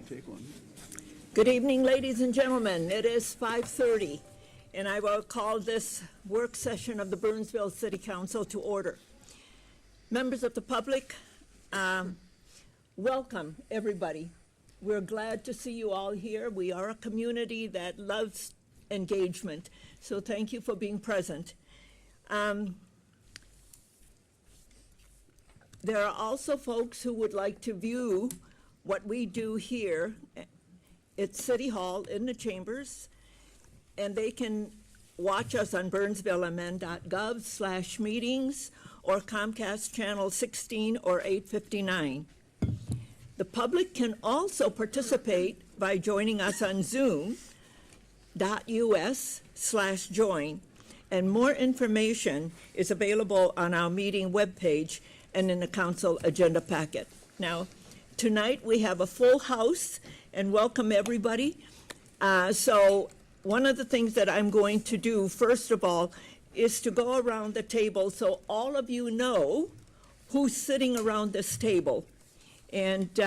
take one. Good evening, ladies and gentlemen. It is 5:30, and I will call this work session of the Burnsville City Council to order. Members of the public, welcome, everybody. We're glad to see you all here. We are a community that loves engagement, so thank you for being present. There are also folks who would like to view what we do here at City Hall in the chambers, and they can watch us on burnsvillemn.gov/meetings or Comcast Channel 16 or 859. The public can also participate by joining us on zoom.us/join, and more information is available on our meeting webpage and in the council agenda packet. Now, tonight we have a full house, and welcome everybody. So one of the things that I'm going to do, first of all, is to go around the table so all of you know who's sitting around this table and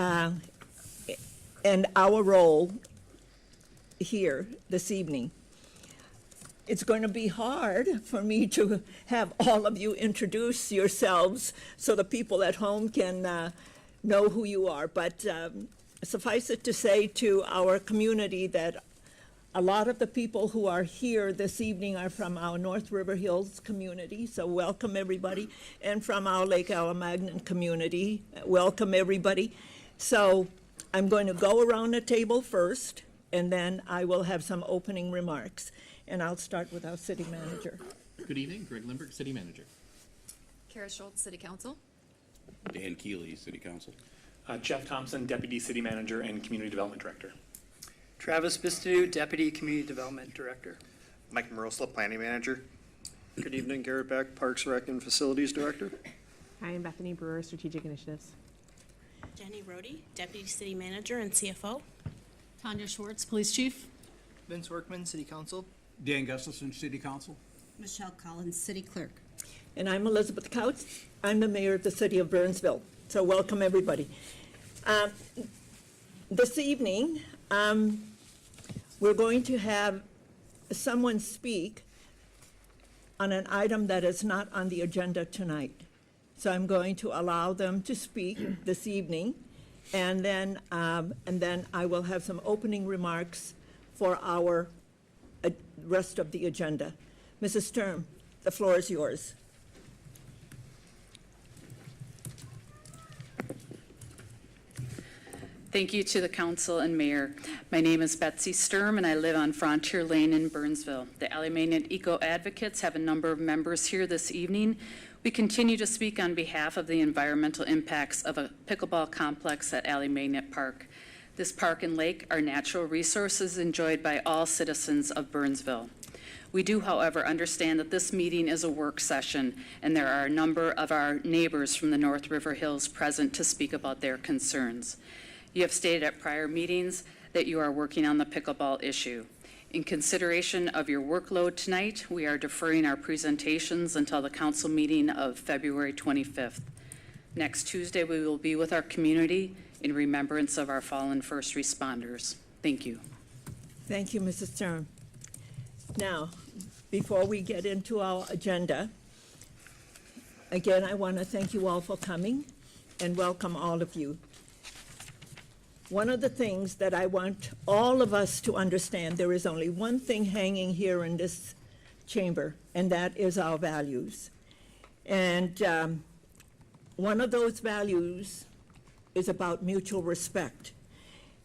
our role here this evening. It's going to be hard for me to have all of you introduce yourselves so the people at home can know who you are. But suffice it to say to our community that a lot of the people who are here this evening are from our North River Hills community, so welcome everybody, and from our Lake Alamagnan community, welcome everybody. So I'm going to go around the table first, and then I will have some opening remarks. And I'll start with our city manager. Good evening, Greg Lindbergh, City Manager. Kara Schultz, City Council. Dan Keeley, City Council. Jeff Thompson, Deputy City Manager and Community Development Director. Travis Bistu, Deputy Community Development Director. Mike Marosla, Planning Manager. Good evening, Garrett Beck, Parks, Rec, and Facilities Director. Hi, I'm Bethany Brewer, Strategic Initiatives. Jenny Rohde, Deputy City Manager and CFO. Tanya Schwartz, Police Chief. Vince Workman, City Council. Dan Gustafson, City Council. Michelle Collins, City Clerk. And I'm Elizabeth Couch. I'm the mayor of the city of Burnsville. So welcome everybody. This evening, we're going to have someone speak on an item that is not on the agenda tonight. So I'm going to allow them to speak this evening, and then I will have some opening remarks for our rest of the agenda. Mrs. Sturm, the floor is yours. Thank you to the council and mayor. My name is Betsy Sturm, and I live on Frontier Lane in Burnsville. The Alamagnan Eco Advocates have a number of members here this evening. We continue to speak on behalf of the environmental impacts of a pickleball complex at Alamagnan Park. This park and lake are natural resources enjoyed by all citizens of Burnsville. We do, however, understand that this meeting is a work session, and there are a number of our neighbors from the North River Hills present to speak about their concerns. You have stated at prior meetings that you are working on the pickleball issue. In consideration of your workload tonight, we are deferring our presentations until the council meeting of February 25th. Next Tuesday, we will be with our community in remembrance of our fallen first responders. Thank you. Thank you, Mrs. Sturm. Now, before we get into our agenda, again, I want to thank you all for coming and welcome all of you. One of the things that I want all of us to understand, there is only one thing hanging here in this chamber, and that is our values. And one of those values is about mutual respect.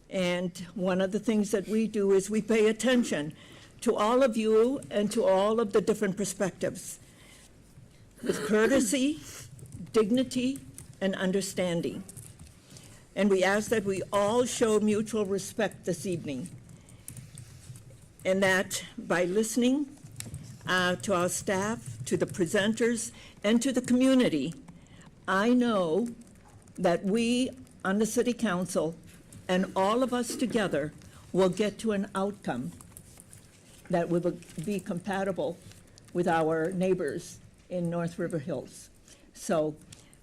And one of the things that we do is we pay attention to all of you and to all of the different perspectives with courtesy, dignity, and understanding. And we ask that we all show mutual respect this evening, and that by listening to our staff, to the presenters, and to the community, I know that we on the City Council and all of us together will get to an outcome that will be compatible with our neighbors in North River Hills. So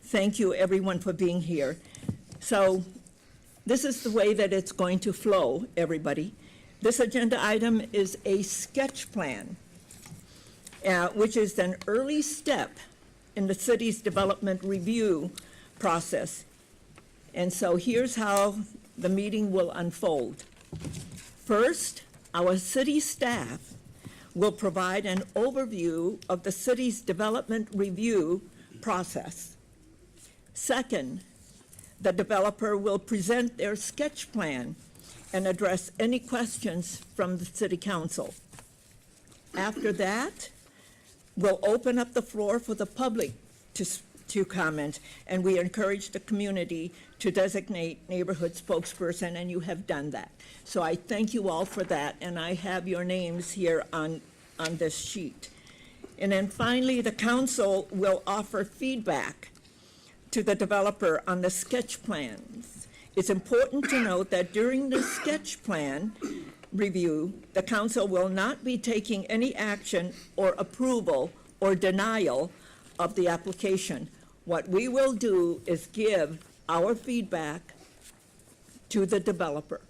thank you everyone for being here. So this is the way that it's going to flow, everybody. This agenda item is a sketch plan, which is an early step in the city's development review process. And so here's how the meeting will unfold. First, our city staff will provide an overview of the city's development review process. Second, the developer will present their sketch plan and address any questions from the city council. After that, we'll open up the floor for the public to comment, and we encourage the community to designate neighborhood spokesperson, and you have done that. So I thank you all for that, and I have your names here on this sheet. And then finally, the council will offer feedback to the developer on the sketch plans. It's important to note that during the sketch plan review, the council will not be taking any action or approval or denial of the application. What we will do is give our feedback to the developer,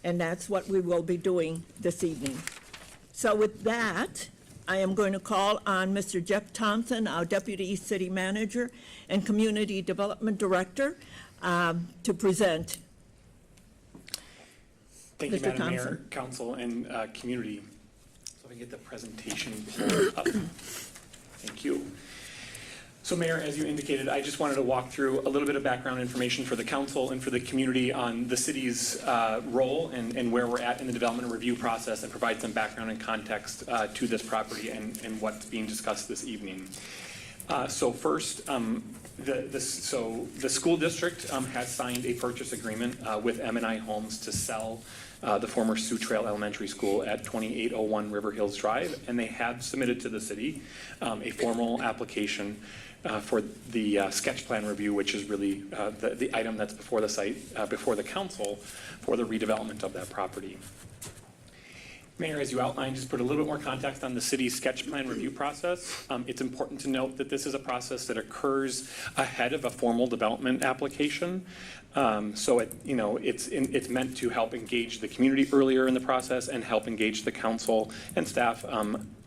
and that's what we will be doing this evening. So with that, I am going to call on Mr. Jeff Thompson, our Deputy City Manager and Community Development Director, to present. Thank you, Mr. Madam Mayor, Thompson. Council, and community. So if I get the presentation pulled up. Thank you. So Mayor, as you indicated, I just wanted to walk through a little bit of background information for the council and for the community on the city's role and where we're at in the development review process, and provide some background and context to this property and what's being discussed this evening. So first, the school district has signed a purchase agreement with M&I Homes to sell the former Sioux Trail Elementary School at 2801 River Hills Drive, and they have submitted to the city a formal application for the sketch plan review, which is really the item that's before the site, before the council, for the redevelopment of that property. Mayor, as you outlined, just put a little bit more context on the city's sketch plan review process. It's important to note that this is a process that occurs ahead of a formal development application. So it's meant to help engage the community earlier in the process and help engage the council and staff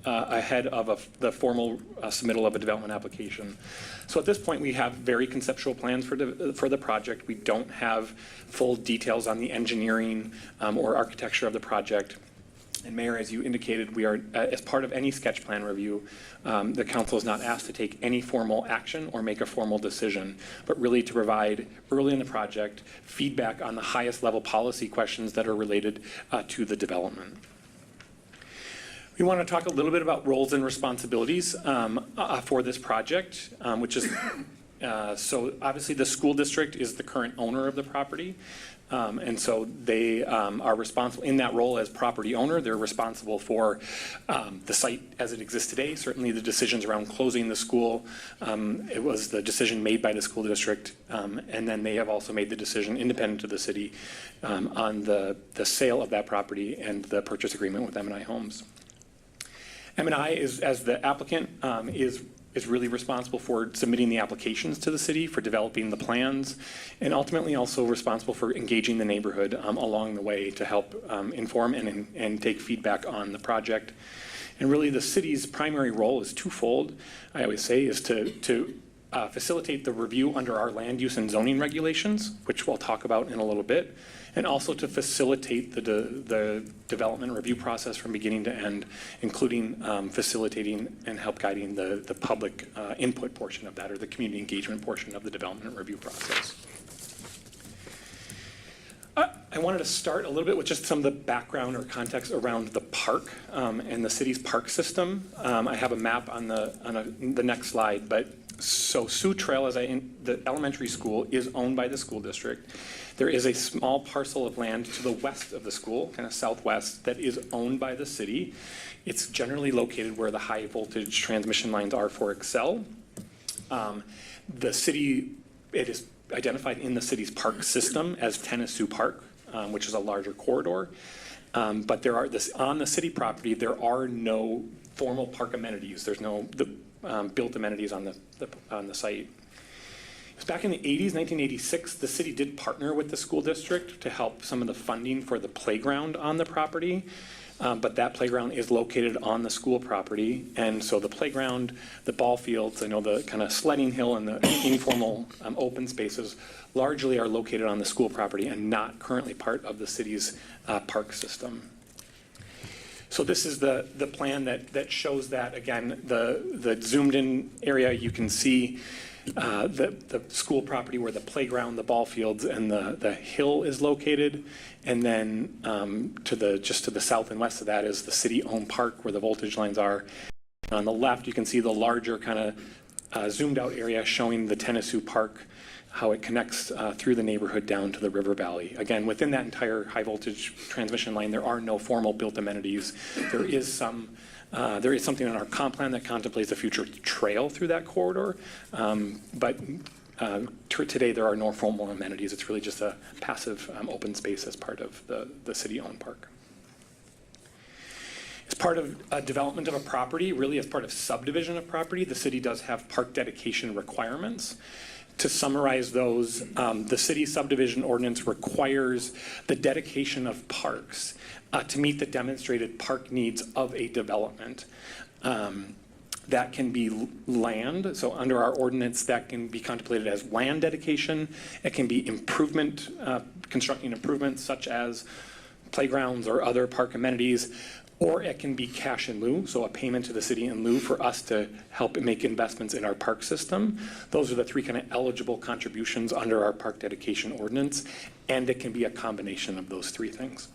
ahead of the formal submittal of a development application. So at this point, we have very conceptual plans for the project. We don't have full details on the engineering or architecture of the project. And Mayor, as you indicated, we are, as part of any sketch plan review, the council is not asked to take any formal action or make a formal decision, but really to provide early in the project feedback on the highest level policy questions that are related to the development. We want to talk a little bit about roles and responsibilities for this project, which is, so obviously the school district is the current owner of the property. And so they are responsible in that role as property owner. They're responsible for the site as it exists today. Certainly the decisions around closing the school, it was the decision made by the school district. And then they have also made the decision independent of the city on the sale of that property and the purchase agreement with M&I Homes. M&I is, as the applicant, is really responsible for submitting the applications to the city, for developing the plans, and ultimately also responsible for engaging the neighborhood along the way to help inform and take feedback on the project. And really the city's primary role is twofold, I always say, is to facilitate the review under our land use and zoning regulations, which we'll talk about in a little bit, and also to facilitate the development review process from beginning to end, including facilitating and help guiding the public input portion of that, or the community engagement portion of the development review process. I wanted to start a little bit with just some of the background or context around the park and the city's park system. I have a map on the next slide, but so Sioux Trail, the elementary school, is owned by the school district. There is a small parcel of land to the west of the school, kind of southwest, that is owned by the city. It's generally located where the high voltage transmission lines are for Excel. The city, it is identified in the city's park system as Tennessee Park, which is a larger corridor. But there are on the city property, there are no formal park amenities. There's no built amenities on the site. Back in the 80s, 1986, the city did partner with the school district to help some of the funding for the playground on the property. But that playground is located on the school property. And so the playground, the ball fields, the kind of sledding hill and the informal open spaces largely are located on the school property and not currently part of the city's park system. So this is the plan that shows that. Again, the zoomed in area, you can see the school property where the playground, the ball fields, and the hill is located. And then just to the south and west of that is the city-owned park where the voltage lines are. On the left, you can see the larger kind of zoomed out area showing the Sioux Park, how it connects through the neighborhood down to the river valley. Again, within that entire high voltage transmission line, there are no formal built amenities. There is something in our comp plan that contemplates a future trail through that corridor, but today there are no formal amenities. It's really just a passive open space as part of the city-owned park. As part of development of a property, really as part of subdivision of property, the city does have park dedication requirements. To summarize those, the city subdivision ordinance requires the dedication of parks to meet the demonstrated park needs of a development. That can be land, so under our ordinance that can be contemplated as land dedication. It can be improvement, constructing improvements such as playgrounds or other park amenities, or it can be cash in lieu, so a payment to the city in lieu for us to help make investments in our park system. Those are the three kind of eligible contributions under our park dedication ordinance, and it can be a combination of those three things.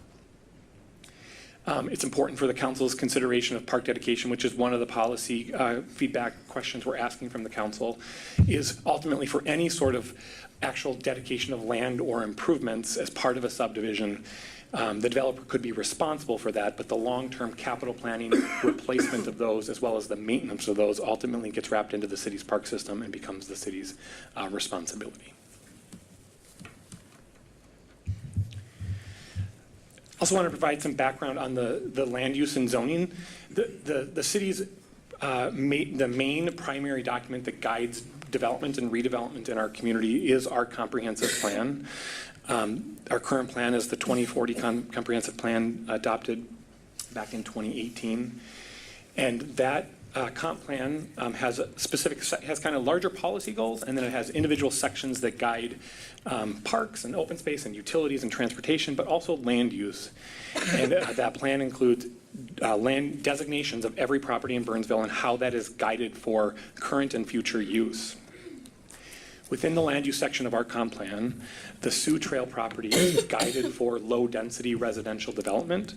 It's important for the council's consideration of park dedication, which is one of the policy feedback questions we're asking from the council, is ultimately for any sort of actual dedication of land or improvements as part of a subdivision, the developer could be responsible for that, but the long-term capital planning, replacement of those, as well as the maintenance of those ultimately gets wrapped into the city's park system and becomes the city's responsibility. Also want to provide some background on the land use and zoning. The city's the main primary document that guides development and redevelopment in our community is our comprehensive plan. Our current plan is the 2040 comprehensive plan adopted back in 2018. And that comp plan has kind of larger policy goals, and then it has individual sections that guide parks and open space and utilities and transportation, but also land use. And that plan includes land designations of every property in Burnsville and how that is guided for current and future use. Within the land use section of our comp plan, the Sioux Trail property is guided for low-density residential development,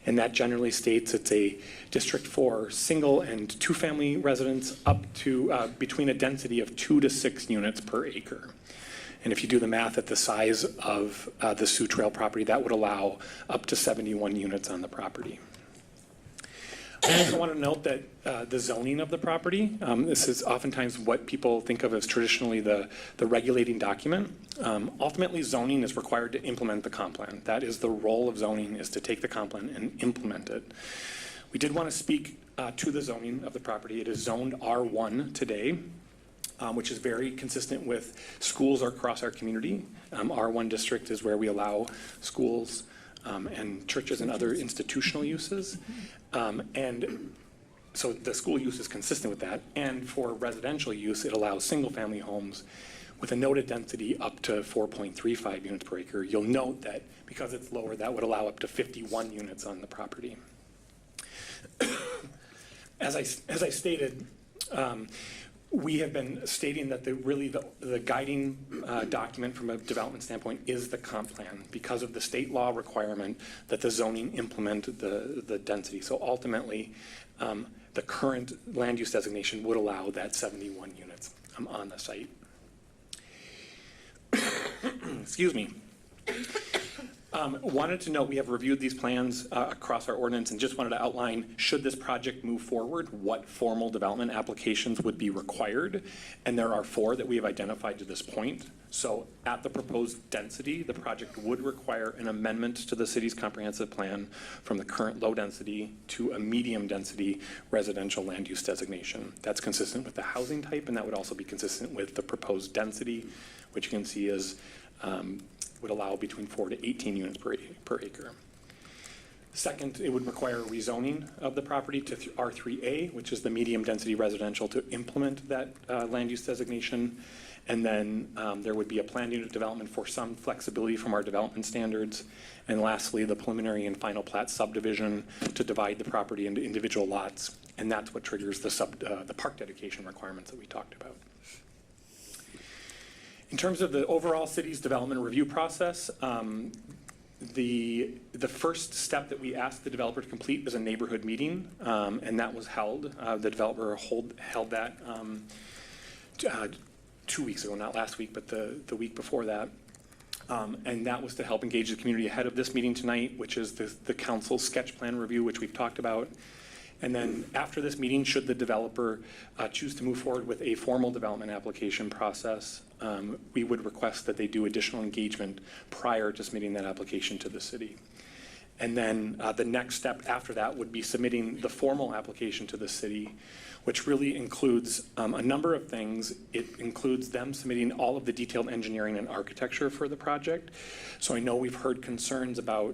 and that generally states it's a district for single and two-family residents up to between a density of 2 to 6 units per acre. And if you do the math at the size of the Sioux Trail property, that would allow up to 71 units on the property. I also want to note that the zoning of the property, this is oftentimes what people think of as traditionally the regulating document. Ultimately, zoning is required to implement the comp plan. That is the role of zoning, is to take the comp plan and implement it. We did want to speak to the zoning of the property. It is zoned R1 today, which is very consistent with schools across our community. R1 district is where we allow schools and churches and other institutional uses. And so the school use is consistent with that. And for residential use, it allows single-family homes with a noted density up to 4.35 units per acre. You'll note that because it's lower, that would allow up to 51 units on the property. As I stated, we have been stating that the guiding document from a development standpoint is the comp plan because of the state law requirement that the zoning implement the density. So ultimately, the current land use designation would allow that 71 units on the site. Excuse me. Wanted to note, we have reviewed these plans across our ordinance and just wanted to outline, should this project move forward, what formal development applications would be required. And there are 4 that we have identified to this point. So at the proposed density, the project would require an amendment to the city's comprehensive plan from the current low density to a medium density residential land use designation. That's consistent with the housing type, and that would also be consistent with the proposed density, which you can see is would allow between 4 to 18 units per acre. Second, it would require rezoning of the property to R3A, which is the medium density residential, to implement that land use designation. And then there would be a planned unit development for some flexibility from our development standards. And lastly, the preliminary and final plat subdivision to divide the property into individual lots. And that's what triggers the park dedication requirements that we talked about. In terms of the overall city's development review process, the first step that we asked the developer to complete is a neighborhood meeting, and that was held. The developer held that 2 weeks ago, not last week, but the week before that. And that was to help engage the community ahead of this meeting tonight, which is the council's sketch plan review, which we've talked about. And then after this meeting, should the developer choose to move forward with a formal development application process, we would request that they do additional engagement prior to submitting that application to the city. And then the next step after that would be submitting the formal application to the city, which really includes a number of things. It includes them submitting all of the detailed engineering and architecture for the project. So I know we've heard concerns about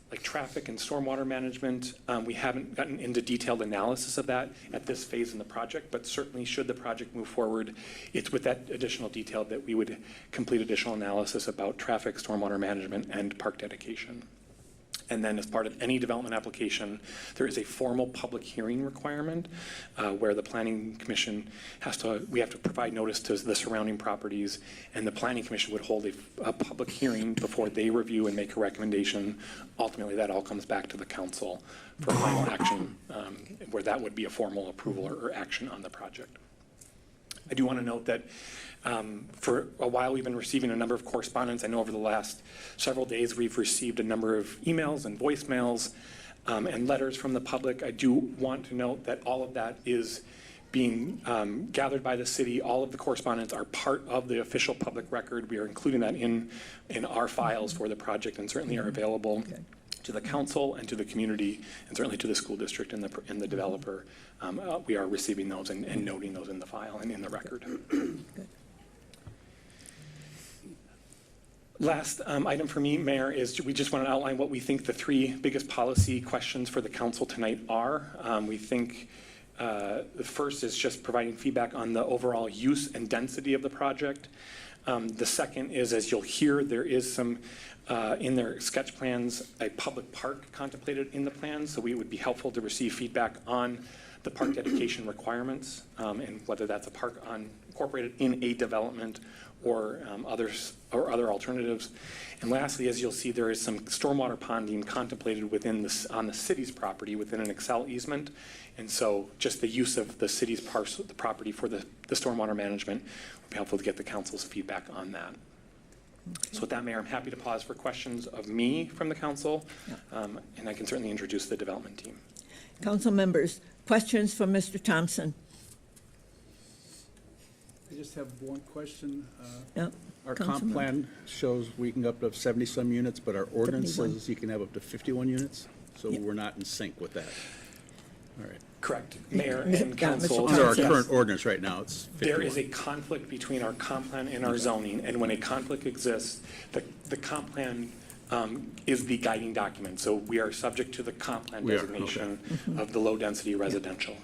like traffic and stormwater management. We haven't gotten into detailed analysis of that at this phase in the project, but certainly should the project move forward, it's with that additional detail that we would complete additional analysis about traffic, stormwater management, and park dedication. And then as part of any development application, there is a formal public hearing requirement where the Planning Commission we have to provide notice to the surrounding properties, and the Planning Commission would hold a public hearing before they review and make a recommendation. Ultimately, that all comes back to the council for final action, where that would be a formal approval or action on the project. I do want to note that for a while we've been receiving a number of correspondence. I know over the last several days we've received a number of emails and voicemails and letters from the public. I do want to note that all of that is being gathered by the city. All of the correspondence are part of the official public record. We are including that in our files for the project, and certainly are available to the council and to the community, and certainly to the school district and the developer. We are receiving those and noting those in the file and in the record. Last item for me, Mayor, is we just want to outline what we think the 3 biggest policy questions for the council tonight are. We think the first is just providing feedback on the overall use and density of the project. The second is, as you'll hear, there is some, in their sketch plans, a public park contemplated in the plans, so it would be helpful to receive feedback on the park dedication requirements, and whether that's a park incorporated in a development or other alternatives. And lastly, as you'll see, there is some stormwater ponding contemplated on the city's property within an Excel easement. And so just the use of the city's parcel, the property for the stormwater management would be helpful to get the council's feedback on that. Okay. So with that, Mayor, I'm happy to pause for questions of me from the council, and I can certainly introduce the development team. Council members, questions for Mr. Thompson? I just have one question. Yep. Our comp plan shows we can go up to 70-some units, but our ordinance 71. says you can have up to 51 units, so we're not in sync with that. All right. Correct. Mayor and council. Under our current ordinance right now, it's 51. There is a conflict between our comp plan and our zoning, and when a conflict exists, the comp plan is the guiding document. So we are subject to the comp plan designation of the low-density residential.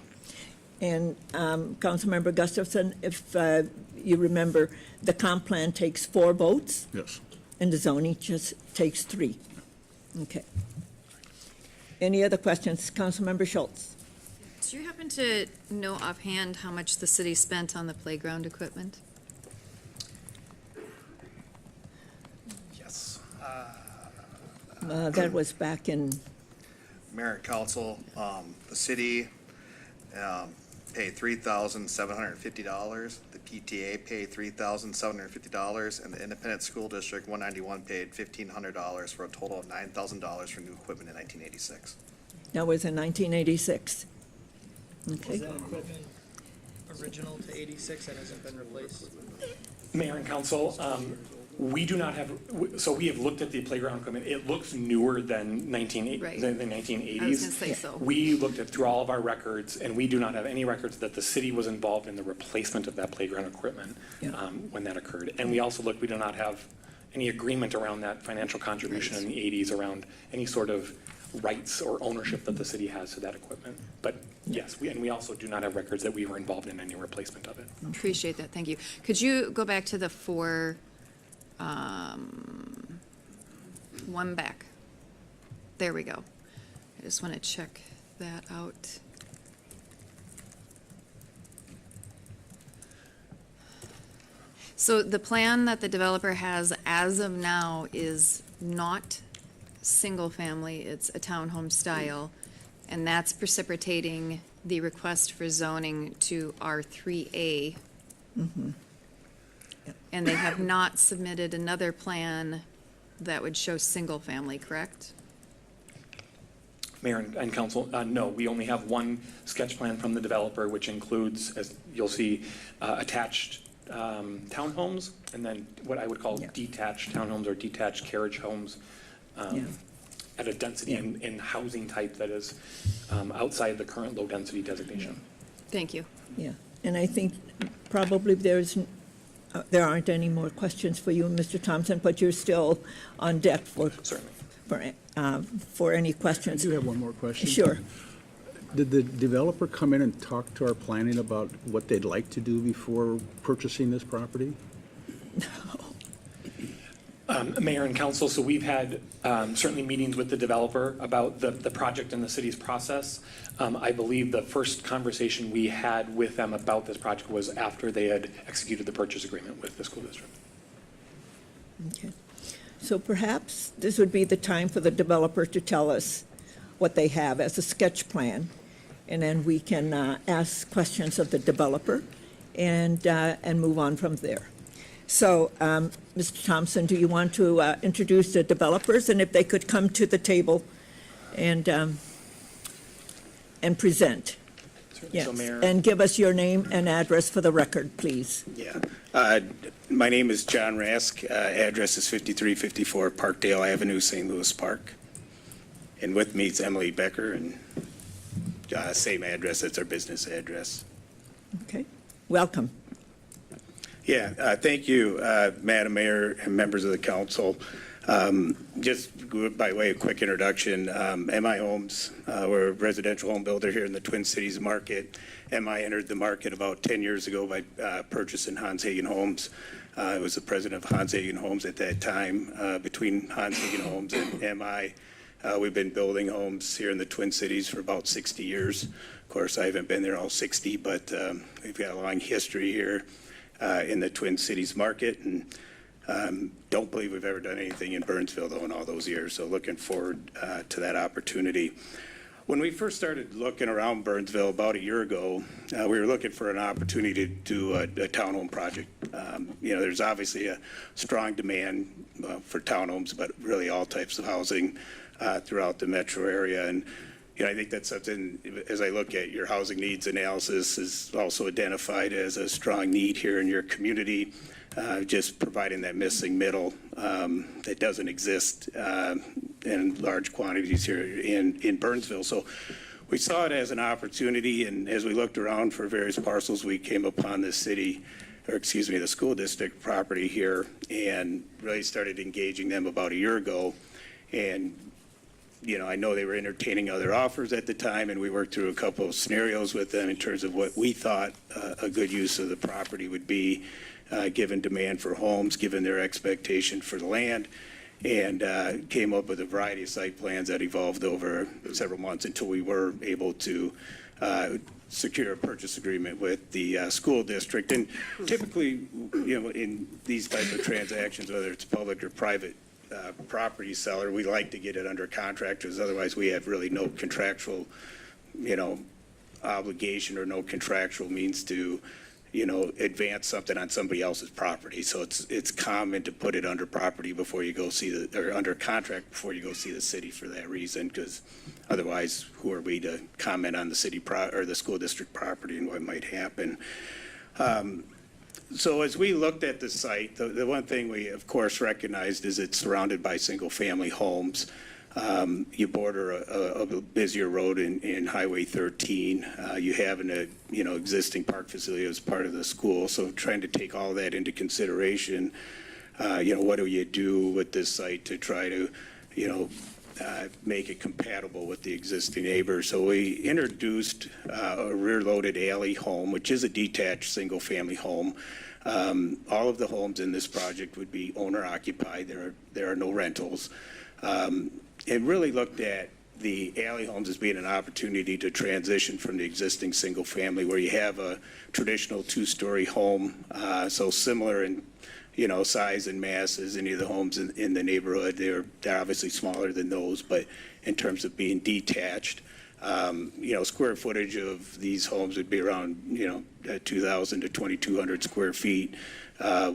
And Councilmember Gustafson, if you remember, the comp plan takes 4 votes, Yes. and the zoning just takes 3. Okay. Any other questions? Councilmember Schultz? Do you happen to know offhand how much the city spent on the playground equipment? Yes. That was back in, Mayor and council, the city paid $3,750. The PTA paid $3,750, and the Independent School District 191 paid $1,500 for a total of $9,000 for new equipment in 1986. That was in 1986. Is Okay. that equipment original to 86 that hasn't been replaced? Mayor and council, we do not have, so we have looked at the playground equipment. It looks newer than Right. the 1980s. I was gonna say so. We looked at through all of our records, and we do not have any records that the city was involved in the replacement of that playground equipment Yeah. when that occurred. And we also looked, we do not have any agreement around that financial contribution in the 80s around any sort of rights or ownership that the city has to that equipment. But yes, we also do not have records that we were involved in any replacement of it. Appreciate that, thank you. Could you go back to the one back? There we go. I just want to check that out. So the plan that the developer has as of now is not single-family, it's a townhome style, and that's precipitating the request for zoning to R3A. And they have not submitted another plan that would show single-family, correct? Mayor and council, no, we only have one sketch plan from the developer, which includes, as you'll see, attached townhomes, and then what I would call Yeah. detached townhomes or detached carriage homes Yeah. at a density and housing type that is outside the current low-density designation. Thank you. Yeah, and I think probably there aren't any more questions for you, Mr. Thompson, but you're still on deck Certainly. for any I questions. do have one more question. Sure. Did the developer come in and talk to our planning about what they'd like to do before purchasing this property? Mayor and council, so we've had certainly meetings with the developer about the project and the city's process. I believe the first conversation we had with them about this project was after they had executed the purchase agreement with the school district. Okay. So perhaps this would be the time for the developer to tell us what they have as a sketch plan, and then we can ask questions of the developer and move on from there. So, Mr. Thompson, do you want to introduce the developers, and if they could come to the table and present? Certainly. Yes, So Mayor. and give us your name and address for the record, please. Yeah. My name is John Rask. Address is 5354 Parkdale Avenue, St. Louis Park. And with me is Emily Becker, and same address, that's our business address. Okay, welcome. Yeah, thank you, Madam Mayor and members of the council. Just by way of quick introduction, MI Homes, we're a residential home builder here in the Twin Cities market. MI entered the market about 10 years ago by purchasing Hans Hagen Homes. I was the president of Hans Hagen Homes at that time. Between Hans Hagen Homes and MI, we've been building homes here in the Twin Cities for about 60 years. Of course, I haven't been there all 60, but we've got a long history here in the Twin Cities market, and don't believe we've ever done anything in Burnsville, though, in all those years, so looking forward to that opportunity. When we first started looking around Burnsville about a year ago, we were looking for an opportunity to do a townhome project. There's obviously a strong demand for townhomes, but really all types of housing throughout the metro area. And I think that's something, as I look at your housing needs analysis, is also identified as a strong need here in your community, just providing that missing middle that doesn't exist in large quantities here in Burnsville. So we saw it as an opportunity, and as we looked around for various parcels, we came upon the school district property here, and really started engaging them about a year ago. And I know they were entertaining other offers at the time, and we worked through a couple of scenarios with them in terms of what we thought a good use of the property would be, given demand for homes, given their expectation for the land, and came up with a variety of site plans that evolved over several months until we were able to secure a purchase agreement with the school district. And typically, in these type of transactions, whether it's public or private property seller, we like to get it under contract, because otherwise we have really no contractual, obligation or no contractual means to, advance something on somebody else's property. So it's common to put it under property before you go see or under contract before you go see the city for that reason, because otherwise, who are we to comment on the city or the school district property and what might happen? So as we looked at the site, the one thing we, of course, recognized is it's surrounded by single-family homes. You border a busier road in Highway 13. You have an existing park facility as part of the school. So trying to take all that into consideration, what do you do with this site to try to, make it compatible with the existing neighbors? So we introduced a rear-loaded alley home, which is a detached single-family home. All of the homes in this project would be owner-occupied. There are no rentals. And really looked at the alley homes as being an opportunity to transition from the existing single family where you have a traditional two-story home, so similar in size and mass as any of the homes in the neighborhood. They're obviously smaller than those, but in terms of being detached, square footage of these homes would be around 2,000 to 2,200 square feet.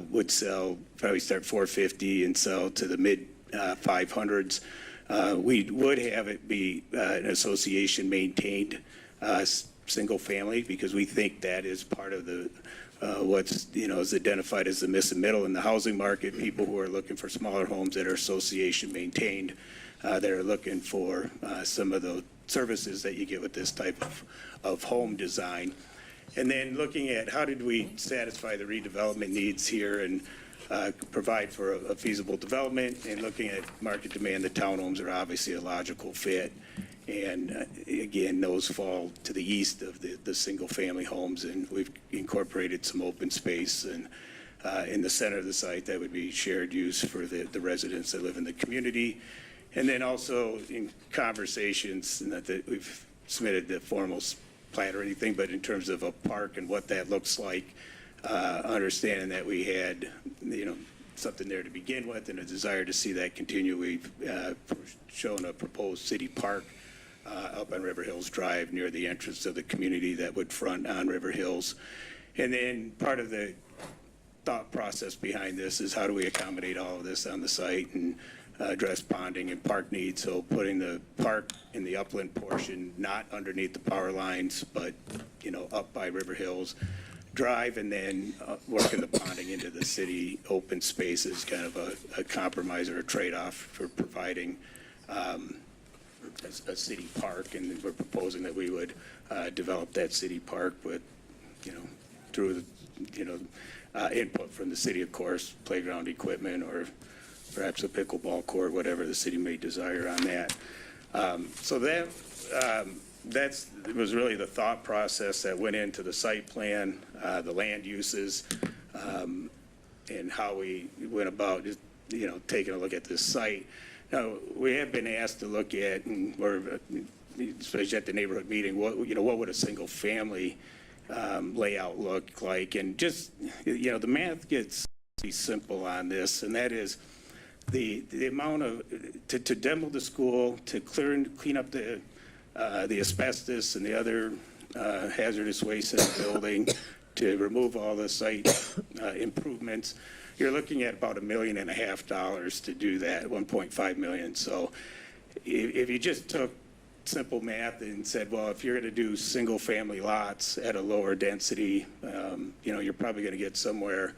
Would sell, probably start $450 and sell to the mid 500s. We would have it be an association maintained single family, because we think that is part of the what's is identified as the missing middle in the housing market. People who are looking for smaller homes that are association maintained, that are looking for some of the services that you get with this type of home design. And then looking at how did we satisfy the redevelopment needs here and provide for a feasible development, and looking at market demand, the townhomes are obviously a logical fit. And again, those fall to the east of the single-family homes, and we've incorporated some open space and in the center of the site that would be shared use for the residents that live in the community. And then also in conversations, not that we've submitted the formal plan or anything, but in terms of a park and what that looks like, understanding that we had, something there to begin with and a desire to see that continue. We've shown a proposed city park up on River Hills Drive near the entrance of the community that would front on River Hills. And then part of the thought process behind this is how do we accommodate all of this on the site and address ponding and park needs. So putting the park in the upland portion, not underneath the power lines, but, up by River Hills Drive, and then working the ponding into the city open space is kind of a compromise or a trade-off for providing a city park. And we're proposing that we would develop that city park with, through input from the city, of course, playground equipment or perhaps a pickleball court, whatever the city may desire on that. So that was really the thought process that went into the site plan, the land uses, and how we went about, taking a look at this site. Now, we have been asked to look at, and we're, especially at the neighborhood meeting, what would a single family layout look like? And just, the math gets pretty simple on this, and that is the amount of, to demo the school, to clean up the asbestos and the other hazardous waste in the building, to remove all the site improvements, you're looking at about $1.5 million to do that, 1.5 million. So if you just took simple math and said, well, if you're going to do single family lots at a lower density, you're probably going to get somewhere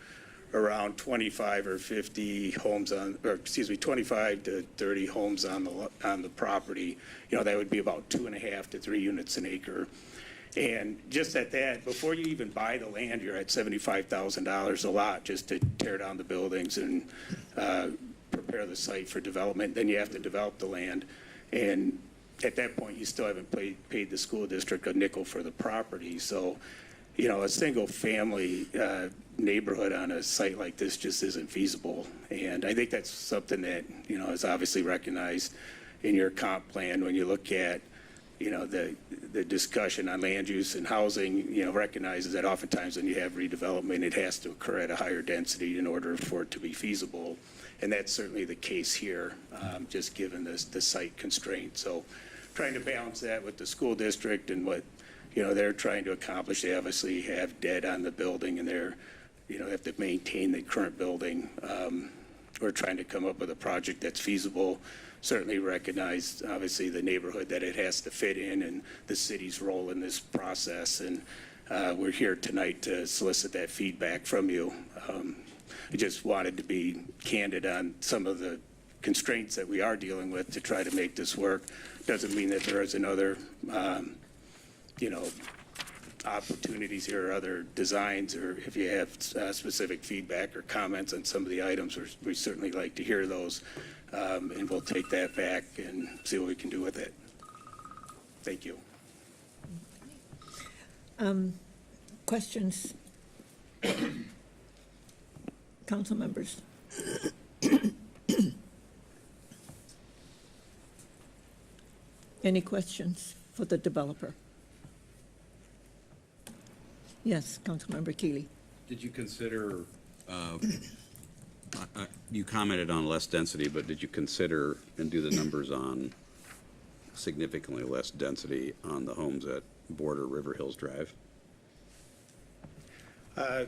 around 25 or 50 homes 25 to 30 homes on the property. That would be about 2.5 to 3 units an acre. And just at that, before you even buy the land, you're at $75,000 a lot just to tear down the buildings and prepare the site for development. Then you have to develop the land. And at that point, you still haven't paid the school district a nickel for the property. So, a single family neighborhood on a site like this just isn't feasible. And I think that's something that, is obviously recognized in your comp plan when you look at, the discussion on land use and housing, recognizes that oftentimes when you have redevelopment, it has to occur at a higher density in order for it to be feasible. And that's certainly the case here, just given the site constraints. So trying to balance that with the school district and what they're trying to accomplish. They obviously have debt on the building, and they're, have to maintain the current building. We're trying to come up with a project that's feasible, certainly recognize, obviously, the neighborhood that it has to fit in and the city's role in this process. And we're here tonight to solicit that feedback from you. I just wanted to be candid on some of the constraints that we are dealing with to try to make this work. Doesn't mean that there isn't other, opportunities here or other designs, or if you have specific feedback or comments on some of the items, we certainly like to hear those, and we'll take that back and see what we can do with it. Thank you. Questions? Council members? Any questions for the developer? Yes, Councilmember Keeley. Did you consider, you commented on less density, but did you consider and do the numbers on significantly less density on the homes that border River Hills Drive?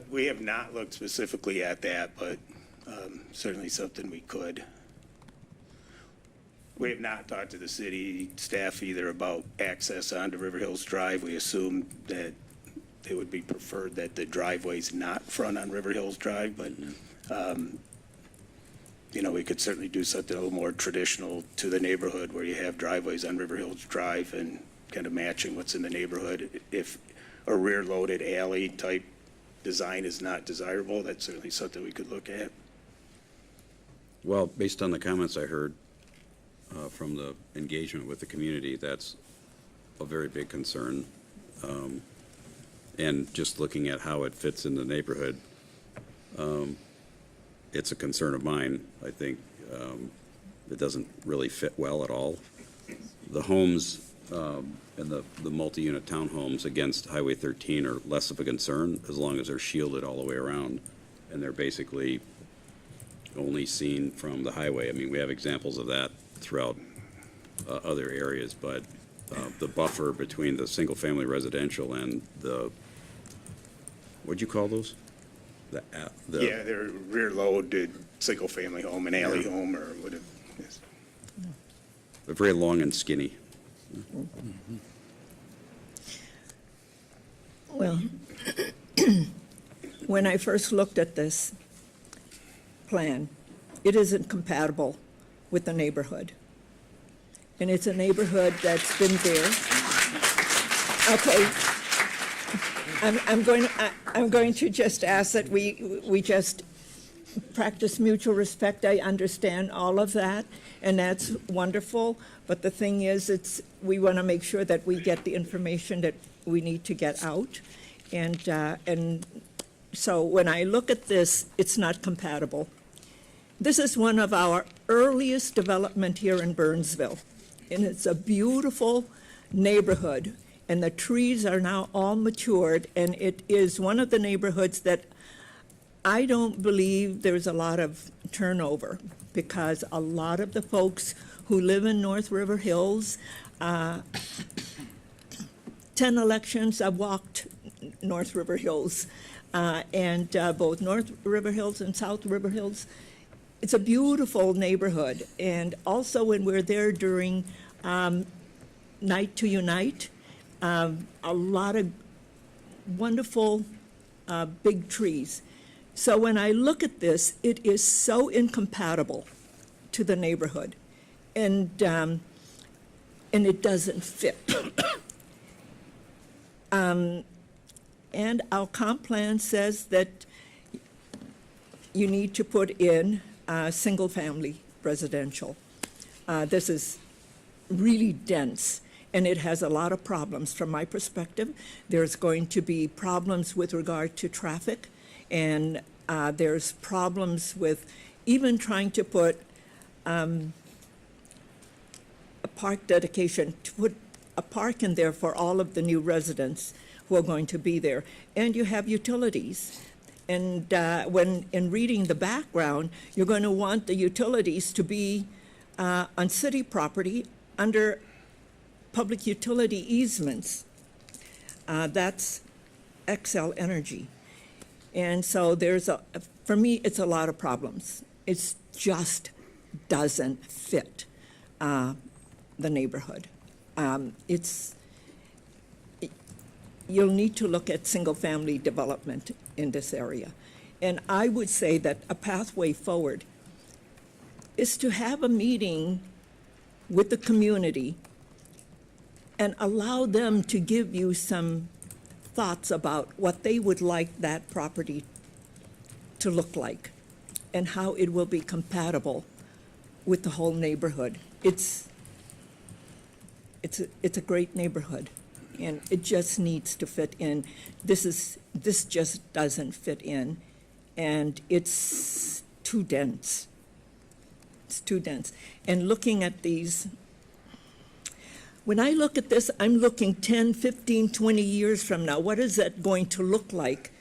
We have not looked specifically at that, but certainly something we could. We have not talked to the city staff either about access onto River Hills Drive. We assume that it would be preferred that the driveway's not front on River Hills Drive, but, we could certainly do something a little more traditional to the neighborhood where you have driveways on River Hills Drive and kind of matching what's in the neighborhood. If a rear-loaded alley type design is not desirable, that's certainly something we could look at. Well, based on the comments I heard from the engagement with the community, that's a very big concern. And just looking at how it fits in the neighborhood, it's a concern of mine. I think it doesn't really fit well at all. The homes and the multi-unit townhomes against Highway 13 are less of a concern as long as they're shielded all the way around, and they're basically only seen from the highway. I mean, we have examples of that throughout other areas, but the buffer between the single-family residential and the, what'd you call those? Yeah, they're rear-loaded single-family home, an alley home, or whatever. Yes. They're very long and skinny. Well, when I first looked at this plan, it isn't compatible with the neighborhood. And it's a neighborhood that's been there. Okay. I'm going to just ask that we just practice mutual respect. I understand all of that, and that's wonderful. But the thing is, we want to make sure that we get the information that we need to get out. And so when I look at this, it's not compatible. This is one of our earliest development here in Burnsville, and it's a beautiful neighborhood. And the trees are now all matured, and it is one of the neighborhoods that I don't believe there's a lot of turnover, because a lot of the folks who live in North River Hills, 10 elections, I've walked North River Hills, and both North River Hills and South River Hills. It's a beautiful neighborhood, and also when we're there during Night to Unite, a lot of wonderful big trees. So when I look at this, it is so incompatible to the neighborhood, and it doesn't fit. And our comp plan says that you need to put in single-family residential. This is really dense, and it has a lot of problems from my perspective. There's going to be problems with regard to traffic, and there's problems with even trying to put a park dedication, to put a park in there for all of the new residents who are going to be there. And you have utilities. And when in reading the background, you're going to want the utilities to be on city property under public utility easements. That's Xcel Energy. And so for me, it's a lot of problems. It just doesn't fit the neighborhood. You'll need to look at single-family development in this area. And I would say that a pathway forward is to have a meeting with the community and allow them to give you some thoughts about what they would like that property to look like and how it will be compatible with the whole neighborhood. It's a great neighborhood, and it just needs to fit in. This just doesn't fit in, and it's too dense. It's too dense. And looking at these, when I look at this, I'm looking 10, 15, 20 years from now. What is that going to look like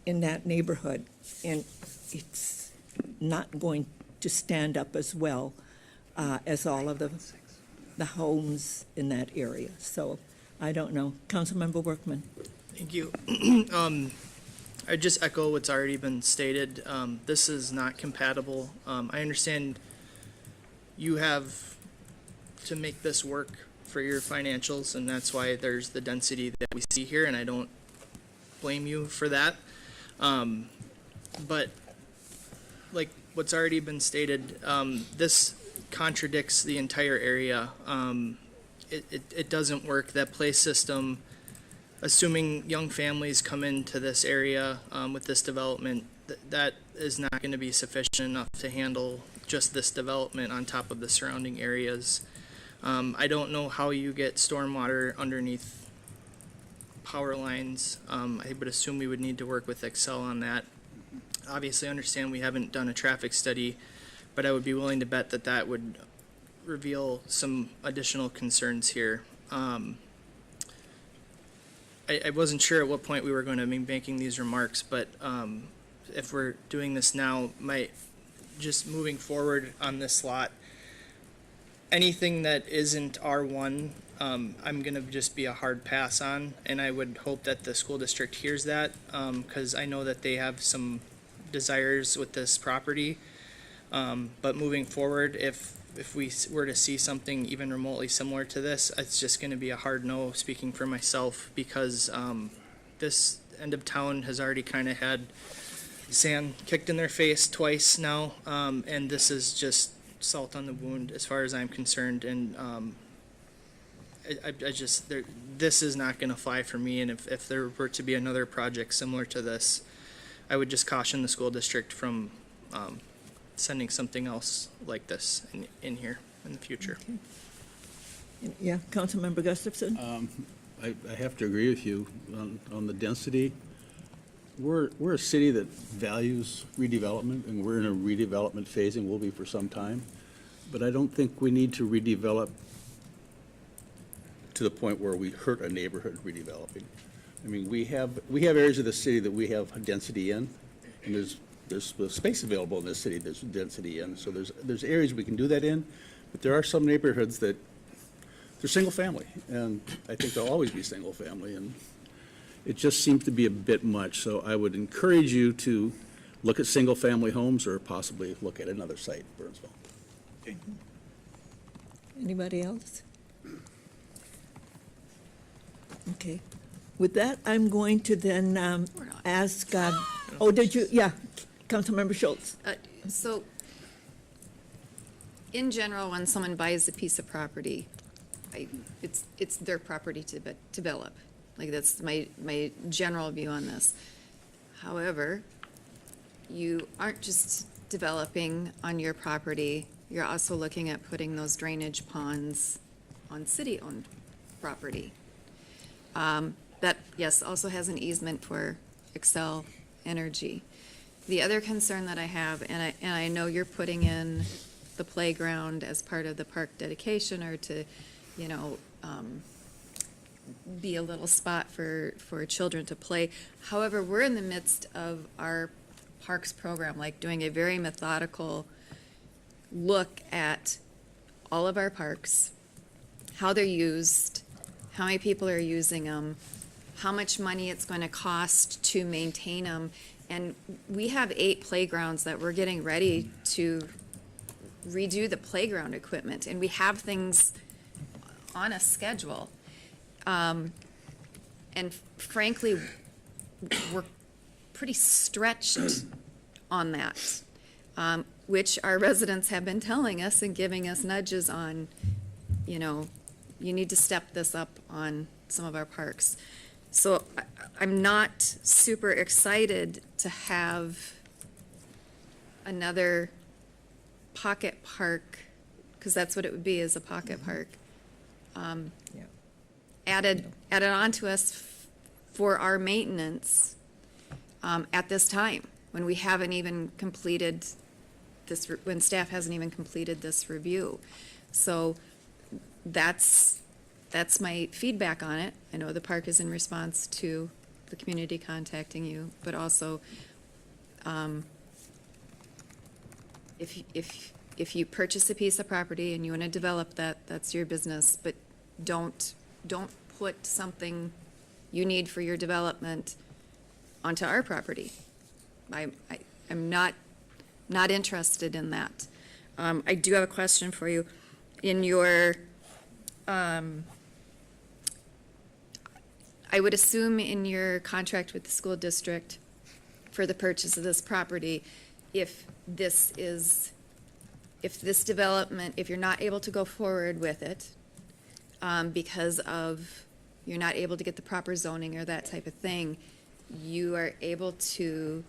in that neighborhood? And it's not going to stand up as well as all of the homes in that area. So I don't know. Councilmember Workman. Thank you. I just echo what's already been stated. This is not compatible. I understand you have to make this work for your financials, and that's why there's the density that we see here, and I don't blame you for that. But like what's already been stated, this contradicts the entire area. It doesn't work. That play system, assuming young families come into this area with this development, that is not going to be sufficient enough to handle just this development on top of the surrounding areas. I don't know how you get stormwater underneath power lines. I would assume we would need to work with Excel on that. Obviously, I understand we haven't done a traffic study, but I would be willing to bet that that would reveal some additional concerns here. I wasn't sure at what point we were going to be making these remarks, but if we're doing this now, just moving forward on this lot, anything that isn't R1, I'm going to just be a hard pass on, and I would hope that the school district hears that, because I know that they have some desires with this property. But moving forward, if we were to see something even remotely similar to this, it's just going to be a hard no, speaking for myself, because this end of town has already kind of had sand kicked in their face twice now, and this is just salt on the wound as far as I'm concerned. And this is not going to fly for me, and if there were to be another project similar to this, I would just caution the school district from sending something else like this in here in the future. Okay. Yeah, Councilmember Gustafson? I have to agree with you on the density. We're a city that values redevelopment, and we're in a redevelopment phase and will be for some time. But I don't think we need to redevelop to the point where we hurt a neighborhood redeveloping. I mean, we have areas of the city that we have density in, and there's space available in this city. There's density in, so there's areas we can do that in. But there are some neighborhoods that they're single family, and I think they'll always be single family, and it just seems to be a bit much. So I would encourage you to look at single family homes or possibly look at another site in Burnsville. Okay. Anybody else? Okay. With that, I'm going to then ask, did you, yeah, Councilmember Schultz. So, in general, when someone buys a piece of property, it's their property to develop. Like, that's my general view on this. However, you aren't just developing on your property, you're also looking at putting those drainage ponds on city-owned property. That, yes, also has an easement for Xcel Energy. The other concern that I have, and I know you're putting in the playground as part of the park dedication, or to, be a little spot for children to play. However, we're in the midst of our parks program, like doing a very methodical look at all of our parks, how they're used, how many people are using them, how much money it's going to cost to maintain them. And we have 8 playgrounds that we're getting ready to redo the playground equipment, and we have things on a schedule. And frankly, we're pretty stretched on that, which our residents have been telling us and giving us nudges on, you know, you need to step this up on some of our parks. So I'm not super excited to have another pocket park, because that's what it would be, is a pocket park, added on to us for our maintenance at this time, when we haven't even completed this, when staff hasn't even completed this review. So that's my feedback on it. I know the park is in response to the community contacting you, but also if you purchase a piece of property and you want to develop that, that's your business, but don't put something you need for your development onto our property. I'm not interested in that. I do have a question for you. In your, I would assume in your contract with the school district for the purchase of this property, if this development, if you're not able to go forward with it because of you're not able to get the proper zoning or that type of thing, you are able to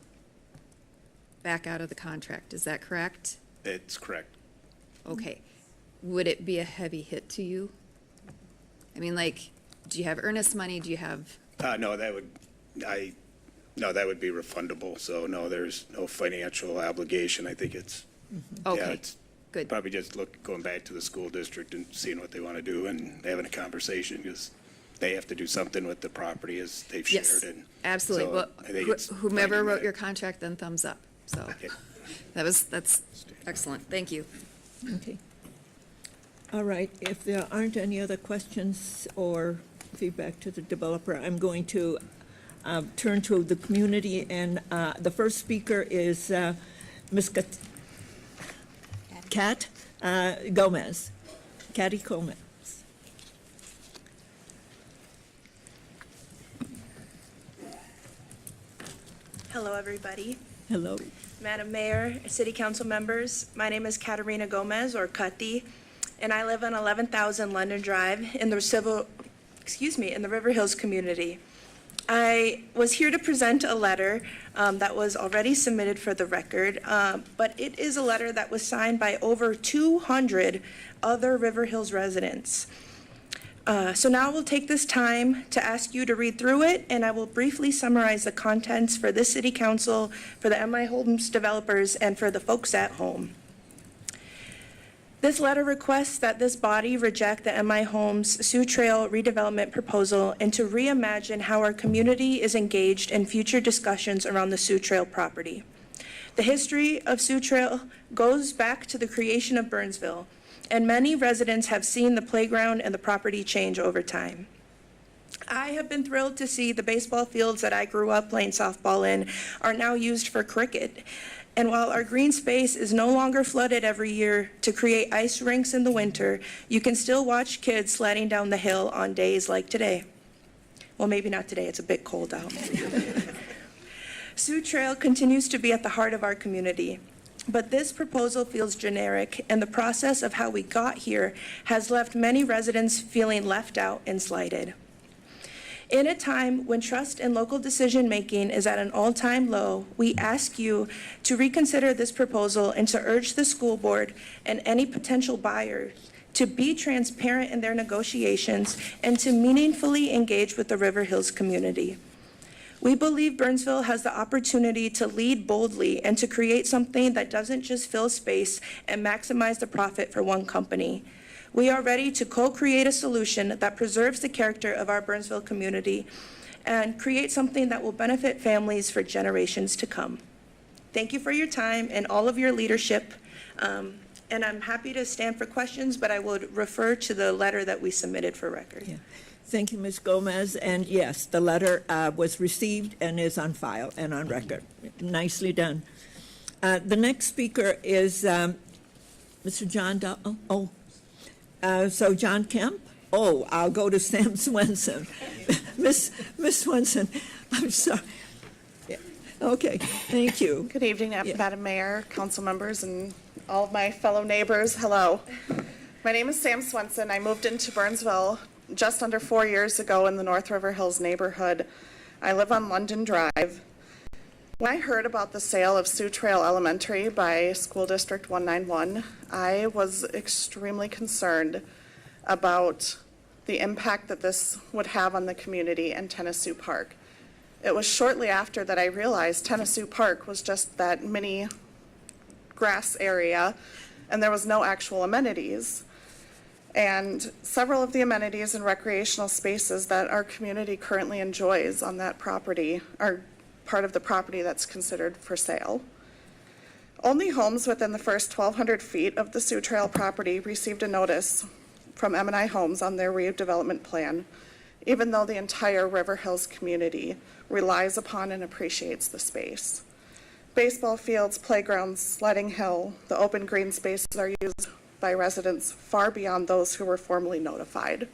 back out of the contract. Is that correct? It's correct. Okay. Would it be a heavy hit to you? I mean, like, do you have earnest money? Do you have? No, that would be refundable. So no, there's no financial obligation. I think it's, Okay, yeah, it's good. probably just going back to the school district and seeing what they want to do and having a conversation, because they have to do something with the property as they've shared. Yes, And absolutely. so Well, I think it's whomever finding wrote that. your contract, then thumbs up. So Okay. that's excellent. Thank you. Okay. All right, if there aren't any other questions or feedback to the developer, I'm going to turn to the community, and the first speaker is Ms. Kat Gomez. Catty Gomez. Hello, everybody. Hello. Madam Mayor, City Council members, my name is Katarina Gomez, or Kati, and I live on 11,000 London Drive in the in the River Hills community. I was here to present a letter that was already submitted for the record, but it is a letter that was signed by over 200 other River Hills residents. So now we'll take this time to ask you to read through it, and I will briefly summarize the contents for this City Council, for the MI Homes developers, and for the folks at home. This letter requests that this body reject the MI Homes Sioux Trail redevelopment proposal and to reimagine how our community is engaged in future discussions around the Sioux Trail property. The history of Sioux Trail goes back to the creation of Burnsville, and many residents have seen the playground and the property change over time. I have been thrilled to see the baseball fields that I grew up playing softball in are now used for cricket. And while our green space is no longer flooded every year to create ice rinks in the winter, you can still watch kids sledding down the hill on days like today. Well, maybe not today, it's a bit cold out. Sioux Trail continues to be at the heart of our community. But this proposal feels generic, and the process of how we got here has left many residents feeling left out and slighted. In a time when trust in local decision-making is at an all-time low, we ask you to reconsider this proposal and to urge the school board and any potential buyers to be transparent in their negotiations and to meaningfully engage with the River Hills community. We believe Burnsville has the opportunity to lead boldly and to create something that doesn't just fill space and maximize the profit for one company. We are ready to co-create a solution that preserves the character of our Burnsville community and create something that will benefit families for generations to come. Thank you for your time and all of your leadership. And I'm happy to stand for questions, but I would refer to the letter that we submitted for record. Yeah. Thank you, Ms. Gomez. And yes, the letter was received and is on file and on record. Nicely done. The next speaker is Mr. John so John Kemp? Oh, I'll go to Sam Swenson. Miss Swenson, I'm sorry. Yeah. Okay, thank you. Good evening, Yeah. Madam Mayor, council members, and all of my fellow neighbors. Hello. My name is Sam Swenson. I moved into Burnsville just under 4 years ago in the North River Hills neighborhood. I live on London Drive. When I heard about the sale of Sioux Trail Elementary by School District 191, I was extremely concerned about the impact that this would have on the community and Tennessee Park. It was shortly after that I realized Tennessee Park was just that mini grass area, and there was no actual amenities. And several of the amenities and recreational spaces that our community currently enjoys on that property are part of the property that's considered for sale. Only homes within the first 1,200 feet of the Sioux Trail property received a notice from M&I Homes on their redevelopment plan, even though the entire River Hills community relies upon and appreciates the space. Baseball fields, playgrounds, sledding hill, the open green spaces are used by residents far beyond those who were formally notified.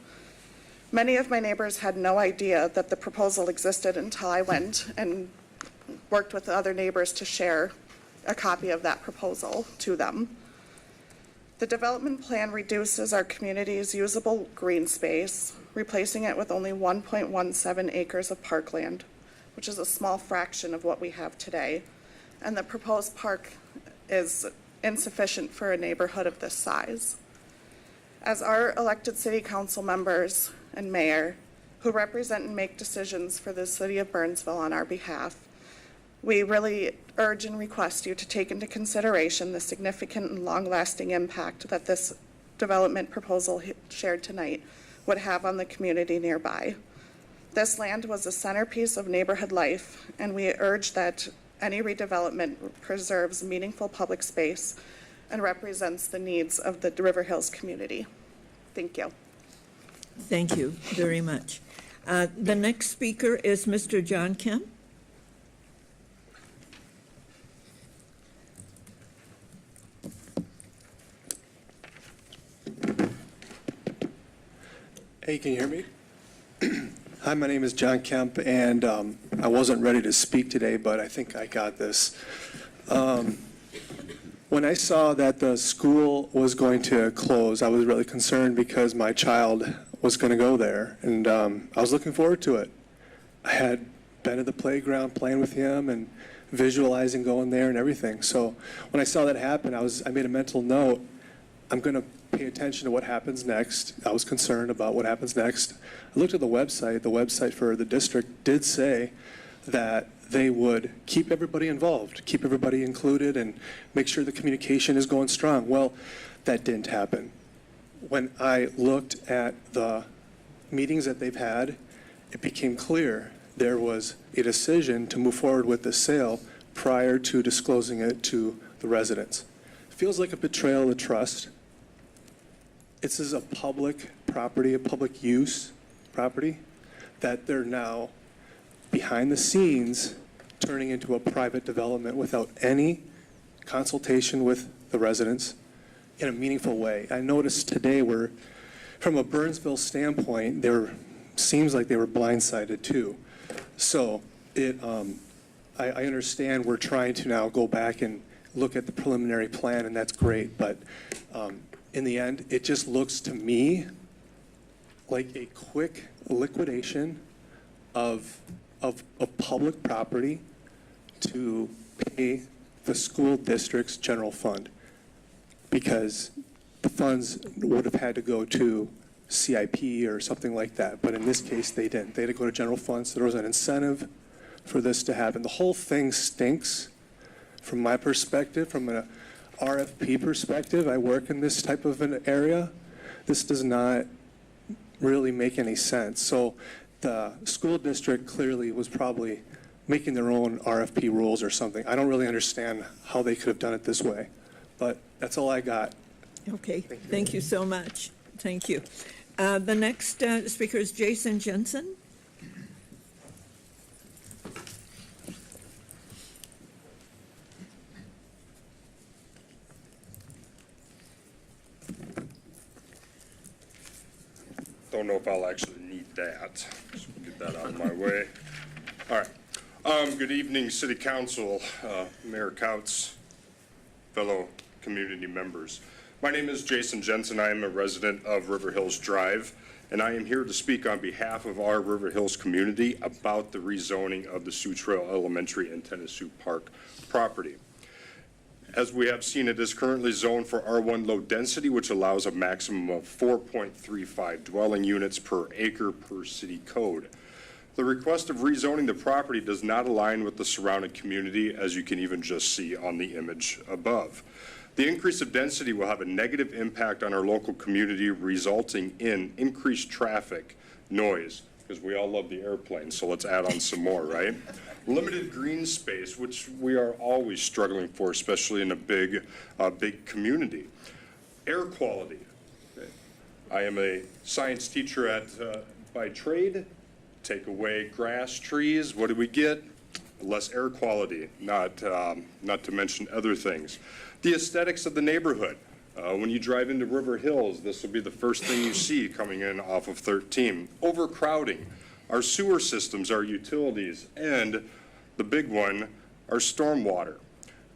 Many of my neighbors had no idea that the proposal existed until I went and worked with the other neighbors to share a copy of that proposal to them. The development plan reduces our community's usable green space, replacing it with only 1.17 acres of parkland, which is a small fraction of what we have today. And the proposed park is insufficient for a neighborhood of this size. As our elected city council members and mayor, who represent and make decisions for the city of Burnsville on our behalf, we really urge and request you to take into consideration the significant and long-lasting impact that this development proposal shared tonight would have on the community nearby. This land was a centerpiece of neighborhood life, and we urge that any redevelopment preserves meaningful public space and represents the needs of the River Hills community. Thank you. Thank you very much. The next speaker is Mr. John Kemp. Hey, can you hear me? Hi, my name is John Kemp, and I wasn't ready to speak today, but I think I got this. When I saw that the school was going to close, I was really concerned because my child was going to go there, and I was looking forward to it. I had been at the playground playing with him and visualizing going there and everything. So when I saw that happen, I made a mental note. I'm going to pay attention to what happens next. I was concerned about what happens next. I looked at the website. The website for the district did say that they would keep everybody involved, keep everybody included, and make sure the communication is going strong. Well, that didn't happen. When I looked at the meetings that they've had, it became clear there was a decision to move forward with the sale prior to disclosing it to the residents. It feels like a betrayal of trust. This is a public property, a public use property, that they're now behind the scenes turning into a private development without any consultation with the residents in a meaningful way. I noticed today from a Burnsville standpoint, seems like they were blindsided too. So I understand we're trying to now go back and look at the preliminary plan, and that's great, but in the end, it just looks to me like a quick liquidation of public property to pay the school district's general fund, because the funds would have had to go to CIP or something like that. But in this case, they didn't. They had to go to general funds. So there was an incentive for this to happen. The whole thing stinks from my perspective, from an RFP perspective. I work in this type of an area. This does not really make any sense. So the school district clearly was probably making their own RFP rules or something. I don't really understand how they could have done it this way, but that's all I got. Okay, thank you so much. Thank you. The next speaker is Jason Jensen. Don't know if I'll actually need that. Just get that out of my way. All right. Good evening, City Council, Mayor Couts, fellow community members. My name is Jason Jensen. I am a resident of River Hills Drive, and I am here to speak on behalf of our River Hills community about the rezoning of the Sioux Trail Elementary and Tennessee Park property. As we have seen, it is currently zoned for R1 low density, which allows a maximum of 4.35 dwelling units per acre per city code. The request of rezoning the property does not align with the surrounding community, as you can even just see on the image above. The increase of density will have a negative impact on our local community, resulting in increased traffic, noise, because we all love the airplane, so let's add on some more, right? Limited green space, which we are always struggling for, especially in a big community. Air quality. Okay. I am a science teacher by trade. Take away grass, trees, what do we get? Less air quality, not to mention other things. The aesthetics of the neighborhood. When you drive into River Hills, this will be the first thing you see coming in off of 13. Overcrowding. Our sewer systems, our utilities, and the big one, our stormwater.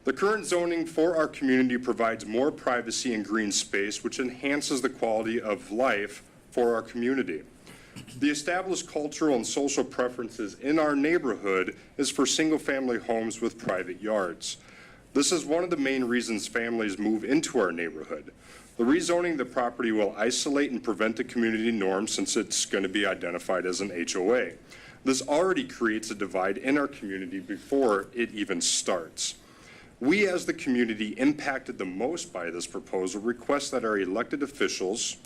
The current zoning for our community provides more privacy and green space, which enhances the quality of life for our community. The established cultural and social preferences in our neighborhood is for single-family homes with private yards. This is one of the main reasons families move into our neighborhood. The rezoning of the property will isolate and prevent the community norm since it's going to be identified as an HOA. This already creates a divide in our community before it even starts. We as the community impacted the most by this proposal request that our elected officials,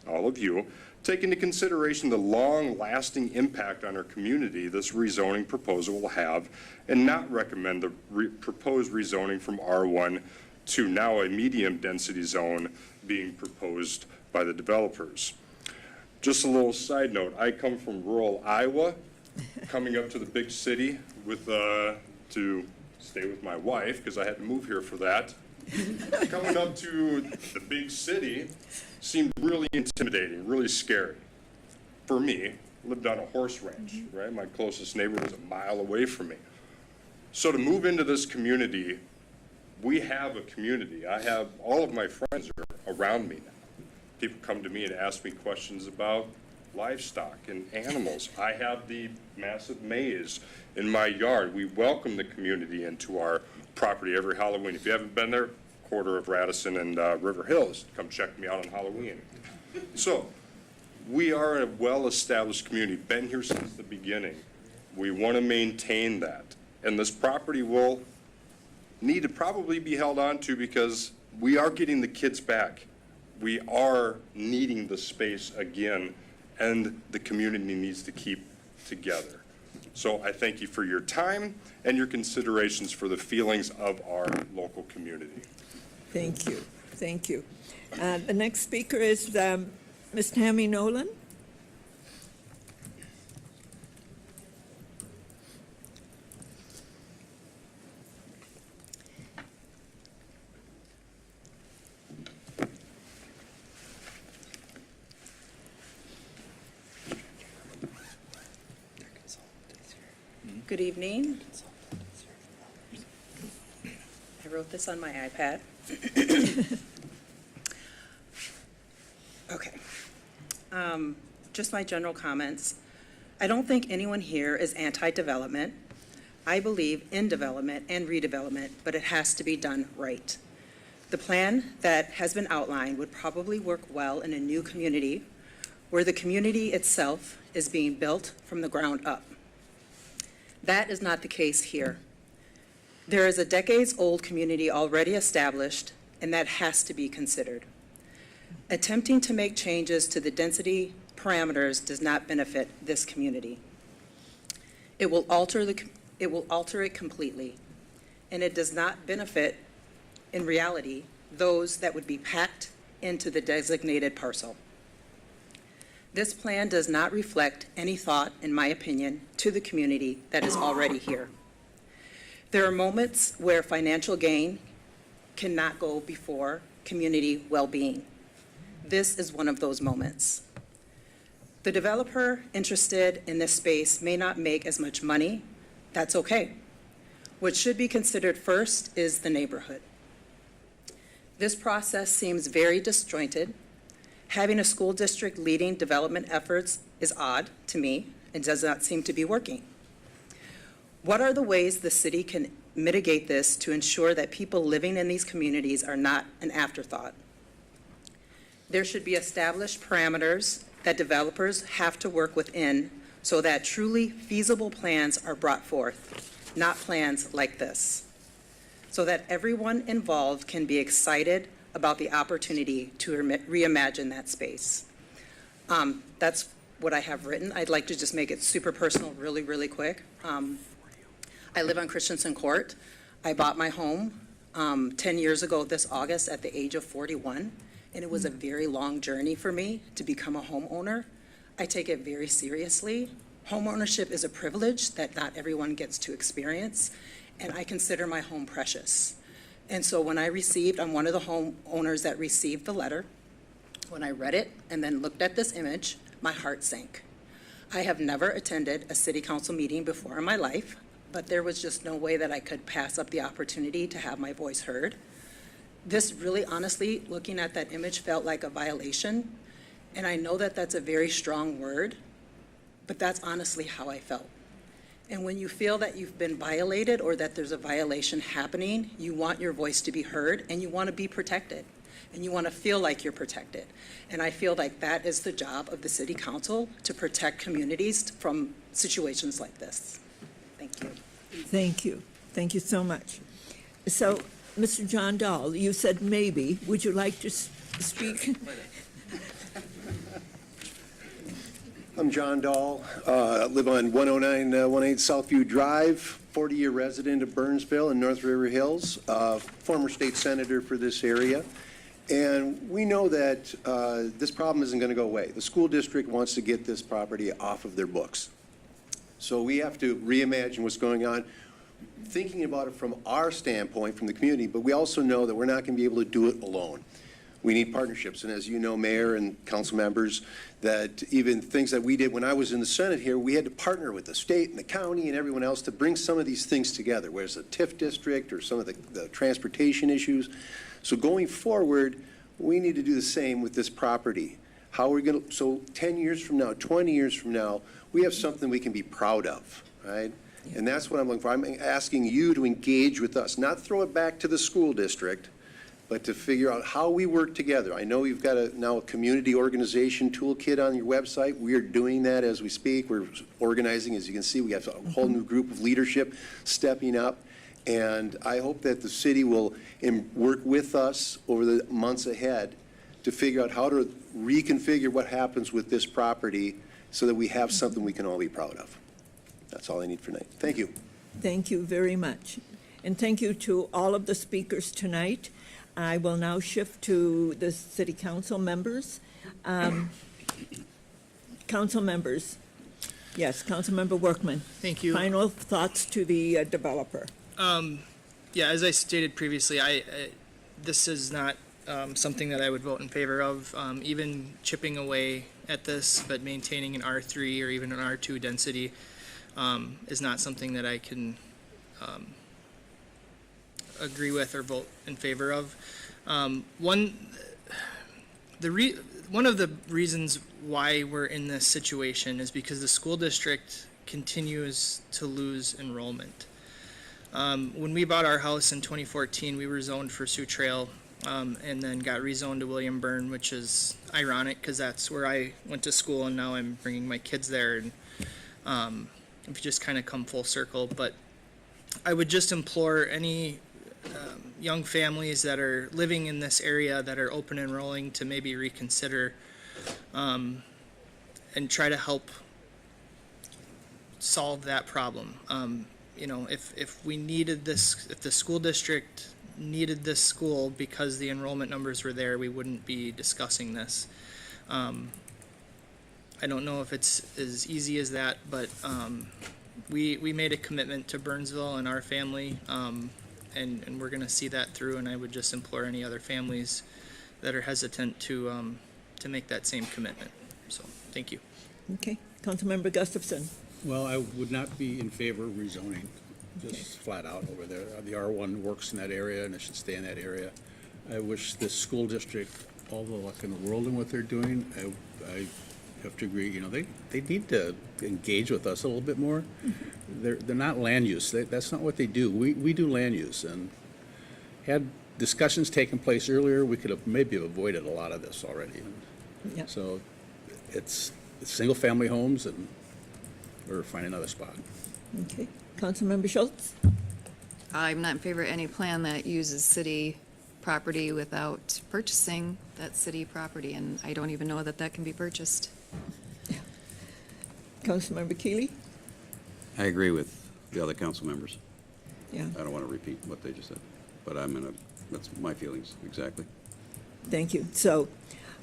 all of you, take into consideration the long-lasting impact on our community this rezoning proposal will have and not recommend the proposed rezoning from R1 to now a medium density zone being proposed by the developers. Just a little side note, I come from rural Iowa, coming up to the big city with to stay with my wife because I had to move here for that. Coming up to the big city seemed really intimidating, really scary. For me, lived on a horse ranch, right? My closest neighbor was a mile away from me. So to move into this community, we have a community. I have, all of my friends are around me now. People come to me and ask me questions about livestock and animals. I have the massive maze in my yard. We welcome the community into our property every Halloween. If you haven't been there, quarter of Radisson and River Hills, come check me out on Halloween. So we are a well-established community, been here since the beginning. We want to maintain that. And this property will need to probably be held on to because we are getting the kids back. We are needing the space again, and the community needs to keep together. So I thank you for your time and your considerations for the feelings of our local community. Thank you. Thank you. The next speaker is Ms. Tammy Nolan. Good evening. I wrote this on my iPad. Okay. Just my general comments. I don't think anyone here is anti-development. I believe in development and redevelopment, but it has to be done right. The plan that has been outlined would probably work well in a new community where the community itself is being built from the ground up. That is not the case here. There is a decades-old community already established, and that has to be considered. Attempting to make changes to the density parameters does not benefit this community. It will alter it completely, and it does not benefit, in reality, those that would be packed into the designated parcel. This plan does not reflect any thought, in my opinion, to the community that is already here. There are moments where financial gain cannot go before community well-being. This is one of those moments. The developer interested in this space may not make as much money. That's okay. What should be considered first is the neighborhood. This process seems very disjointed. Having a school district leading development efforts is odd to me and does not seem to be working. What are the ways the city can mitigate this to ensure that people living in these communities are not an afterthought? There should be established parameters that developers have to work within so that truly feasible plans are brought forth, not plans like this, so that everyone involved can be excited about the opportunity to reimagine that space. That's what I have written. I'd like to just make it super personal really, really quick. I live on Christensen Court. I bought my home 10 years ago this August at the age of 41, and it was a very long journey for me to become a homeowner. I take it very seriously. Homeownership is a privilege that not everyone gets to experience, and I consider my home precious. And so when I'm one of the homeowners that received the letter. When I read it and then looked at this image, my heart sank. I have never attended a city council meeting before in my life, but there was just no way that I could pass up the opportunity to have my voice heard. This really, honestly, looking at that image felt like a violation. And I know that that's a very strong word, but that's honestly how I felt. And when you feel that you've been violated or that there's a violation happening, you want your voice to be heard and you want to be protected and you want to feel like you're protected. And I feel like that is the job of the city council, to protect communities from situations like this. Thank you. Thank you. Thank you so much. So, Mr. John Dahl, you said maybe. Would you like to speak? I'm John Dahl. I live on 10918 Southview Drive, 40-year resident of Burnsville in North River Hills, former state senator for this area. And we know that this problem isn't going to go away. The school district wants to get this property off of their books. So we have to reimagine what's going on, thinking about it from our standpoint, from the community, but we also know that we're not going to be able to do it alone. We need partnerships, and as you know, Mayor and council members, that even things that we did when I was in the Senate here, we had to partner with the state and the county and everyone else to bring some of these things together, whether it's a TIF district or some of the transportation issues. So going forward, we need to do the same with this property. How are we going to, so 10 years from now, 20 years from now, we have something we can be proud of, right? And that's what I'm looking for. I'm asking you to engage with us, not throw it back to the school district, but to figure out how we work together. I know you've got now a community organization toolkit on your website. We are doing that as we speak. We're organizing, as you can see, we have a whole new group of leadership stepping up. And I hope that the city will work with us over the months ahead to figure out how to reconfigure what happens with this property so that we have something we can all be proud of. That's all I need for tonight. Thank you. Thank you very much. And thank you to all of the speakers tonight. I will now shift to the city council members. Council members. Yes, Councilmember Workman. Thank you. Final thoughts to the developer. Yeah, as I stated previously, this is not something that I would vote in favor of. Even chipping away at this, but maintaining an R3 or even an R2 density is not something that I can agree with or vote in favor of. One of the reasons why we're in this situation is because the school district continues to lose enrollment. When we bought our house in 2014, we were zoned for Sioux Trail, and then got rezoned to William Byrne, which is ironic because that's where I went to school, and now I'm bringing my kids there, and we've just kind of come full circle. But I would just implore any young families that are living in this area that are open enrolling to maybe reconsider and try to help solve that problem. You know, if we needed this, if the school district needed this school because the enrollment numbers were there, we wouldn't be discussing this. I don't know if it's as easy as that, but we made a commitment to Burnsville and our family, and we're going to see that through. And I would just implore any other families that are hesitant to make that same commitment. So, thank you. Okay, Councilmember Gustafson. Well, I would not be in favor of rezoning, just flat out over there. The R1 works in that area, and it should stay in that area. I wish the school district all the luck in the world in what they're doing. I have to agree, they need to engage with us a little bit more. They're not land use. That's not what they do. We do land use, and had discussions taken place earlier, we could have maybe avoided a lot of this already. Yeah. So it's single-family homes, and or find another spot. Okay, Councilmember Schultz. I'm not in favor of any plan that uses city property without purchasing that city property, and I don't even know that that can be purchased. Councilmember Keeley. I agree with the other council members. Yeah. I don't want to repeat what they just said, but that's my feelings, exactly. Thank you. So,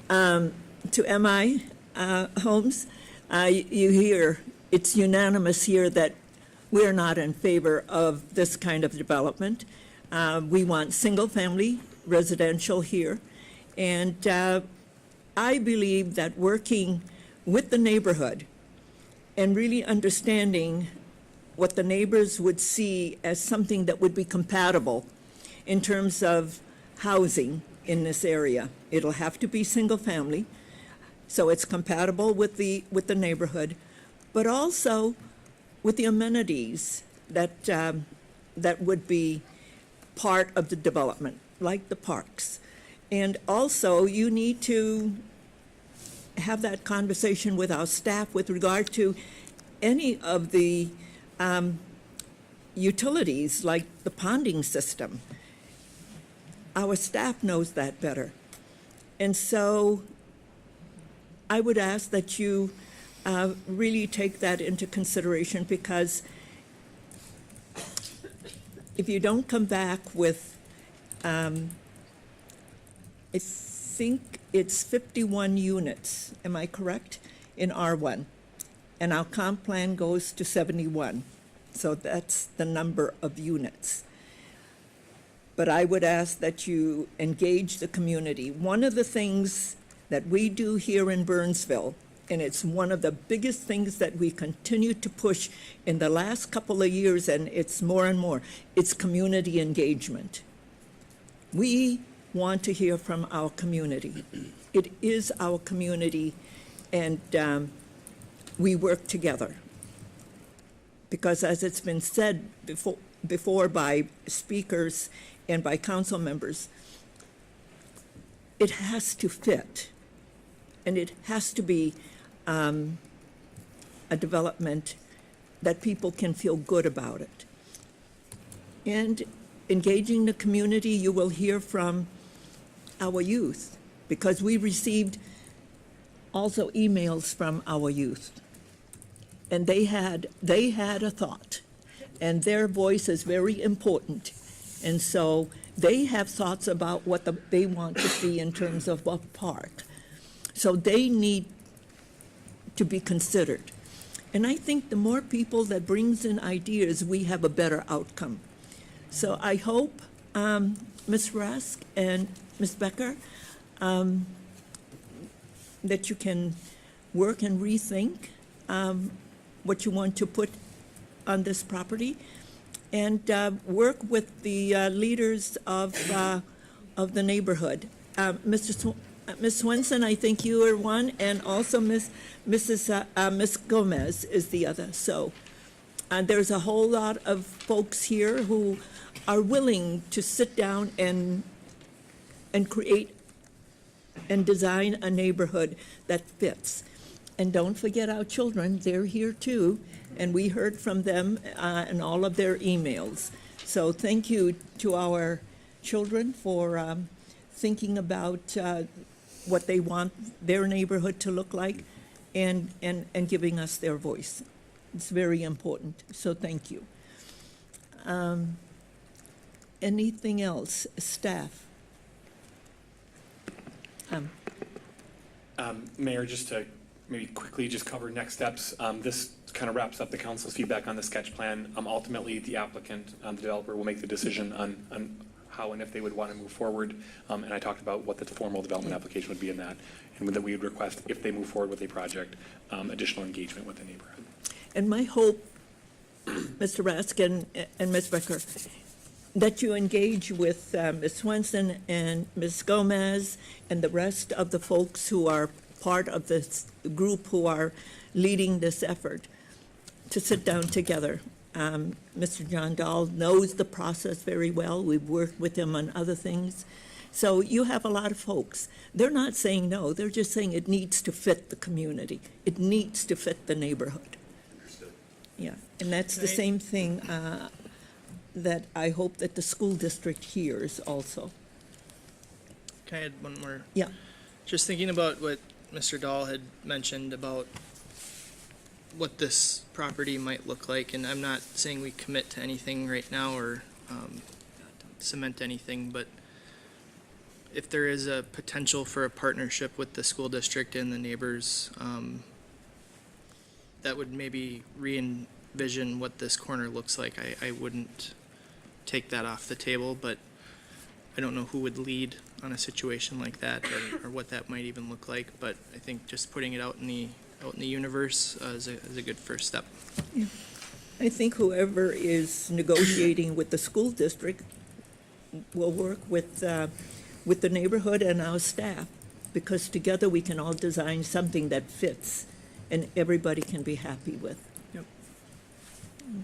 to MI Homes, you hear, it's unanimous here that we're not in favor of this kind of development. We want single-family residential here. And I believe that working with the neighborhood and really understanding what the neighbors would see as something that would be compatible in terms of housing in this area. It'll have to be single-family, so it's compatible with the neighborhood, but also with the amenities that that would be part of the development, like the parks. And also, you need to have that conversation with our staff with regard to any of the utilities, like the ponding system. Our staff knows that better. And so I would ask that you really take that into consideration, because if you don't come back with, I think it's 51 units, am I correct, in R1? And our comp plan goes to 71. So that's the number of units. But I would ask that you engage the community. One of the things that we do here in Burnsville, and it's one of the biggest things that we continue to push in the last couple of years, and it's more and more, it's community engagement. We want to hear from our community. It is our community, and we work together. Because as it's been said before by speakers and by council members, it has to fit, and it has to be a development that people can feel good about it. And engaging the community, you will hear from our youth, because we received also emails from our youth. And they had a thought, and their voice is very important. And so they have thoughts about what they want to see in terms of a park. So they need to be considered. And I think the more people that brings in ideas, we have a better outcome. So I hope, Ms. Rask and Ms. Becker, that you can work and rethink what you want to put on this property, and work with the leaders of the neighborhood. Ms. Swenson, I think you are one, and also Ms. Gomez is the other. So there's a whole lot of folks here who are willing to sit down and create and design a neighborhood that fits. And don't forget our children, they're here too, and we heard from them in all of their emails. So thank you to our children for thinking about what they want their neighborhood to look like, and giving us their voice. It's very important, so thank you. Anything else, staff? Mayor, just to maybe quickly just cover next steps. This kind of wraps up the council's feedback on the sketch plan. Ultimately, the applicant, the developer, will make the decision on how and if they would want to move forward. And I talked about what the formal development application would be in that, and that we would request, if they move forward with a project, additional engagement with the neighborhood. And my hope, Mr. Raskin and Ms. Becker, that you engage with Ms. Swenson and Ms. Gomez and the rest of the folks who are part of this group who are leading this effort to sit down together. Mr. John Dahl knows the process very well. We've worked with him on other things. So you have a lot of folks. They're not saying no. They're just saying it needs to fit the community. It needs to fit the neighborhood. Yeah, and that's the same thing that I hope that the school district hears also. Can I add one more? Yeah. Just thinking about what Mr. Dahl had mentioned about what this property might look like, and I'm not saying we commit to anything right now or cement anything, but if there is a potential for a partnership with the school district and the neighbors, that would maybe re-envision what this corner looks like. I wouldn't take that off the table, but I don't know who would lead on a situation like that or what that might even look like. But I think just putting it out in the universe is a good first step. Yeah. I think whoever is negotiating with the school district will work with the neighborhood and our staff, because together we can all design something that fits and everybody can be happy with. Yep.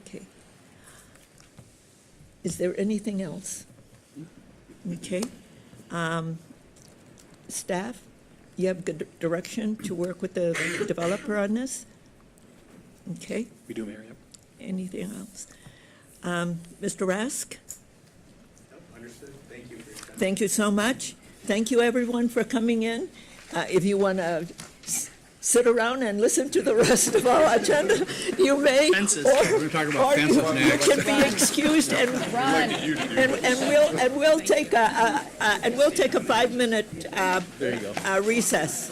Okay. Is there anything else? Okay. Staff, you have good direction to work with the developer on this? Okay. We do, Mayor, yep. Anything else? Mr. Rask? Understood. Thank you for your time. Thank you so much. Thank you, everyone, for coming in. If you want to sit around and listen to the rest of our agenda, you may. Fences. We're talking about or fences you next. can be excused and we'll take a 5-minute recess.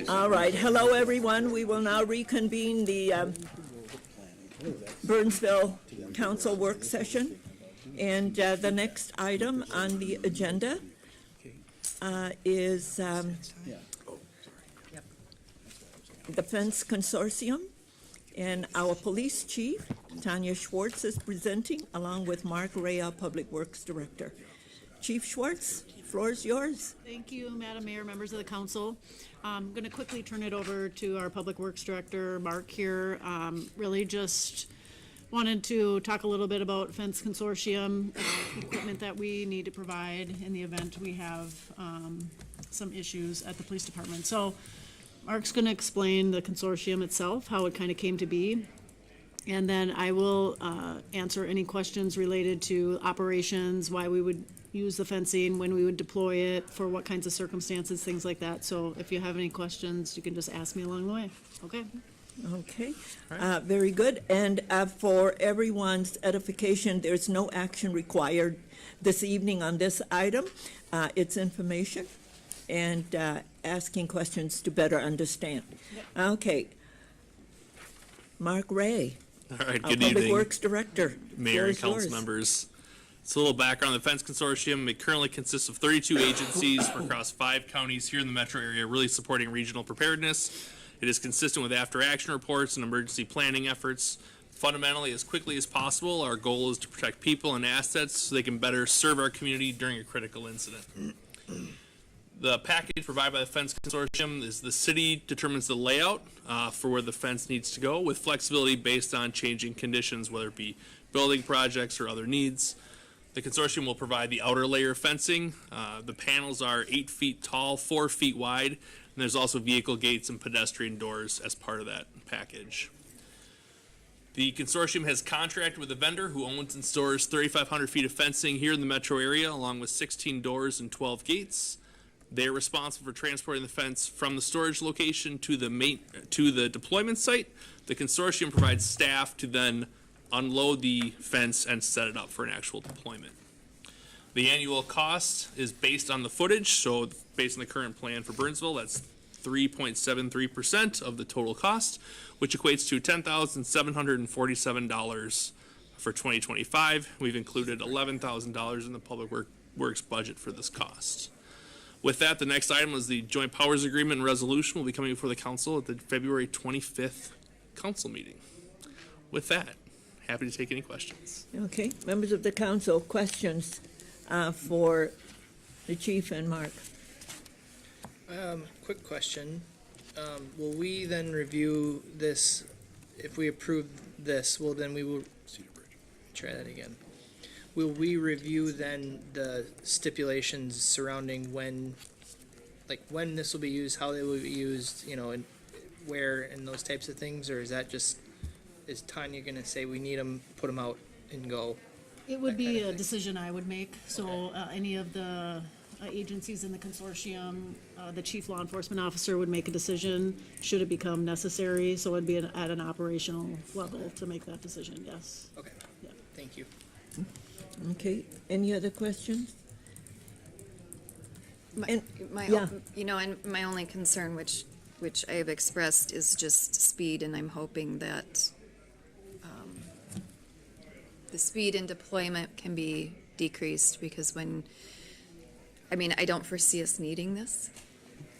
All right. Hello, everyone. We will now reconvene the Burnsville Council work session. And the next item on the agenda is the Fence Consortium. And our police chief, Tanya Schwartz, is presenting, along with Mark Ray, our Public Works Director. Chief Schwartz, floor is yours. Thank you, Madam Mayor, members of the council. I'm going to quickly turn it over to our Public Works Director, Mark, here. Really just wanted to talk a little bit about Fence Consortium, equipment that we need to provide in the event we have some issues at the police department. So Mark's going to explain the consortium itself, how it kind of came to be, and then I will answer any questions related to operations, why we would use the fencing, when we would deploy it, for what kinds of circumstances, things like that. So if you have any questions, you can just ask me along the way. Okay? Okay, very good. And for everyone's edification, there's no action required this evening on this item. It's information and asking questions to better understand. Okay. Mark Ray. All right, our good Public evening, Works Director. Mayor and Floor is council yours. members. So a little background on the Fence Consortium. It currently consists of 32 agencies from across 5 counties here in the metro area, really supporting regional preparedness. It is consistent with after-action reports and emergency planning efforts. Fundamentally, as quickly as possible, our goal is to protect people and assets so they can better serve our community during a critical incident. The package provided by the Fence Consortium is the city determines the layout for where the fence needs to go, with flexibility based on changing conditions, whether it be building projects or other needs. The consortium will provide the outer layer of fencing. The panels are 8 feet tall, 4 feet wide, and there's also vehicle gates and pedestrian doors as part of that package. The consortium has contracted with a vendor who owns and stores 3,500 feet of fencing here in the metro area, along with 16 doors and 12 gates. They're responsible for transporting the fence from the storage location to the deployment site. The consortium provides staff to then unload the fence and set it up for an actual deployment. The annual cost is based on the footage, so based on the current plan for Burnsville, that's 3.73% of the total cost, which equates to $10,747 for 2025. We've included $11,000 in the Public Works budget for this cost. With that, the next item is the Joint Powers Agreement and Resolution will be coming before the council at the February 25th council meeting. With that, happy to take any questions. Okay, members of the council, questions for the chief and Mark? Quick question. Will we then review this, if we approve this, well, then we will, try that again. Will we review then the stipulations surrounding when this will be used, how they will be used, and where and those types of things? Or is that just, is Tanya gonna say we need them, put them out and go? It would be a decision I would make, so any of the agencies in the consortium, the chief law enforcement officer would make a decision, should it become necessary, so it'd be at an operational level to make that decision, yes. Okay, thank you. Okay, any other questions? My yeah. and my only concern, which I have expressed, is just speed, and I'm hoping that the speed in deployment can be decreased, because I don't foresee us needing this,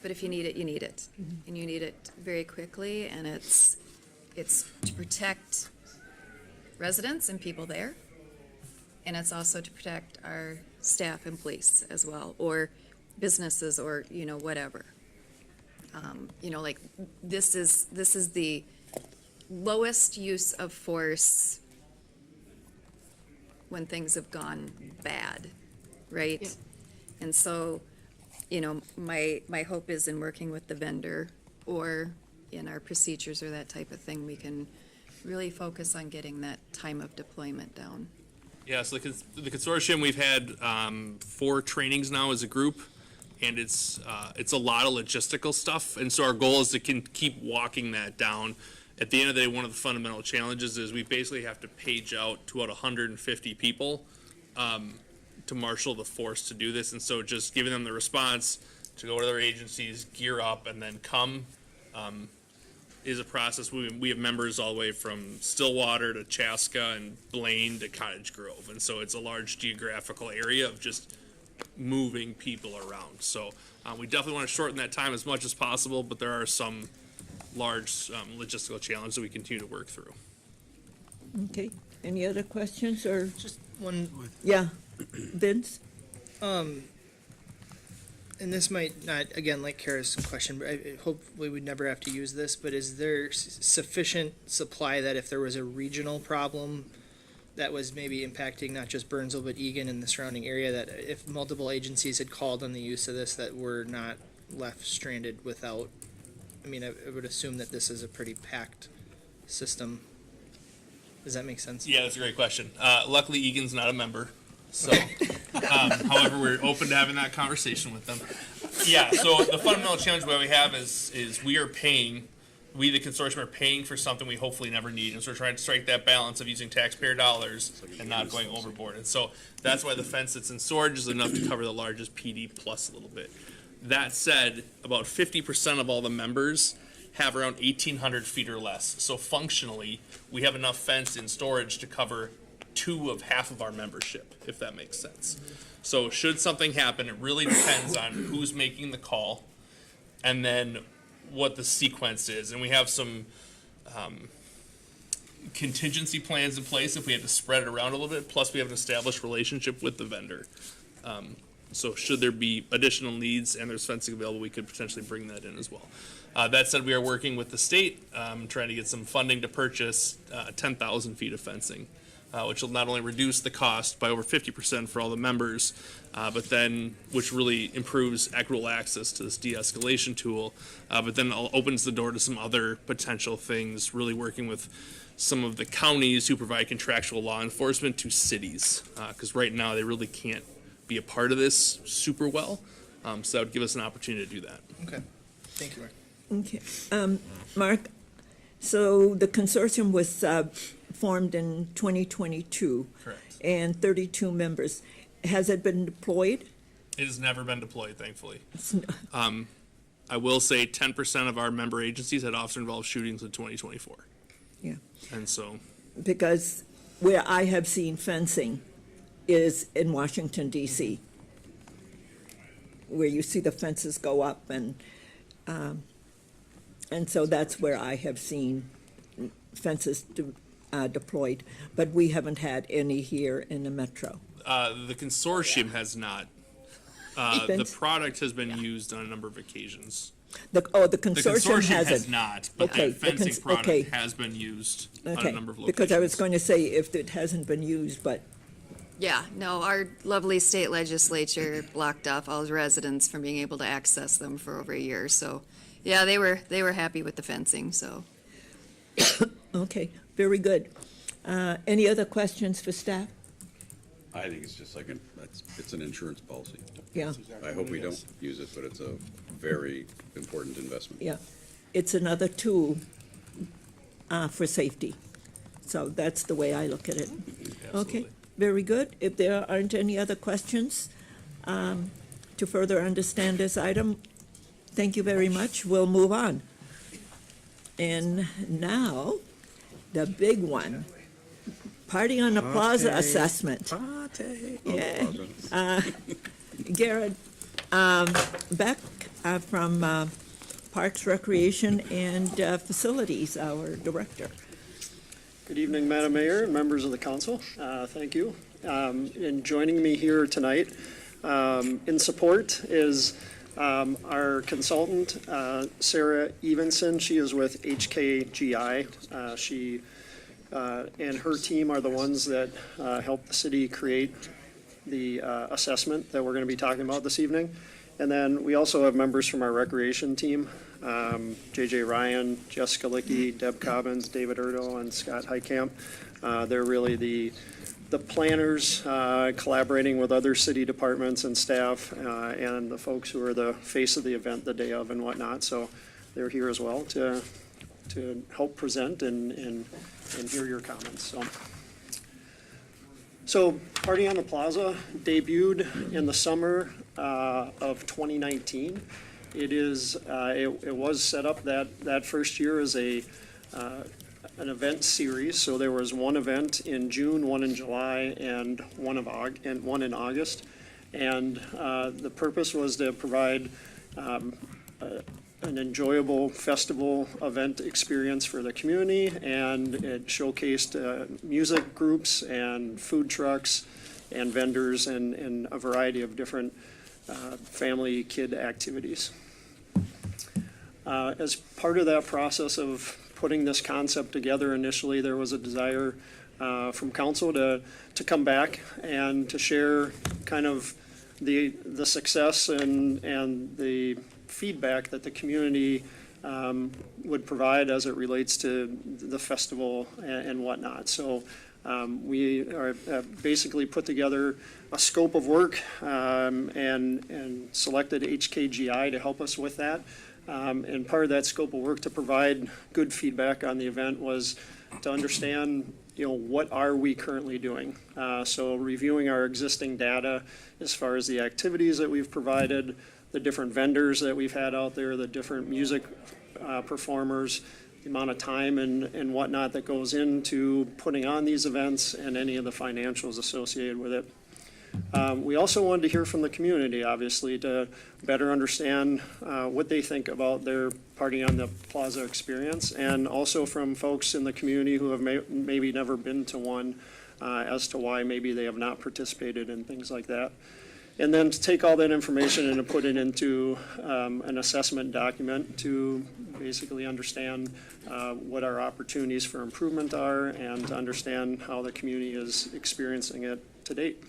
but if you need it, you need it. And you need it very quickly, and it's to protect residents and people there, and it's also to protect our staff and police as well, or businesses, or, whatever. This is the lowest use of force when things have gone bad, right? Yeah. And so, my hope is in working with the vendor or in our procedures or that type of thing, we can really focus on getting that time of deployment down. Yeah, so the consortium, we've had 4 trainings now as a group, and it's a lot of logistical stuff. And so our goal is to keep walking that down. At the end of the day, one of the fundamental challenges is we basically have to page out to about 150 people to marshal the force to do this. And so just giving them the response to go to their agencies, gear up, and then come is a process. We have members all the way from Stillwater to Chaska and Blaine to Cottage Grove. And so it's a large geographical area of just moving people around. So we definitely want to shorten that time as much as possible, but there are some large logistical challenges that we continue to work through. Okay, any other questions or? Just one. Yeah, Vince? And this might not, again, like Kara's question, but I hopefully we'd never have to use this, but is there sufficient supply that if there was a regional problem that was maybe impacting not just Burnsville, but Egan and the surrounding area, that if multiple agencies had called on the use of this, that we're not left stranded without? I would assume that this is a pretty packed system. Does that make sense? Yeah, that's a great question. Luckily, Egan's not a member, so however, we're open to having that conversation with them. Yeah, so the fundamental challenge that we have is we the consortium are paying for something we hopefully never need, and so we're trying to strike that balance of using taxpayer dollars and not going overboard. And so that's why the fence that's in storage is enough to cover the largest PD plus a little bit. That said, about 50% of all the members have around 1,800 feet or less. So functionally, we have enough fence in storage to cover half of our membership, if that makes sense. So should something happen, it really depends on who's making the call and then what the sequence is. And we have some contingency plans in place if we had to spread it around a little bit. Plus, we have an established relationship with the vendor. So should there be additional needs and there's fencing available, we could potentially bring that in as well. That said, we are working with the state, trying to get some funding to purchase 10,000 feet of fencing, which will not only reduce the cost by over 50% for all the members, but then which really improves equitable access to this de-escalation tool, but then opens the door to some other potential things, really working with some of the counties who provide contractual law enforcement to cities, because right now they really can't be a part of this super well. So that would give us an opportunity to do that. Okay, thank you, Mark. Okay, Mark, so the consortium was formed in 2022. Correct. And 32 members. Has it been deployed? It has never been deployed, thankfully. It's n- I will say 10% of our member agencies had officer-involved shootings in 2024. Yeah. And so, Because where I have seen fencing is in Washington DC, where you see the fences go up and so that's where I have seen fences deployed, but we haven't had any here in the metro. the consortium has not. The Fence- product has been used on a number of occasions. The The consortium hasn't. has not, but Okay, that the fencing cons- okay. product has been used on a Okay, number of locations. because I was going to say if it hasn't been used, but Yeah, no, our lovely state legislature blocked off all residents from being able to access them for over a year, so, yeah, they were happy with the fencing, so. okay, very good. Any other questions for staff? I think it's just like it's an insurance policy. Yeah. I hope we don't use it, but it's a very important investment. Yeah, it's another tool for safety. So that's the way I look at it. Okay, very good. If there aren't any other questions to further understand this item, thank you very much. We'll move on. And now, the big one, Party on the Plaza assessment. Yeah. Garrett Beck from Parks, Recreation, and Facilities, our director. Good evening, Madam Mayor and members of the council. Thank you. And joining me here tonight in support is our consultant, Sarah Evenson. She is with HKGI. She and her team are the ones that helped the city create the assessment that we're going to be talking about this evening. And then we also have members from our recreation team, JJ Ryan, Jessica Lickey, Deb Cobbins, David Erdo, and Scott Heitkamp. They're really the planners collaborating with other city departments and staff and the folks who are the face of the event the day of and whatnot. So they're here as well to help present and hear your comments. So Party on the Plaza debuted in the summer of 2019. It was set up that first year as an event series. So there was one event in June, one in July, and one in August. And the purpose was to provide an enjoyable festival event experience for the community, and it showcased music groups and food trucks and vendors and a variety of different family kid activities. As part of that process of putting this concept together initially, there was a desire from council to come back and to share kind of the success and the feedback that the community would provide as it relates to the festival and whatnot. So we are basically put together a scope of work and selected HKGI to help us with that. And part of that scope of work to provide good feedback on the event was to understand, what are we currently doing? So reviewing our existing data as far as the activities that we've provided, the different vendors that we've had out there, the different music performers, the amount of time and whatnot that goes into putting on these events and any of the financials associated with it. We also wanted to hear from the community, obviously, to better understand what they think about their Party on the Plaza experience, and also from folks in the community who have maybe never been to one as to why maybe they have not participated in things like that. And then to take all that information and to put it into an assessment document to basically understand what our opportunities for improvement are and to understand how the community is experiencing it to date.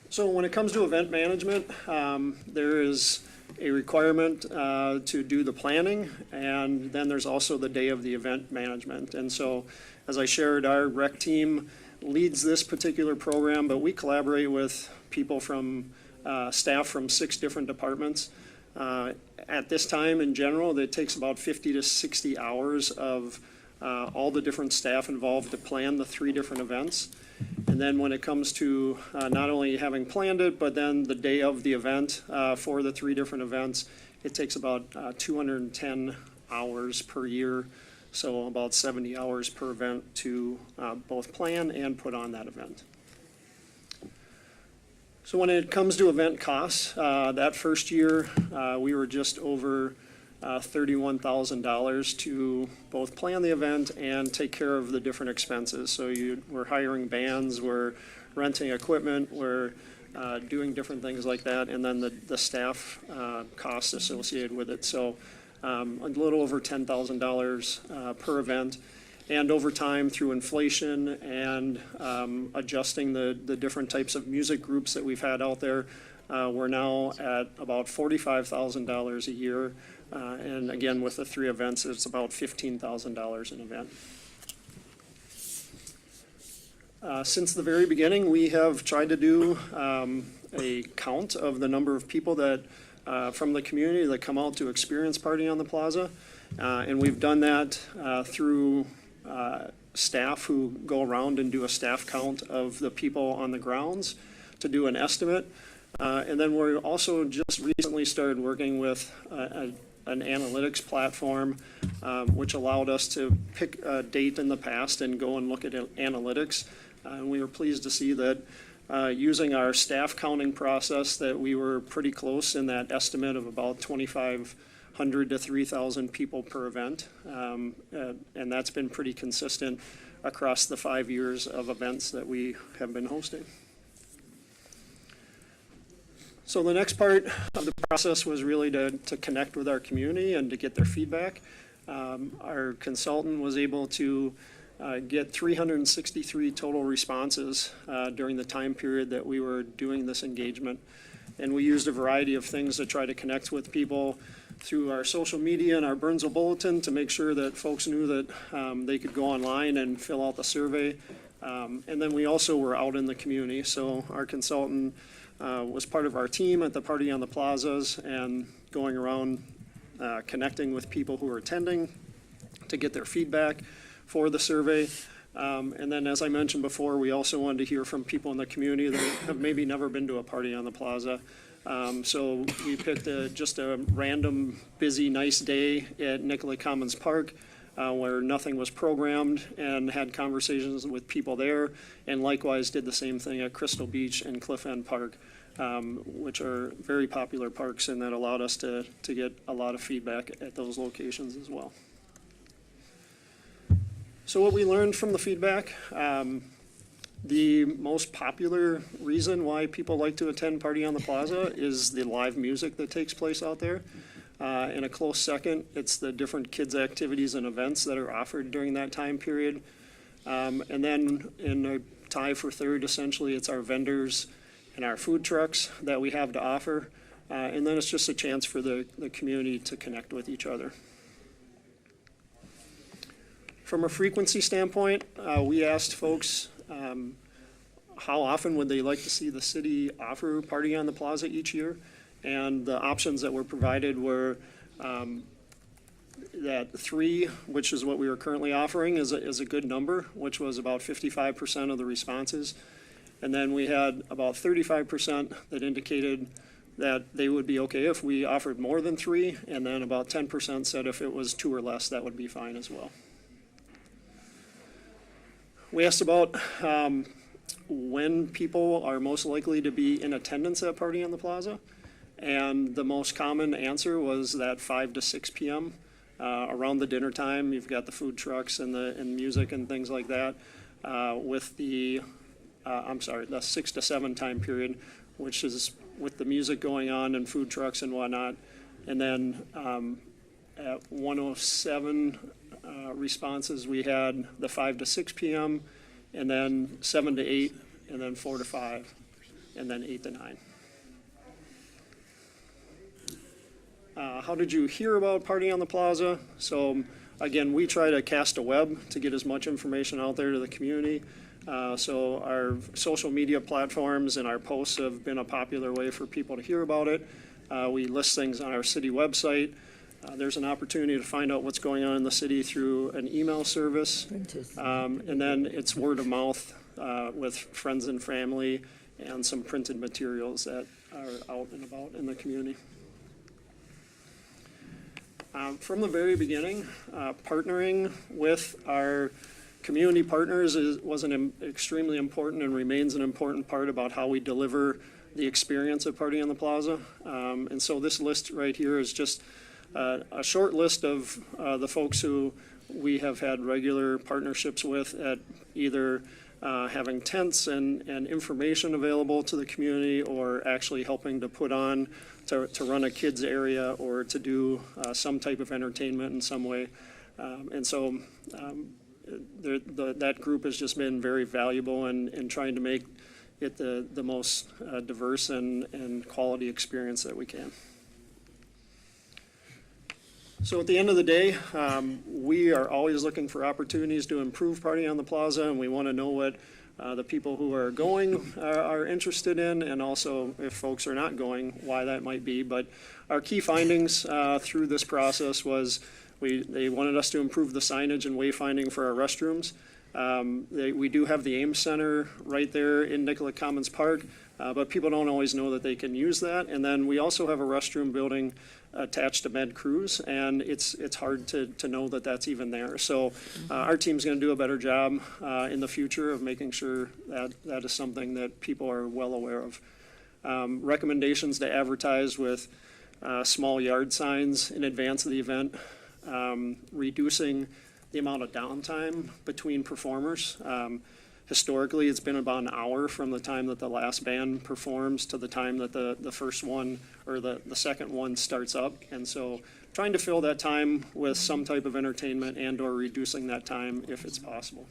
So when it comes to event management, there is a requirement to do the planning, and then there's also the day of the event management. And so, as I shared, our rec team leads this particular program, but we collaborate with people from staff from 6 different departments. At this time, in general, it takes about 50 to 60 hours of all the different staff involved to plan the 3 different events. And then when it comes to not only having planned it, but then the day of the event for the 3 different events, it takes about 210 hours per year, so about 70 hours per event to both plan and put on that event. So when it comes to event costs, that first year, we were just over $31,000 to both plan the event and take care of the different expenses. So we're hiring bands, we're renting equipment, we're doing different things like that, and then the staff costs associated with it. So a little over $10,000 per event. And over time, through inflation and adjusting the different types of music groups that we've had out there, we're now at about $45,000 a year. And again, with the 3 events, it's about $15,000 an event. Since the very beginning, we have tried to do a count of the number of people that from the community that come out to experience Party on the Plaza. And we've done that through staff who go around and do a staff count of the people on the grounds to do an estimate. And then we're also just recently started working with an analytics platform, which allowed us to pick a date in the past and go and look at analytics. And we were pleased to see that using our staff counting process that we were pretty close in that estimate of about 2,500 to 3,000 people per event. And that's been pretty consistent across the 5 years of events that we have been hosting. So the next part of the process was really to connect with our community and to get their feedback. Our consultant was able to get 363 total responses during the time period that we were doing this engagement. And we used a variety of things to try to connect with people through our social media and our Burnsville Bulletin to make sure that folks knew that they could go online and fill out the survey. And then we also were out in the community. So our consultant was part of our team at the Party on the Plazas and going around connecting with people who were attending to get their feedback for the survey. And then, as I mentioned before, we also wanted to hear from people in the community that have maybe never been to a Party on the Plaza. So we picked just a random, busy, nice day at Nicolay Commons Park where nothing was programmed, and had conversations with people there, and likewise did the same thing at Crystal Beach and Cliff End Park, which are very popular parks, and that allowed us to get a lot of feedback at those locations as well. So what we learned from the feedback, the most popular reason why people like to attend Party on the Plaza is the live music that takes place out there. In a close second, it's the different kids' activities and events that are offered during that time period. And then in a tie for third, essentially, it's our vendors and our food trucks that we have to offer. And then it's just a chance for the community to connect with each other. From a frequency standpoint, we asked folks how often would they like to see the city offer Party on the Plaza each year. And the options that were provided were that 3, which is what we are currently offering, is a good number, which was about 55% of the responses. And then we had about 35% that indicated that they would be okay if we offered more than 3, and then about 10% said if it was 2 or less, that would be fine as well. We asked about when people are most likely to be in attendance at Party on the Plaza. And the most common answer was that 5 to 6 p.m. Around the dinner time. You've got the food trucks and music and things like that. With the 6 to 7 time period, which is with the music going on and food trucks and whatnot. And then at 107 responses, we had the 5 to 6 p.m. and then 7 to 8, and then 4 to 5, and then 8 to 9. How did you hear about Party on the Plaza? So again, we try to cast a web to get as much information out there to the community. So our social media platforms and our posts have been a popular way for people to hear about it. We list things on our city website. There's an opportunity to find out what's going on in the city through an email service. And then it's word of mouth with friends and family and some printed materials that are out and about in the community. From the very beginning, partnering with our community partners was an extremely important and remains an important part about how we deliver the experience of Party on the Plaza. And so this list right here is just a short list of the folks who we have had regular partnerships with at either having tents and information available to the community, or actually helping to put on, to run a kids area, or to do some type of entertainment in some way. And so that group has just been very valuable in trying to make it the most diverse and quality experience that we can. So at the end of the day, we are always looking for opportunities to improve Party on the Plaza, and we want to know what the people who are going are interested in, and also if folks are not going, why that might be. But our key findings through this process was they wanted us to improve the signage and wayfinding for our restrooms. We do have the Ames Center right there in Nicollet Commons Park, but people don't always know that they can use that. And then we also have a restroom building attached to Med Cruz, and it's hard to know that that's even there. So our team's going to do a better job in the future of making sure that that is something that people are well aware of. Recommendations to advertise with small yard signs in advance of the event, reducing the amount of downtime between performers. Historically, it's been about an hour from the time that the last band performs to the time that the first one or the second one starts up. And so trying to fill that time with some type of entertainment and or reducing that time if it's possible.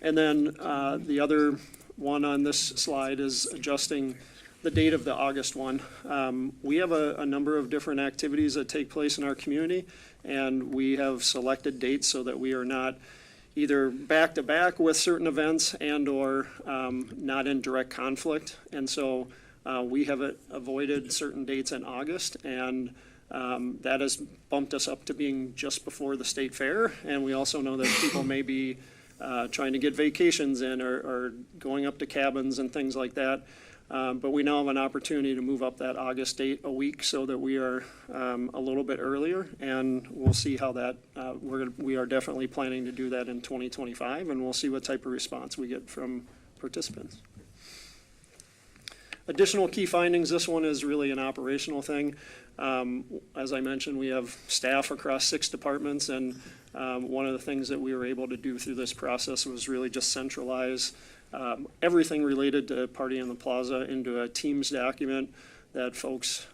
And then the other one on this slide is adjusting the date of the August one. We have a number of different activities that take place in our community, and we have selected dates so that we are not either back-to-back with certain events and or not in direct conflict. And so we have avoided certain dates in August, and that has bumped us up to being just before the state fair. And we also know that people may be trying to get vacations in or going up to cabins and things like that. But we now have an opportunity to move up that August date a week so that we are a little bit earlier, and we'll see how that, we are definitely planning to do that in 2025, and we'll see what type of response we get from participants. Additional key findings, this one is really an operational thing. As I mentioned, we have staff across 6 departments, and one of the things that we were able to do through this process was really just centralize everything related to Party on the Plaza into a Teams document that folks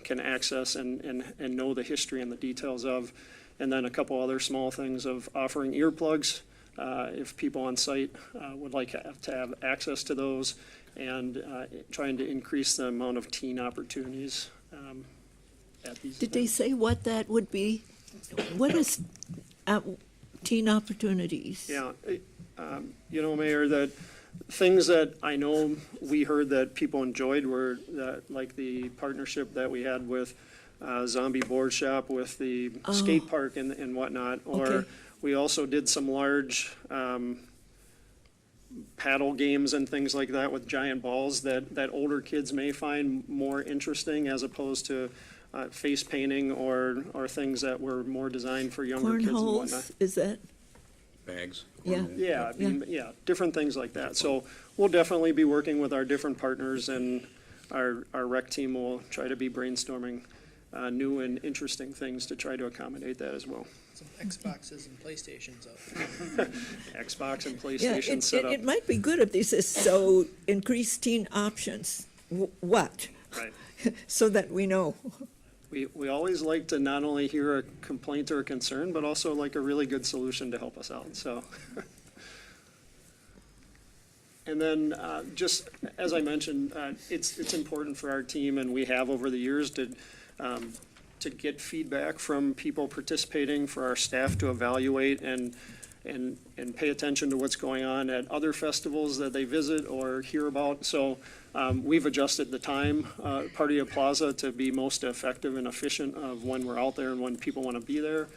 can access and know the history and the details of. And then a couple other small things of offering earplugs if people on site would like to have access to those, and trying to increase the amount of teen opportunities at these Did they say what that would be? What is teen opportunities? Yeah, you know, Mayor, that things that I know we heard that people enjoyed were that, like the partnership that we had with Zombie Board Shop with the skate park and whatnot. Or we also did some large paddle games and things like that with giant balls that older kids may find more interesting, as opposed to face painting or things that were more designed for younger kids and whatnot. Cornholes, is that? Bags. Yeah. Yeah, I mean, yeah, different things like that. So we'll definitely be working with our different partners, and our rec team will try to be brainstorming new and interesting things to try to accommodate that as well. Some Xboxes and PlayStations up. Xbox and Yeah, PlayStation set up. it might be good if this is so increased teen options. What? Right. So that we know. We always like to not only hear a complaint or a concern, but also like a really good solution to help us out, so. And then just as I mentioned, it's important for our team, and we have over the years to get feedback from people participating, for our staff to evaluate and and pay attention to what's going on at other festivals that they visit or hear about. So we've adjusted the time, Party Plaza, to be most effective and efficient of when we're out there and when people want to be there.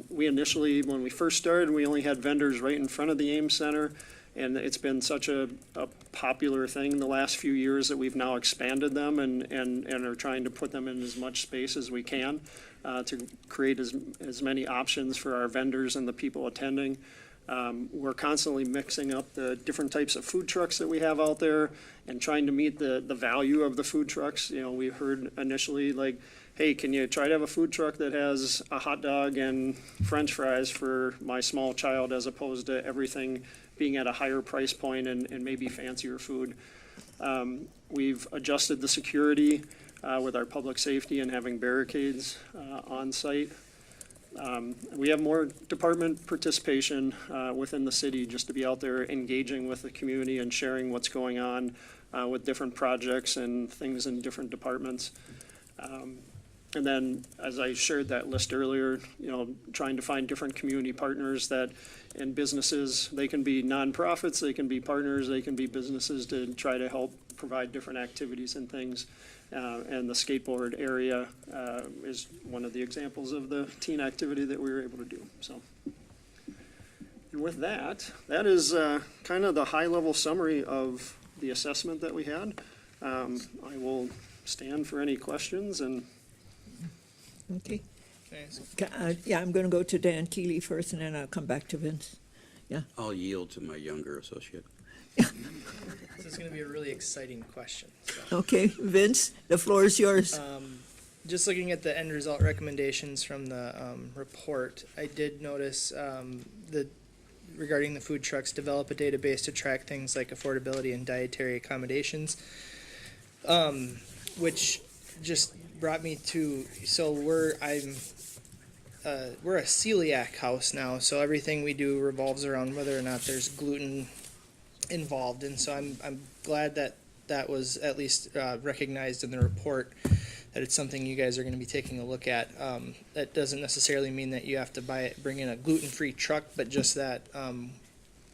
We initially, when we first started, we only had vendors right in front of the Ames Center, and it's been such a popular thing the last few years that we've now expanded them and are trying to put them in as much space as we can to create as many options for our vendors and the people attending. We're constantly mixing up the different types of food trucks that we have out there and trying to meet the value of the food trucks. You know, we heard initially like, hey, can you try to have a food truck that has a hot dog and French fries for my small child as opposed to everything being at a higher price point and maybe fancier food. We've adjusted the security with our public safety and having barricades on site. We have more department participation within the city just to be out there engaging with the community and sharing what's going on with different projects and things in different departments. And then, as I shared that list earlier, you know, trying to find different community partners that, and businesses, they can be nonprofits, they can be partners, they can be businesses to try to help provide different activities and things. And the skateboard area is one of the examples of the teen activity that we were able to do, so. And with that, that is kind of the high-level summary of the assessment that we had. I will stand for any questions and. Okay. Yeah, I'm going to go to Dan Keeley first, and then I'll come back to Vince. Yeah. I'll yield to my younger associate. This is going to be a really exciting question. So. Okay, Vince, the floor is yours. Just looking at the end result recommendations from the report, I did notice regarding the food trucks, develop a database to track things like affordability and dietary accommodations, which just brought me to, so we're a celiac house now, so everything we do revolves around whether or not there's gluten involved, and so I'm glad that was at least recognized in the report, that it's something you guys are going to be taking a look at. That doesn't necessarily mean that you have to bring in a gluten-free truck, but just that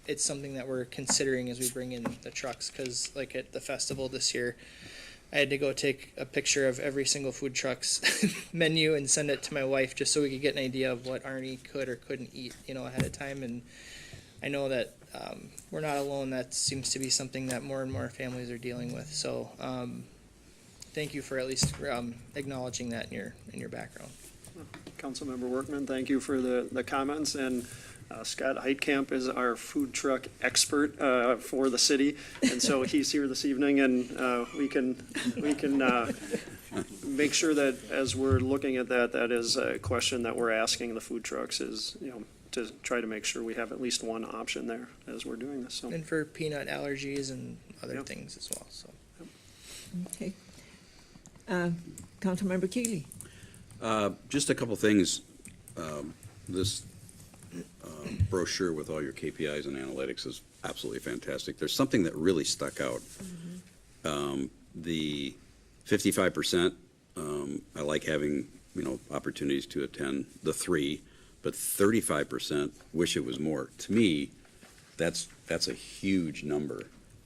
it's something that we're considering as we bring in the trucks, because like at the festival this year, I had to go take a picture of every single food truck's menu and send it to my wife just so we could get an idea of what Arnie could or couldn't eat, ahead of time. And I know that we're not alone. That seems to be something that more and more families are dealing with. So thank you for at least acknowledging that in your background. Councilmember Workman, thank you for the comments, and Scott Heitkamp is our food truck expert for the city, and so he's here this evening, and we can make sure that as we're looking at that is a question that we're asking the food trucks is, to try to make sure we have at least one option there as we're doing this. So. And for peanut allergies and other things as well. So. Okay. Councilmember Keeley. Just a couple things. This brochure with all your KPIs and analytics is absolutely fantastic. There's something that really stuck out. The 55%, I like having, opportunities to attend the 3, but 35% wish it was more. To me, that's a huge number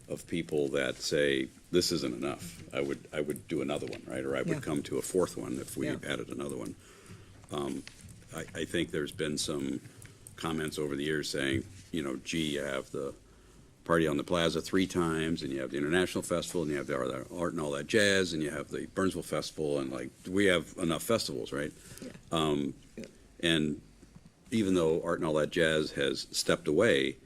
of people that say, this isn't enough. I would do another one, right? Or I would come to a 4th one if we added another one. I think there's been some comments over the years saying, gee, you have the Party on the Plaza 3 times, and you have the International Festival, and you have the Art and All That Jazz, and you have the Burnsville Festival, and we have enough festivals, right? Yeah. And even though Art and All That Jazz has stepped away,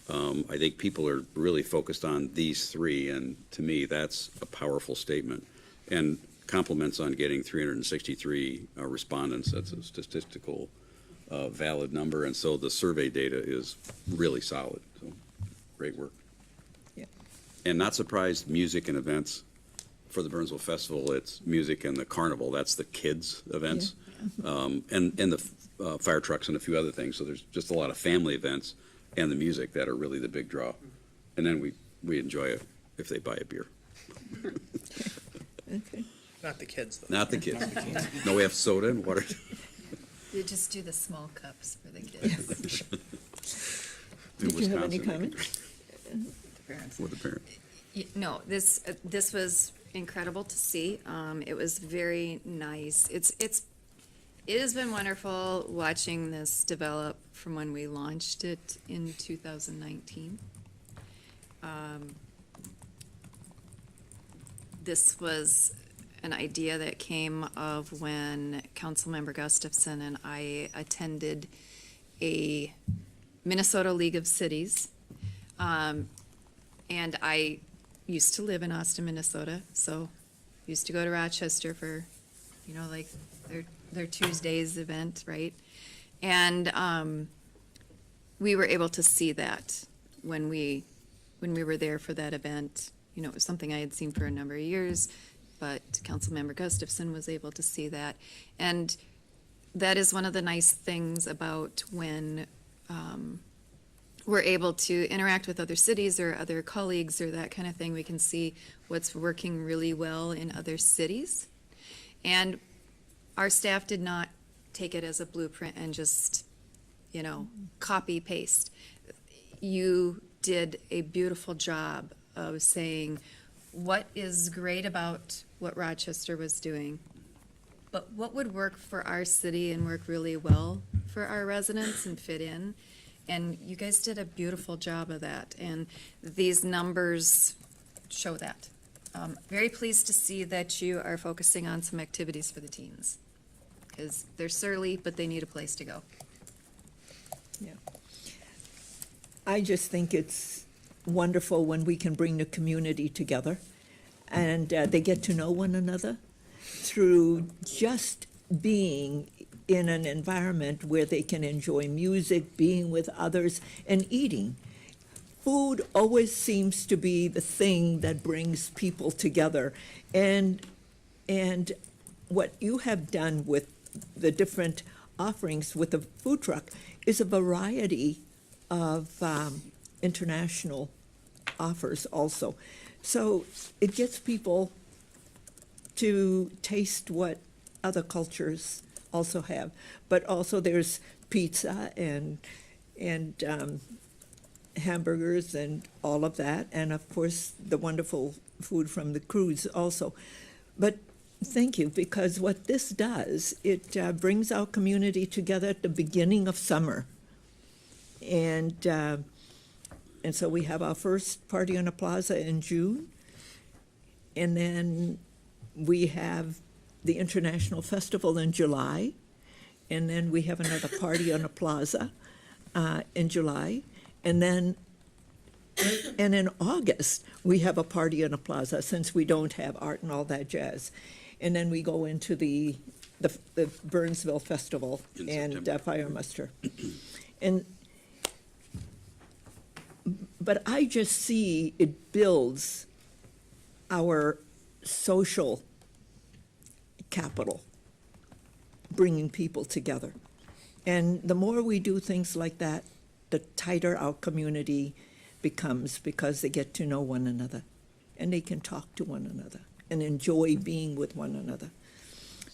I think people are really focused on these 3, and to me, that's a powerful statement. And compliments on getting 363 respondents. That's a statistical valid number, and so the survey data is really solid. So great work. Yeah. And not surprised, music and events. For the Burnsville Festival, it's music and the carnival. That's the kids' events. Yeah. And the fire trucks and a few other things. So there's just a lot of family events and the music that are really the big draw. And then we enjoy it if they buy a beer. Okay. Not the kids, though. Not the kids. No, we have soda and water. You just do the small cups for the kids. Did you have any comments? For the parent. No, this was incredible to see. It was very nice. It has been wonderful watching this develop from when we launched it in 2019. This was an idea that came of when Councilmember Gustafson and I attended a Minnesota League of Cities. And I used to live in Austin, Minnesota, so used to go to Rochester for, like their Tuesdays event, right? And we were able to see that when we were there for that event. It was something I had seen for a number of years, but Councilmember Gustafson was able to see that. And that is one of the nice things about when we're able to interact with other cities or other colleagues or that kind of thing. We can see what's working really well in other cities. And our staff did not take it as a blueprint and just, copy paste. You did a beautiful job of saying what is great about what Rochester was doing, but what would work for our city and work really well for our residents and fit in. And you guys did a beautiful job of that, and these numbers show that. Very pleased to see that you are focusing on some activities for the teens, because they're surly, but they need a place to go. Yeah. I just think it's wonderful when we can bring the community together and they get to know one another through just being in an environment where they can enjoy music, being with others, and eating. Food always seems to be the thing that brings people together. And what you have done with the different offerings with the food truck is a variety of international offers also. So it gets people to taste what other cultures also have. But also there's pizza and hamburgers and all of that, and of course the wonderful food from the cruise also. But thank you, because what this does, it brings our community together at the beginning of summer. And so we have our first party on the plaza in June, and then we have the International Festival in July, and then we have another party on the plaza in July, and in August we have a party on the plaza, since we don't have art and all that jazz, and then we go into the Burnsville Festival and fire muster, but I just see it builds our social capital, bringing people together. And the more we do things like that, the tighter our community becomes, because they get to know one another and they can talk to one another and enjoy being with one another.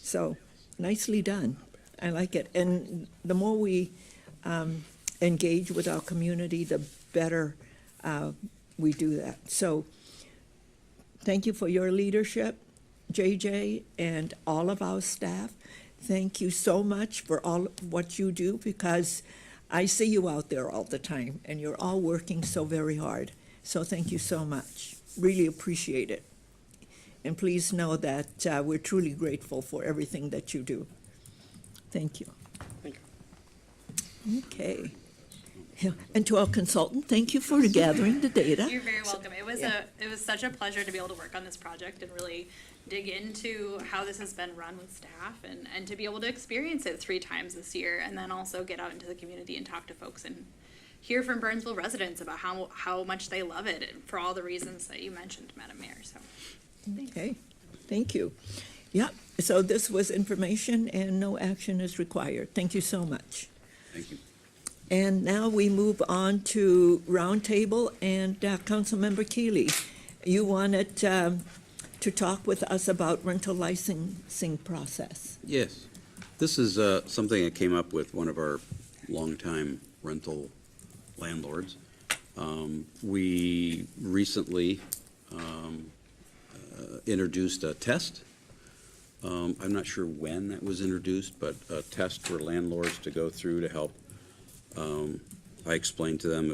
So nicely done. I like it. And the more we engage with our community, the better we do that. So thank you for your leadership, JJ, and all of our staff. Thank you so much for all what you do, because I see you out there all the time, and you're all working so very hard. So thank you so much. Really appreciate it. And please know that we're truly grateful for everything that you do. Thank you. Thank you. Okay. And to our consultant, thank you for gathering the data. You're very welcome. It was such a pleasure to be able to work on this project and really dig into how this has been run with staff, and to be able to experience it 3 times this year, and then also get out into the community and talk to folks and hear from Burnsville residents about how much they love it, and for all the reasons that you mentioned, Madam Mayor. So thanks. Okay, thank you. Yeah, so this was information and no action is required. Thank you so much. Thank you. And now we move on to Roundtable, and Councilmember Keeley, you wanted to talk with us about rental licensing process. Yes. This is something that came up with one of our longtime rental landlords. We recently introduced a test. I'm not sure when that was introduced, but a test for landlords to go through to help. I explained to them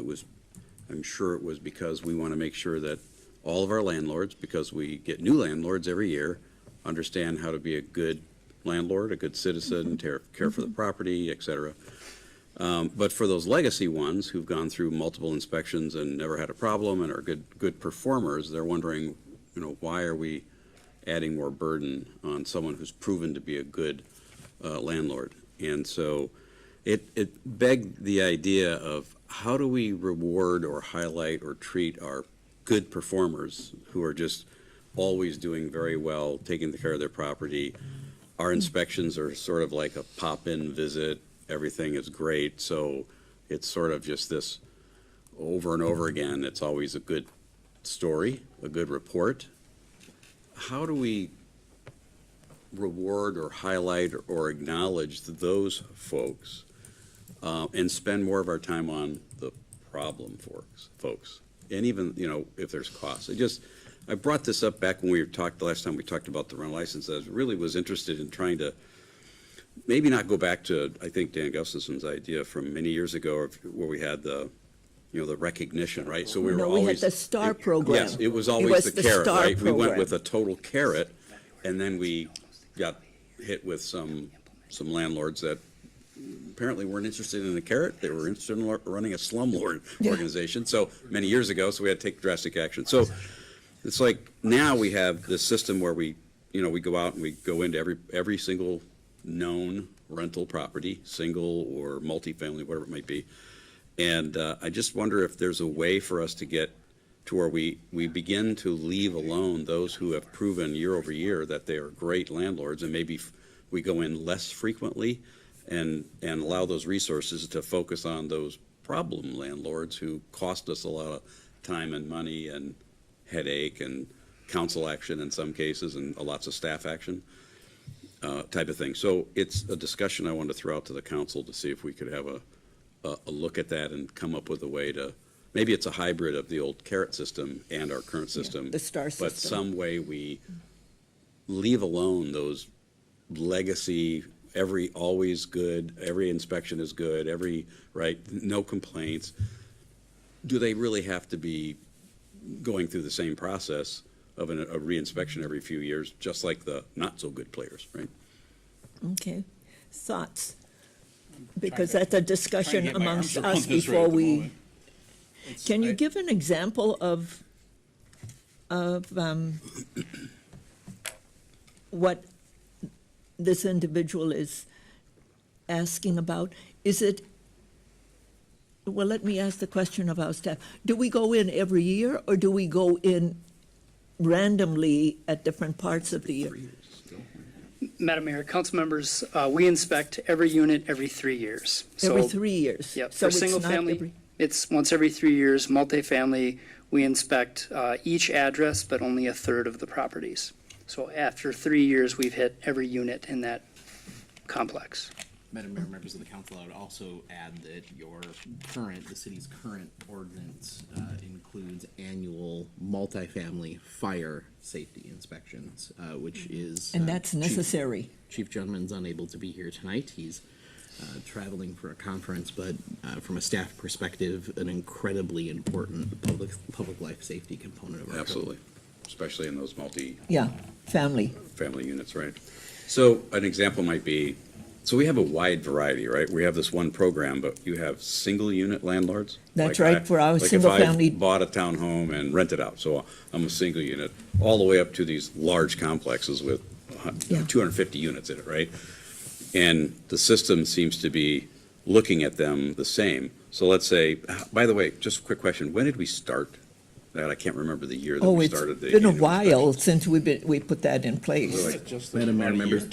I'm sure it was because we want to make sure that all of our landlords, because we get new landlords every year, understand how to be a good landlord, a good citizen, care for the property, et cetera. But for those legacy ones who've gone through multiple inspections and never had a problem and are good performers, they're wondering, why are we adding more burden on someone who's proven to be a good landlord? And so it begged the idea of how do we reward or highlight or treat our good performers who are just always doing very well, taking care of their property. Our inspections are sort of like a pop-in visit. Everything is great. So it's sort of just this over and over again. It's always a good story, a good report. How do we reward or highlight or acknowledge those folks and spend more of our time on the problem folks? And even, if there's costs. I brought this up back when the last time we talked about the rental license. I really was interested in trying to maybe not go back to, I think, Dan Gustafson's idea from many years ago where we had the recognition, right? So we had the STAR program. Yes, it was always the carrot, right? Program. We went with a total carrot, and then we got hit with some landlords that apparently weren't interested in the carrot. They were interested in running a slumlord organization. So many years ago, so we had to take drastic action. So it's like now we have this system where we go out and we go into every single known rental property, single or multifamily, whatever it might be. And I just wonder if there's a way for us to get to where we begin to leave alone those who have proven year over year that they are great landlords, and maybe we go in less frequently and allow those resources to focus on those problem landlords who cost us a lot of time and money and headache and council action in some cases and lots of staff action type of thing. So it's a discussion I wanted to throw out to the council to see if we could have a look at that and come up with a way to, maybe it's a hybrid of the old carrot system and our current system. The STAR system. But some way we leave alone those legacy, always good, every inspection is good, no complaints. Do they really have to be going through the same process of a re-inspection every few years, just like the not-so-good players, right? Okay. Thoughts? Because that's a discussion amongst us before we... Can you give an example of what this individual is asking about? Is it, well, let me ask the question of our staff. Do we go in every year, or do we go in randomly at different parts of the year? Madam Mayor, council members, we inspect every unit every 3 years. Every 3 years? Yep, So for single it's not family, every- it's once every 3 years. Multifamily, we inspect each address, but only a third of the properties. So after 3 years, we've hit every unit in that complex. Madam Mayor, members of the council, I would also add that the city's current ordinance includes annual multifamily fire safety inspections, which is. And that's necessary. Chief Gentleman's unable to be here tonight. He's traveling for a conference, but from a staff perspective, an incredibly important public life safety component of our code. Absolutely, especially in those Yeah, family. family units, right? So an example might be, so we have a wide variety, right? We have this one program, but you have single unit landlords. That's Like right, for our like single family. If I bought a townhome and rented out, so I'm a single unit, all the way up to these large complexes with 250 units in it, right? And the system seems to be looking at them the same. So let's say, by the way, just a quick question, when did we start that? I can't remember the year that Oh, we it's started the. been a annual while since we put that in place. Madam Mayor, members.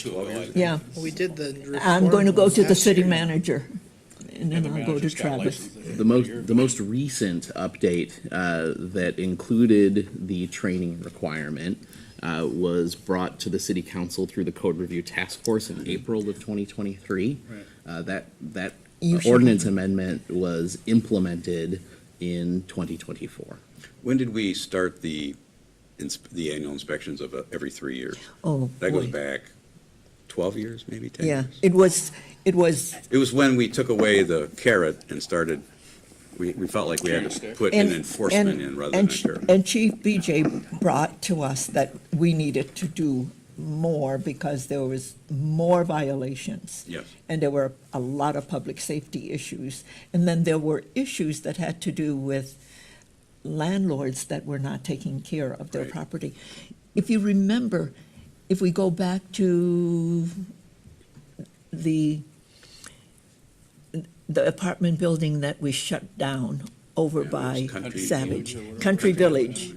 Yeah. We did the. I'm going to go to the last city year. manager, and then I'll go to Travis. The most recent update that included the training requirement was brought to the city council through the code review task force in April of 2023. That ordinance amendment was implemented in 2024. When did we start the annual inspections of every 3 years? Oh, That goes boy. back 12 years, maybe 10 Yeah, years? it was, It was when we took away the carrot and started, we felt like we had to put an enforcement in rather than a carrot. and Chief BJ brought to us that we needed to do more because there was more violations. Yes. And there were a lot of public safety issues. And then there were issues that had to do with landlords that were not taking care of their property. If you remember, if we go back to the apartment building that we shut down over by Savage, Country Village.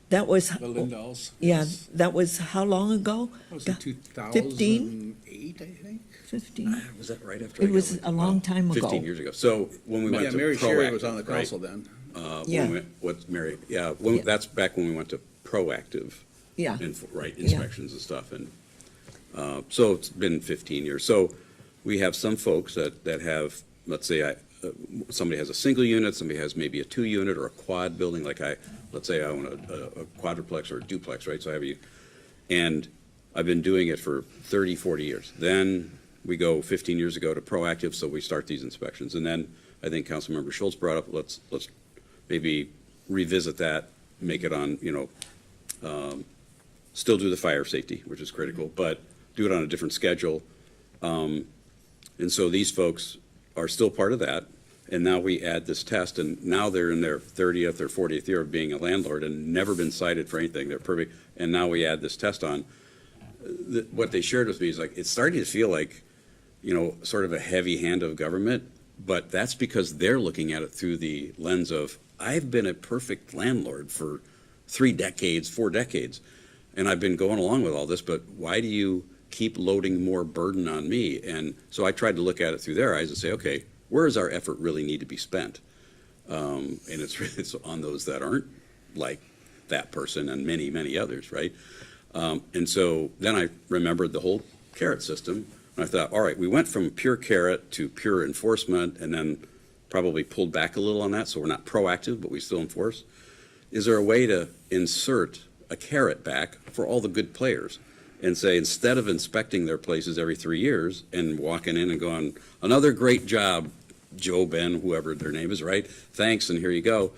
That was, The Lindals. yeah, that was how long ago? Was it 15? 2008, I think? 15? Was that right after? It was a long time ago. 15 years ago. So when we went Yeah, to Mary Sherry was proactive, on the right? council then. Yeah. What's Mary, yeah, Yeah. that's back when we went to proactive. Yeah. Right, Yeah. inspections and stuff, and, so it's been 15 years. So we have some folks that have, let's say, somebody has a single unit, somebody has maybe a 2-unit or a quad building, like let's say I own a quadruplex or a duplex, right? So I have and I've been doing it for 30, 40 years. Then we go 15 years ago to proactive, so we start these inspections. And then I think Councilmember Schultz brought up, let's maybe revisit that, make it on, still do the fire safety, which is critical, but do it on a different schedule. And so these folks are still part of that. And now we add this test, and now they're in their 30th or 40th year of being a landlord and never been cited for anything. They're perfect. And now we add this test on. What they shared with me is like, it's starting to feel like, sort of a heavy hand of government, but that's because they're looking at it through the lens of, I've been a perfect landlord for 3 decades, 4 decades, and I've been going along with all this, but why do you keep loading more burden on me? And so I tried to look at it through their eyes and say, okay, where does our effort really need to be spent? And it's on those that aren't like that person and many, many others, right? And so then I remembered the whole carrot system, and I thought, all right, we went from pure carrot to pure enforcement, and then probably pulled back a little on that, so we're not proactive, but we still enforce. Is there a way to insert a carrot back for all the good players and say, instead of inspecting their places every 3 years and walking in and going, another great job, Joe, Ben, whoever their name is, right? Thanks, and here you go.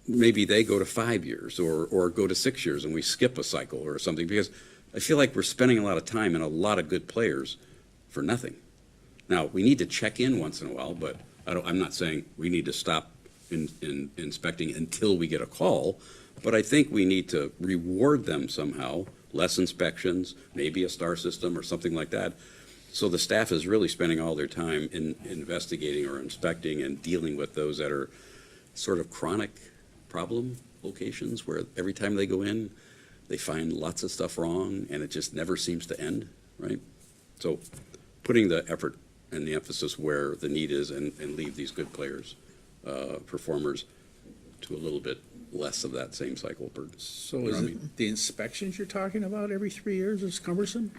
Maybe they go to 5 years or go to 6 years and we skip a cycle or something, because I feel like we're spending a lot of time and a lot of good players for nothing. Now, we need to check in once in a while, but I'm not saying we need to stop in inspecting until we get a call, but I think we need to reward them somehow, less inspections, maybe a star system or something like that. So the staff is really spending all their time in investigating or inspecting and dealing with those that are sort of chronic problem locations where every time they go in, they find lots of stuff wrong and it just never seems to end, right? So putting the effort and the emphasis where the need is and leave these good players, performers, to a little bit less of that same cycle burden. So You know is what I it mean? the inspections you're talking about every 3 years is cumbersome?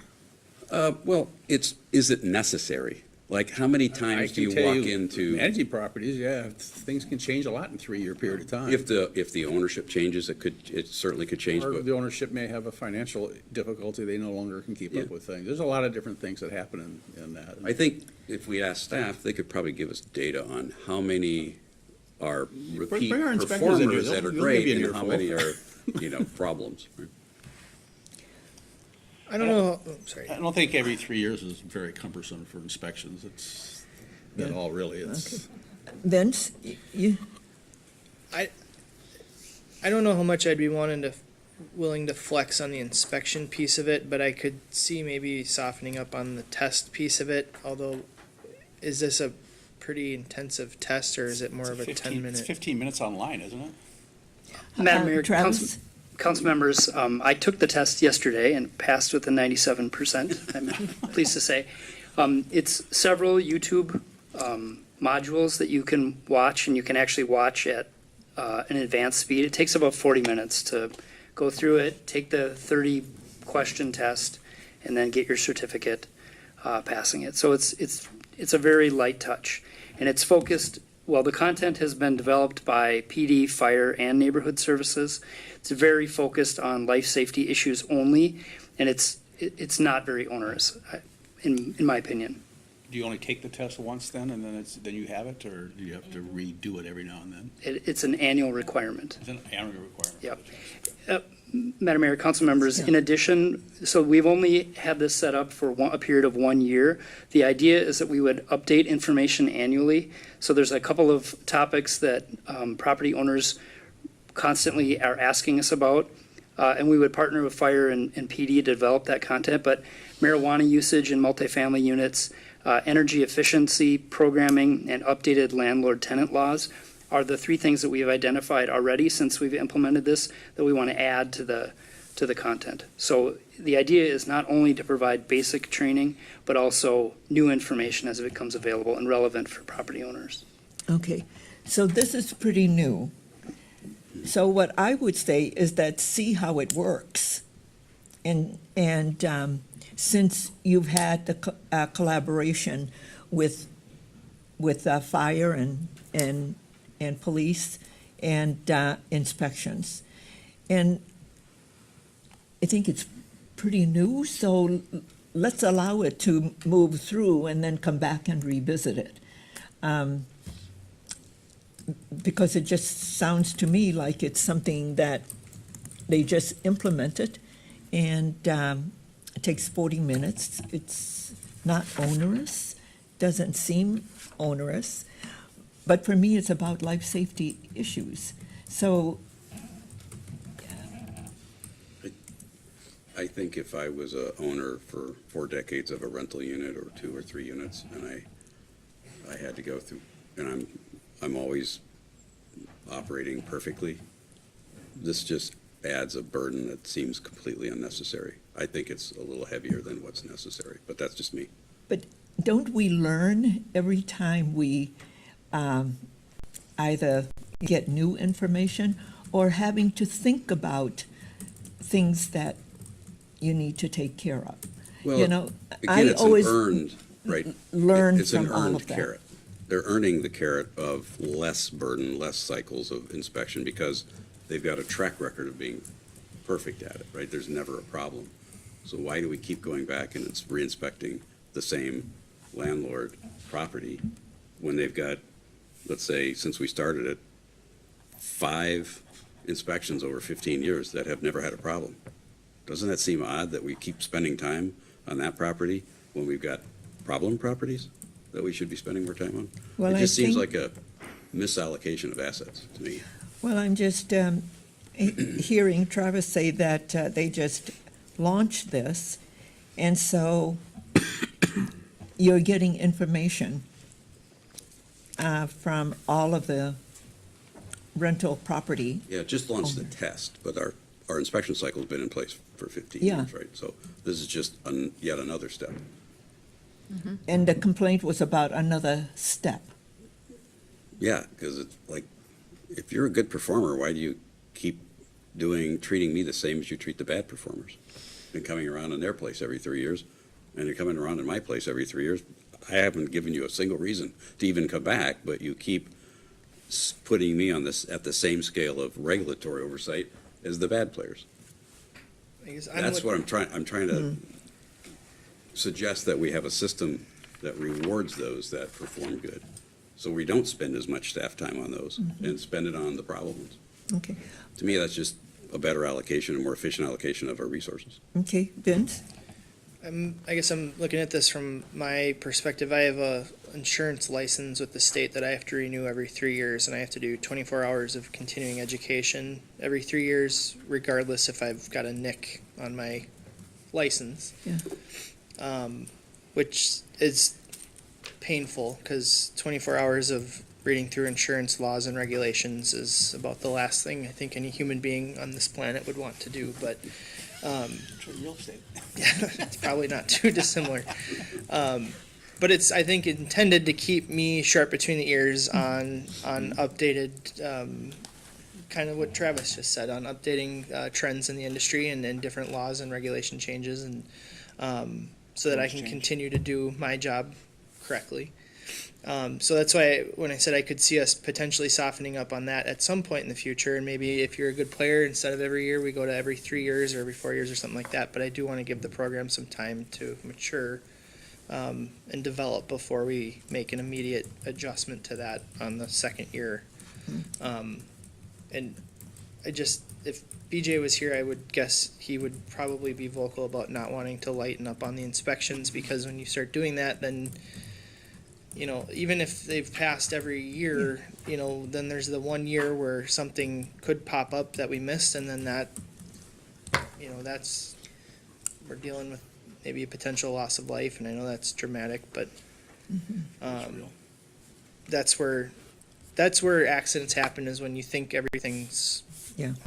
Well, is it necessary? Like, how many times do you walk into? Managing properties, yeah, things can change a lot in a 3-year period of time. If the ownership changes, it certainly could change, Or but the ownership may have a financial difficulty, they no longer can keep up with things. There's a lot of different things that happen in that. I think if we ask staff, they could probably give us data on how many are repeat bring our inspectors in here. performers that are They'll great give you an and how earful. many are, problems. right? I don't know, sorry. I don't think every 3 years is very cumbersome for inspections. It's at all, really. It's. Vince, you, I don't know how much I'd be willing to flex on the inspection piece of it, but I could see maybe softening up on the test piece of it, although is this a pretty intensive test or is it more of a 10-minute? It's 15 minutes online, isn't it? Madam Mayor, Travis? council members, I took the test yesterday and passed with a 97%, I'm pleased to say. It's several YouTube modules that you can watch, and you can actually watch at an advanced speed. It takes about 40 minutes to go through it, take the 30-question test, and then get your certificate passing it. So it's a very light touch. And it's focused, well, the content has been developed by PD, fire, and neighborhood services. It's very focused on life safety issues only, and it's not very onerous, in my opinion. Do you only take the test once then, and then you have it, or do you have to redo it every now and then? It's an annual requirement. It's an annual requirement. Yep. Madam Mayor, council members, in addition, so we've only had this set up for a period of 1 year. The idea is that we would update information annually. So there's a couple of topics that property owners constantly are asking us about. And we would partner with fire and PD to develop that content. But marijuana usage in multifamily units, energy efficiency programming, and updated landlord-tenant laws are the three things that we've identified already since we've implemented this that we want to add to the content. So the idea is not only to provide basic training, but also new information as it becomes available and relevant for property owners. Okay, so this is pretty new. So what I would say is that see how it works. And since you've had the collaboration with fire and police and inspections. And I think it's pretty new, so let's allow it to move through and then come back and revisit it. Because it just sounds to me like it's something that they just implemented, and it takes 40 minutes. It's not onerous, doesn't seem onerous. But for me, it's about life safety issues. So I think if I was a owner for 4 decades of a rental unit or 2 or 3 units, and I had to go through, and I'm always operating perfectly, this just adds a burden that seems completely unnecessary. I think it's a little heavier than what's necessary, but that's just me. but don't we learn every time we either get new information or having to think about things that you need to take care of? Well, You know, again, I it's always an earned, right? learn It's an from all earned of that. carrot. They're earning the carrot of less burden, less cycles of inspection because they've got a track record of being perfect at it, right? There's never a problem. So why do we keep going back and it's re-inspecting the same landlord property when they've got, let's say, since we started it, 5 inspections over 15 years that have never had a problem? Doesn't that seem odd that we keep spending time on that property when we've got problem properties that we should be spending more time on? Well, It I just seems think- like a misallocation of assets to me. Well, I'm just hearing Travis say that they just launched this, and so you're getting information from all of the rental property. Yeah, just launched the test, but our inspection cycle's been in place for 15 Yeah. years, right? So this is just yet another step. And the complaint was about another step. Yeah, because it's like, if you're a good performer, why do you keep treating me the same as you treat the bad performers? And coming around in their place every 3 years, and you're coming around in my place every 3 years. I haven't given you a single reason to even come back, but you keep putting me on this at the same scale of regulatory oversight as the bad players. That's what I'm trying to suggest, that we have a system that rewards those that perform good. So we don't spend as much staff time on those and spend it on the problem ones. Okay, To me, that's just a better allocation, a more efficient allocation of our resources. okay, Vince? I guess I'm looking at this from my perspective. I have a insurance license with the state that I have to renew every 3 years, and I have to do 24 hours of continuing education every 3 years, regardless if I've got a nick on my license. Yeah. Which is painful because 24 hours of reading through insurance laws and regulations is about the last thing I think any human being on this planet would want to do. But Real estate. it's probably not too dissimilar. But it's, I think, intended to keep me sharp between the ears on updated kind of what Travis just said on updating trends in the industry and different laws and regulation changes, and so that I can continue to do my job correctly. So that's why when I said I could see us potentially softening up on that at some point in the future, and maybe if you're a good player, instead of every year, we go to every 3 years or every 4 years or something like that. But I do want to give the program some time to mature and develop before we make an immediate adjustment to that on the second year. And if BJ was here, I would guess he would probably be vocal about not wanting to lighten up on the inspections, because when you start doing that, then, you know, even if they've passed every year, you know, then there's the 1 year where something could pop up that we missed, and then that, you know, we're dealing with maybe a potential loss of life, and I know that's dramatic, but that's where accidents happen, is when you think everything's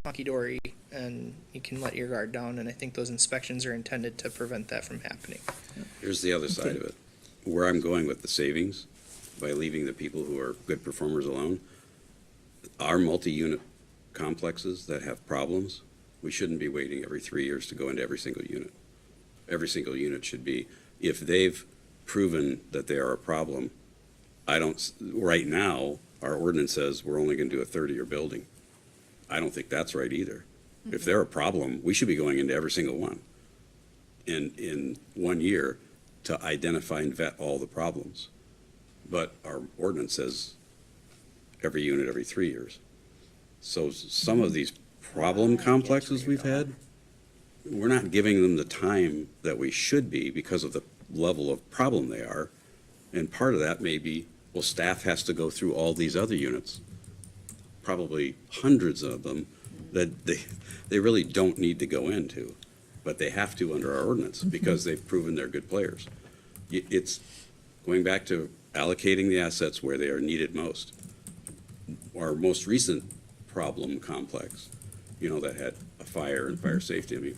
hunky-dory and you can let your guard down, and I think those inspections are intended to prevent that from happening. Here's the other side of it. Where I'm going with the savings, by leaving the people who are good performers alone, our multi-unit complexes that have problems, we shouldn't be waiting every 3 years to go into every single unit. Every single unit should be, if they've proven that they are a problem, right now, our ordinance says we're only gonna do a third of your building. I don't think that's right either. If they're a problem, we should be going into every single one in 1 year to identify and vet all the problems. But our ordinance says every unit every 3 years. So some of these problem complexes we've had, we're not giving them the time that we should be because of the level of problem they are. And part of that may be, well, staff has to go through all these other units, probably hundreds of them, that they really don't need to go into, but they have to under our ordinance because they've proven they're good players. It's going back to allocating the assets where they are needed most. Our most recent problem complex, you know, that had a fire and fire safety, I mean,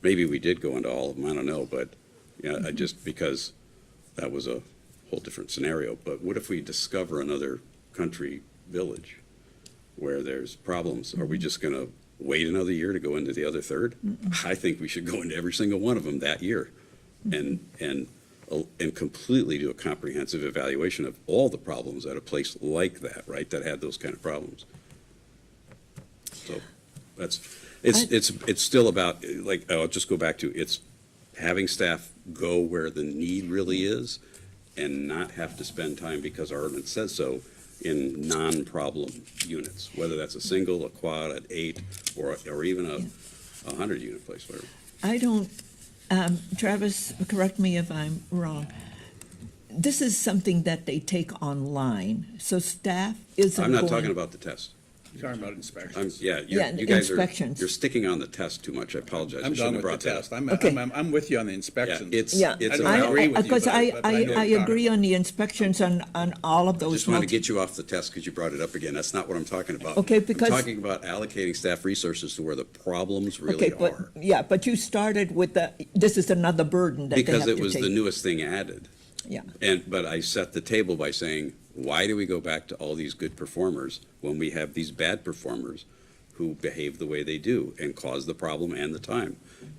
maybe we did go into all of them, I don't know, but yeah, just because that was a whole different scenario. But what if we discover another country village where there's problems? Are we just gonna wait another year to go into the other third? I think we should go into every single one of them that year and completely do a comprehensive evaluation of all the problems at a place like that, right, that had those kind of problems. So it's still about, like, I'll just go back to, it's having staff go where the need really is and not have to spend time, because our ordinance says so, in non-problem units, whether that's a single, a quad, an 8, or even a 100-unit place, whatever. I don't, Travis, correct me if I'm wrong. This is something that they take online, so staff isn't I'm not going- talking about the test. You're talking about inspections. Yeah, You guys inspections. you're sticking on the test too much. I apologize. I'm I shouldn't done have with the brought test. that up. I'm with you on the inspections. It's Yeah, it's I about. agree with you, because but I know what you're talking agree on the inspections on all of I those. just wanted to get you off the test because you brought it up again. That's not what I'm talking about. Okay, because- I'm talking about allocating staff resources to where the problems really Okay, but, are. yeah, but you started with this is another burden that they have Because to it was take. the newest thing added. Yeah. But I set the table by saying, why do we go back to all these good performers when we have these bad performers who behave the way they do and cause the problem and the time?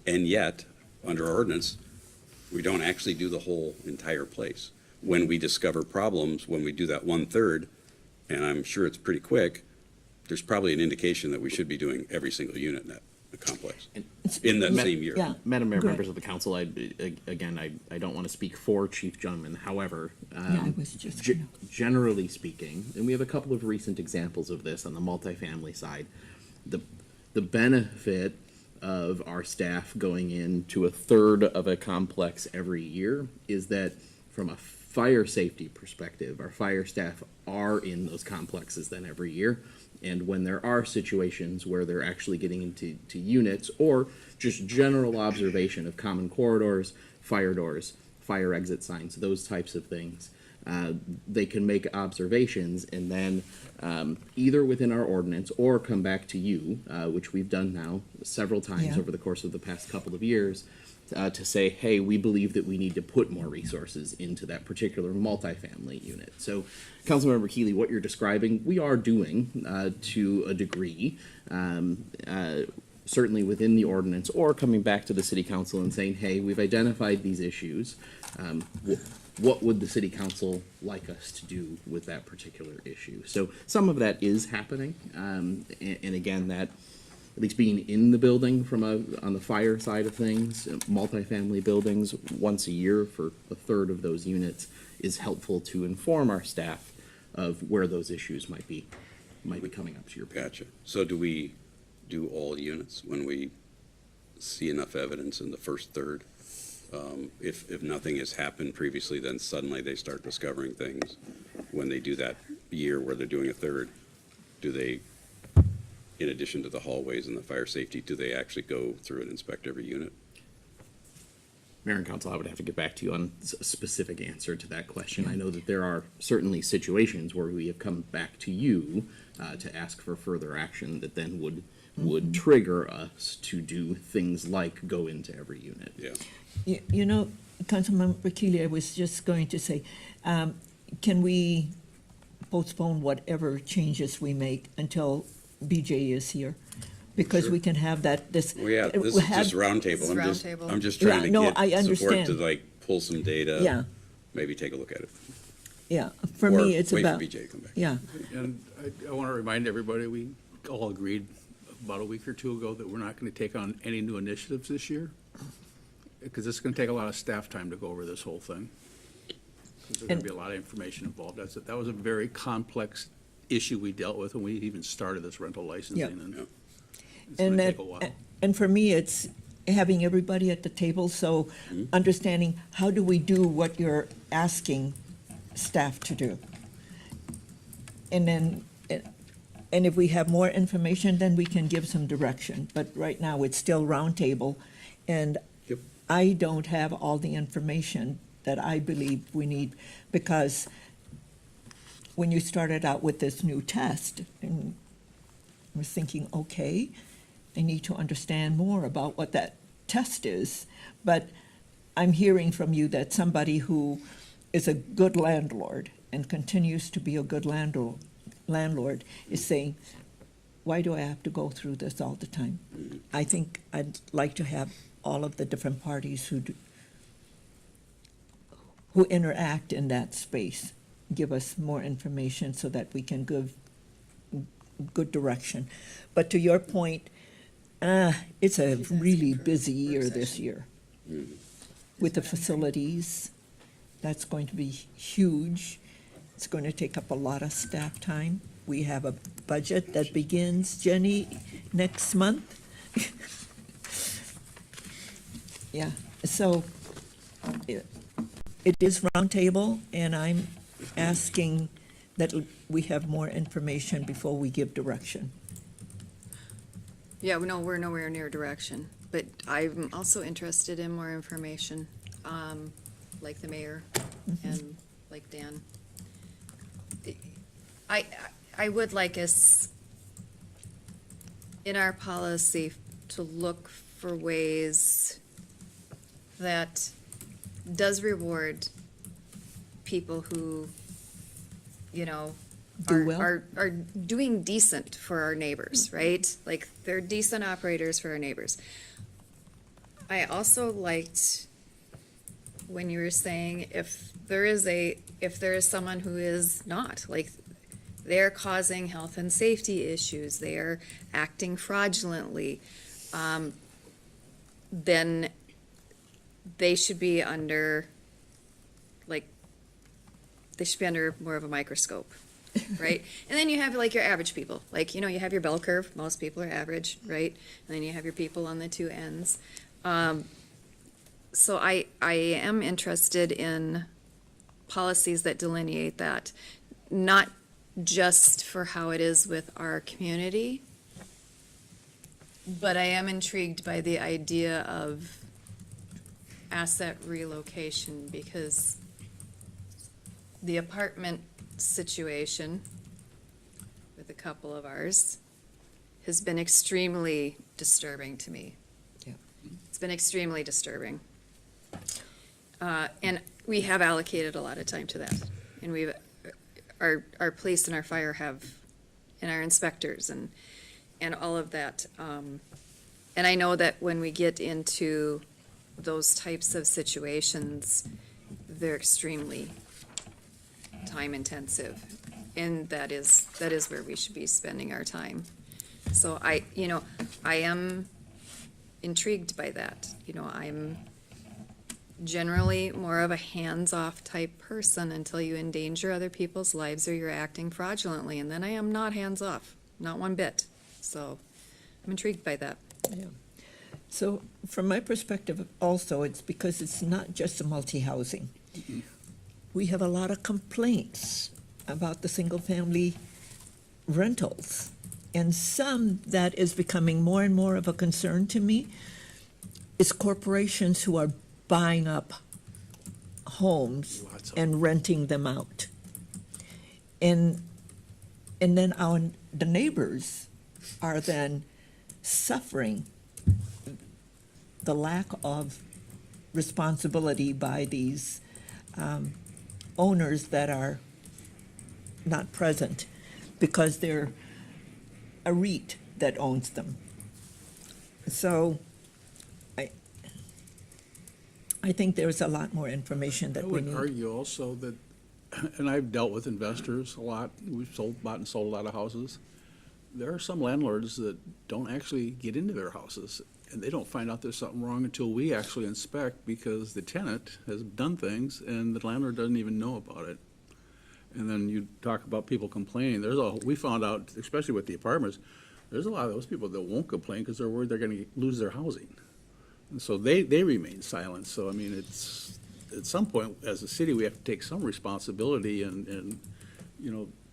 And yet, under our ordinance, we don't actually do the whole entire place. When we discover problems, when we do that 1/3, and I'm sure it's pretty quick, there's probably an indication that we should be doing every single unit in that complex in that same year. Yeah. Madam Mayor, Go members of the council, I don't want to speak for Chief Jungman. However, Yeah, I was just generally speaking, and we have a couple of recent examples of this on the multifamily side, the benefit of our staff going into a third of a complex every year is that from a fire safety perspective, our fire staff are in those complexes then every year. And when there are situations where they're actually getting into units or just general observation of common corridors, fire doors, fire exit signs, those types of things, they can make observations and then either within our ordinance or come back to you, which we've done now several times Yeah. over the course of the past couple of years, to say, hey, we believe that we need to put more resources into that particular multifamily unit. So, Councilmember Keeley, what you're describing, we are doing to a degree, certainly within the ordinance, or coming back to the city council and saying, hey, we've identified these issues. What would the city council like us to do with that particular issue? So some of that is happening, and again, that at least being in the building on the fire side of things, multifamily buildings once a year for a third of those units is helpful to inform our staff of where those issues might be coming up, to your point. Gotcha. So do we do all units when we see enough evidence in the first third? If nothing has happened previously, then suddenly they start discovering things. When they do that year where they're doing a third, do they, in addition to the hallways and the fire safety, do they actually go through and inspect every unit? Mayor and council, I would have to get back to you on a specific answer to that question. I know that there are certainly situations where we have come back to you to ask for further action that then would trigger us to do things like go into every unit. Yeah. You know, Councilmember Keeley, I was just going to say, can we postpone whatever changes we make until BJ is here? Because Sure. we can have that, this. Well, yeah, this we is have- just roundtable. roundtable. I'm just trying Yeah, to no, get I support understand. to like pull some data. Yeah. Maybe take a look at it. Yeah, for Or me, it's wait for about. BJ to come back. Yeah, And I want to remind everybody, we all agreed about a week or two ago that we're not going to take on any new initiatives this year, because it's going to take a lot of staff time to go over this whole thing. Because there's going to be a lot of information involved. That was a very complex issue we dealt with when we even started this rental licensing. Yep. And it's and going to that, take a while. and for me, it's having everybody at the table, so Mm-hmm. understanding how do we do what you're asking staff to do? And then, and if we have more information, then we can give some direction. But right now, it's still roundtable, and Yep. I don't have all the information that I believe we need, because when you started out with this new test, and I was thinking, okay, I need to understand more about what that test is. But I'm hearing from you that somebody who is a good landlord and continues to be a good landlord is saying, why do I have to go through this all the time? I think I'd like to have all of the different parties who interact in that space give us more information so that we can give good direction. But to your point, it's a really busy year this year with the facilities. That's going to be huge. It's going to take up a lot of staff time. We have a budget that begins, Jenny, next month. Yeah, so it is roundtable, and I'm asking that we have more information before we give direction. Yeah, no, we're nowhere near direction, but I'm also interested in more information, like the mayor and like Dan. I would like us, in our policy, to look for ways that does reward people who, you know, Do well. are doing decent for our neighbors, right? Like, they're decent operators for our neighbors. I also liked when you were saying if there is someone who is not, like, they're causing health and safety issues, they are acting fraudulently, then they should be under, more of a microscope, right? And then you have like your average people, like, you know, you have your bell curve, most people are average, right? And then you have your people on the two ends. So I am interested in policies that delineate that, not just for how it is with our community, but I am intrigued by the idea of asset relocation, because the apartment situation with a couple of ours has been extremely disturbing to me. Yeah. It's been extremely disturbing. And we have allocated a lot of time to that. And we've, our police and our fire have, and our inspectors and all of that. And I know that when we get into those types of situations, they're extremely time intensive. And that is where we should be spending our time. So I am intrigued by that. I'm generally more of a hands-off type person until you endanger other people's lives or you're acting fraudulently, and then I am not hands-off, not one bit. So I'm intrigued by that. Yeah. So from my perspective also, it's because it's not just a multi-housing. We have a lot of complaints about the single-family rentals. And some that is becoming more and more of a concern to me is corporations who are buying up homes and renting them out. And then the neighbors are then suffering the lack of responsibility by these owners that are not present because they're a REIT that owns them. So I think there's a lot more information that I we would need. argue also that, and I've dealt with investors a lot, we've bought and sold a lot of houses. There are some landlords that don't actually get into their houses, and they don't find out there's something wrong until we actually inspect, because the tenant has done things and the landlord doesn't even know about it. And then you talk about people complaining, we found out, especially with the apartments, there's a lot of those people that won't complain because they're worried they're gonna lose their housing. And so they remain silent. So, I mean, it's, at some point, as a city, we have to take some responsibility and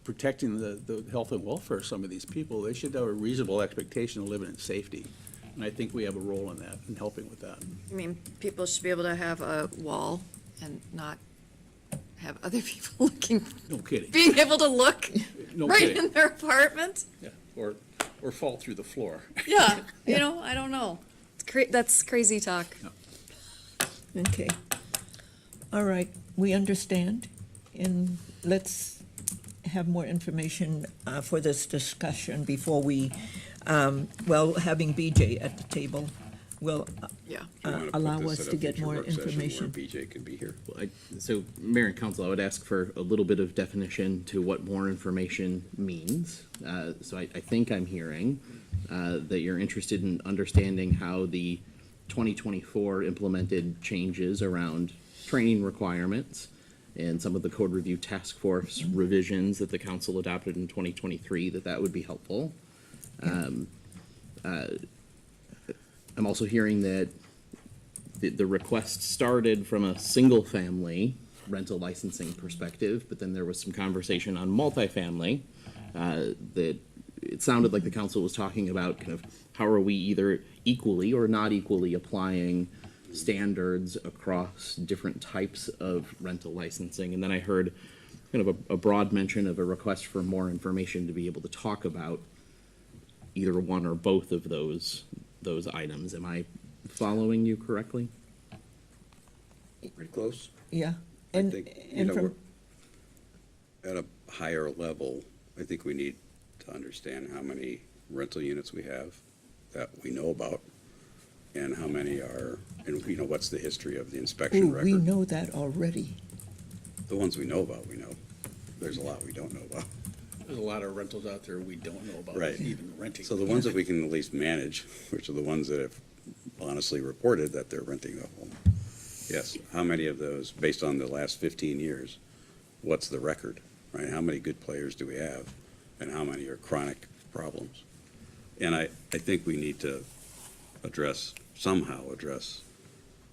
protecting the health and welfare of some of these people. They should have a reasonable expectation of living in safety. And I think we have a role in that, in helping with that. I mean, people should be able to have a wall and not have other people looking. No kidding. Being able to look No right kidding. in their apartment. Yeah, or fall through the floor. Yeah, I don't know. That's crazy talk. Okay. All right, we understand, and let's have more information for this discussion before we, having BJ at the table will allow us to get more information. BJ can be here. Well, so, Mayor and Council, I would ask for a little bit of definition to what more information means. So I think I'm hearing that you're interested in understanding how the 2024 implemented changes around training requirements and some of the code review task force revisions that the council adopted in 2023, that would be helpful. I'm also hearing that the request started from a single-family rental licensing perspective, but then there was some conversation on multifamily that it sounded like the council was talking about kind of how are we either equally or not equally applying standards across different types of rental licensing. And then I heard kind of a broad mention of a request for more information to be able to talk about either one or both of those items. Am I following you correctly? Pretty close. Yeah. I And, think, and from, at a higher level, I think we need to understand how many rental units we have that we know about, and how many are, and what's the history of the inspection record. we know that already. The ones we know about, we know. There's a lot we don't know about. There's a lot of rentals out there we don't know about, Right. even renting. So the ones that we can at least manage, which are the ones that have honestly reported that they're renting the home. Yes, how many of those, based on the last 15 years, what's the record, right? How many good players do we have, and how many are chronic problems? And I think we need to somehow address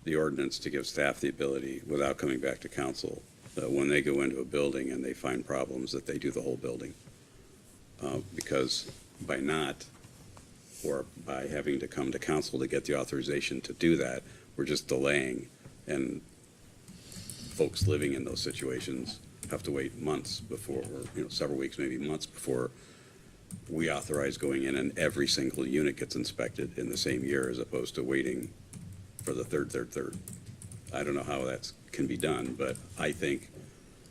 the ordinance to give staff the ability, without coming back to council, when they go into a building and they find problems, that they do the whole building. Because by not, or by having to come to council to get the authorization to do that, we're just delaying, and folks living in those situations have to wait months before, or several weeks, maybe months before we authorize going in and every single unit gets inspected in the same year, as opposed to waiting for the third. I don't know how that can be done, but I think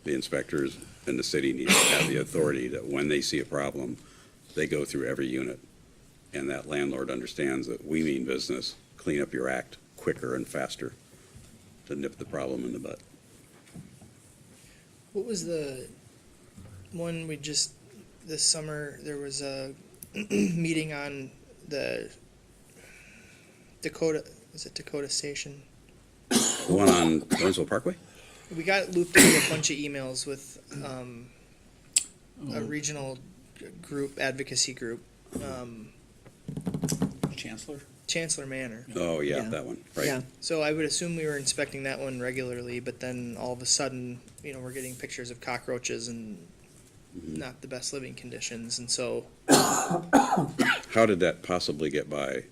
the inspectors and the city need to have the authority that when they see a problem, they go through every unit. And that landlord understands that we mean business, clean up your act quicker and faster to nip the problem in the bud. What was the one we just, this summer, there was a meeting on the Dakota, is it Dakota Station? The one on Burnsville Parkway? We got looped into a bunch of emails with a regional group, advocacy group, Chancellor Manor. Oh, yeah, that one, right. Yeah. So I would assume we were inspecting that one regularly, but then all of a sudden, you know, we're getting pictures of cockroaches and not the best living conditions, and so. How did that possibly get by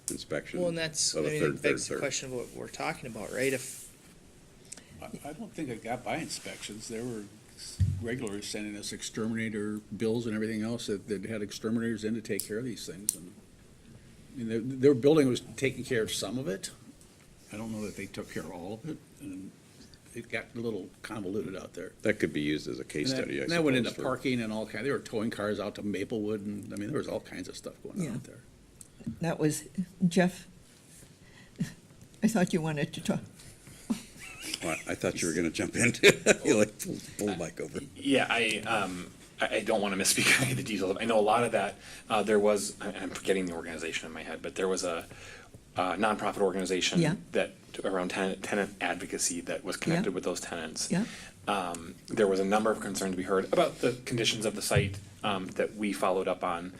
inspection? Well, and that's, I of a mean, third, it begs third, the third? question of what we're talking about, right? If, I don't think it got by inspections. They were regularly sending us exterminator bills and everything else that had exterminators in to take care of these things. And I mean, their building was taking care of some of it. I don't know that they took care of all of it, and it got a little convoluted out there. That could be used as a case And that- study, I and that went into suppose, for- parking and all kinds. They were towing cars out to Maplewood, and I mean, there was all kinds of stuff going on Yeah. out there. That was, Jeff, I thought you wanted to talk. Well, I thought you were gonna jump in. You like pull the mic over. Yeah, I don't want to misspeak any of the details. I know a lot of that, there was, I'm forgetting the organization in my head, but there was a nonprofit organization Yeah. that, around tenant advocacy that was connected Yeah. with those tenants. Yeah. There was a number of concerns we heard about the conditions of the site that we followed up on.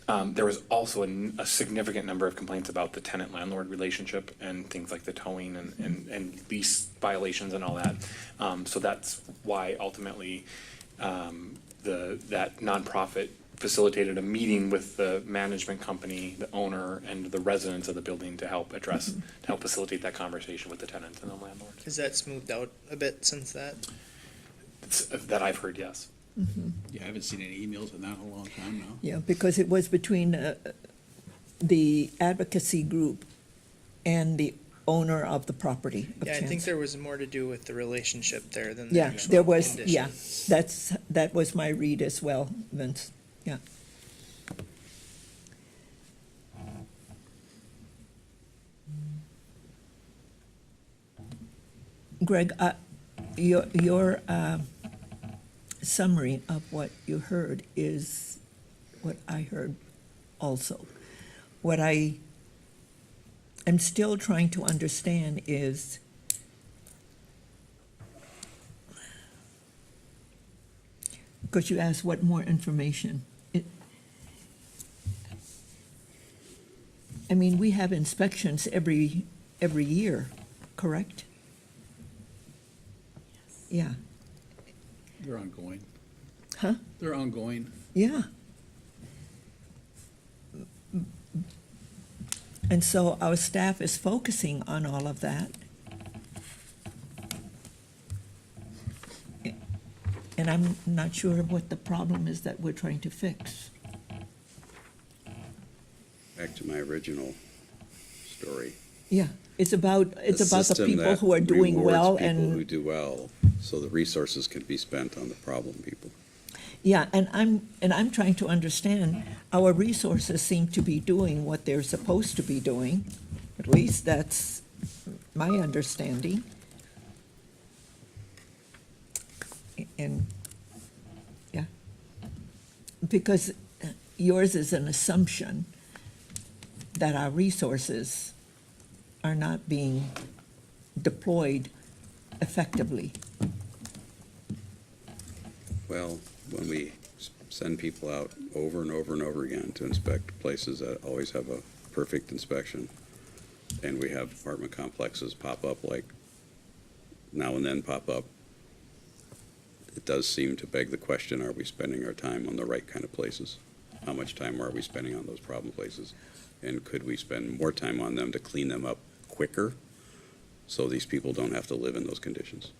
There was also a significant number of complaints about the tenant-landlord relationship and things like the towing and lease violations and all that. So that's why ultimately that nonprofit facilitated a meeting with the management company, the owner, and the residents of the building to help address, to help facilitate that conversation with the tenants and the landlord. has that smoothed out a bit since that? That I've heard, yes. Yeah, I haven't seen any emails in that in a long time now. Yeah, because it was between the advocacy group and the owner of the property of Yeah, I think Chance. there was more to do with the relationship there than the Yeah, actual there was, yeah, conditions. that was my read as well, Vince, yeah. Greg, your summary of what you heard is what I heard also. What I am still trying to understand is because you asked what more information. I mean, we have inspections every year, correct? Yeah, They're ongoing. huh? They're ongoing. Yeah. And so our staff is focusing on all of that. And I'm not sure what the problem is that we're trying to fix. Back to my original story. Yeah, it's about the system people that who are doing rewards well people who and, do well, so the resources can be spent on the problem people. yeah, and I'm trying to understand, our resources seem to be doing what they're supposed to be doing. At least that's my understanding. And, yeah. Because yours is an assumption that our resources are not being deployed effectively. Well, when we send people out over and over and over again to inspect places that always have a perfect inspection, and we have apartment complexes pop up like now and then pop up, it does seem to beg the question, are we spending our time on the right kind of places? How much time are we spending on those problem places? And could we spend more time on them to clean them up quicker so these people don't have to live in those conditions?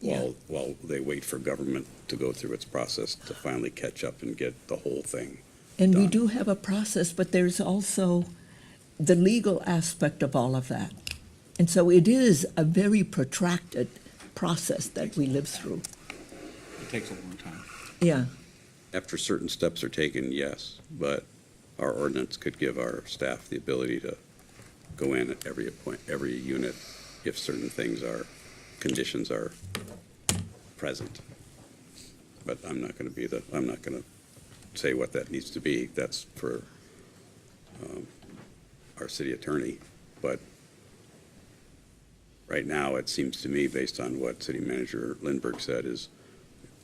Yeah. While they wait for government to go through its process to finally catch up and get the whole thing. And we done. do have a process, but there's also the legal aspect of all of that. And so it is a very protracted process that we live through. It takes a long time. Yeah, After certain steps are taken, yes, but our ordinance could give our staff the ability to go in at every unit if certain conditions are present. But I'm not gonna say what that needs to be. That's for our city attorney. But right now, it seems to me, based on what City Manager Lindbergh said, is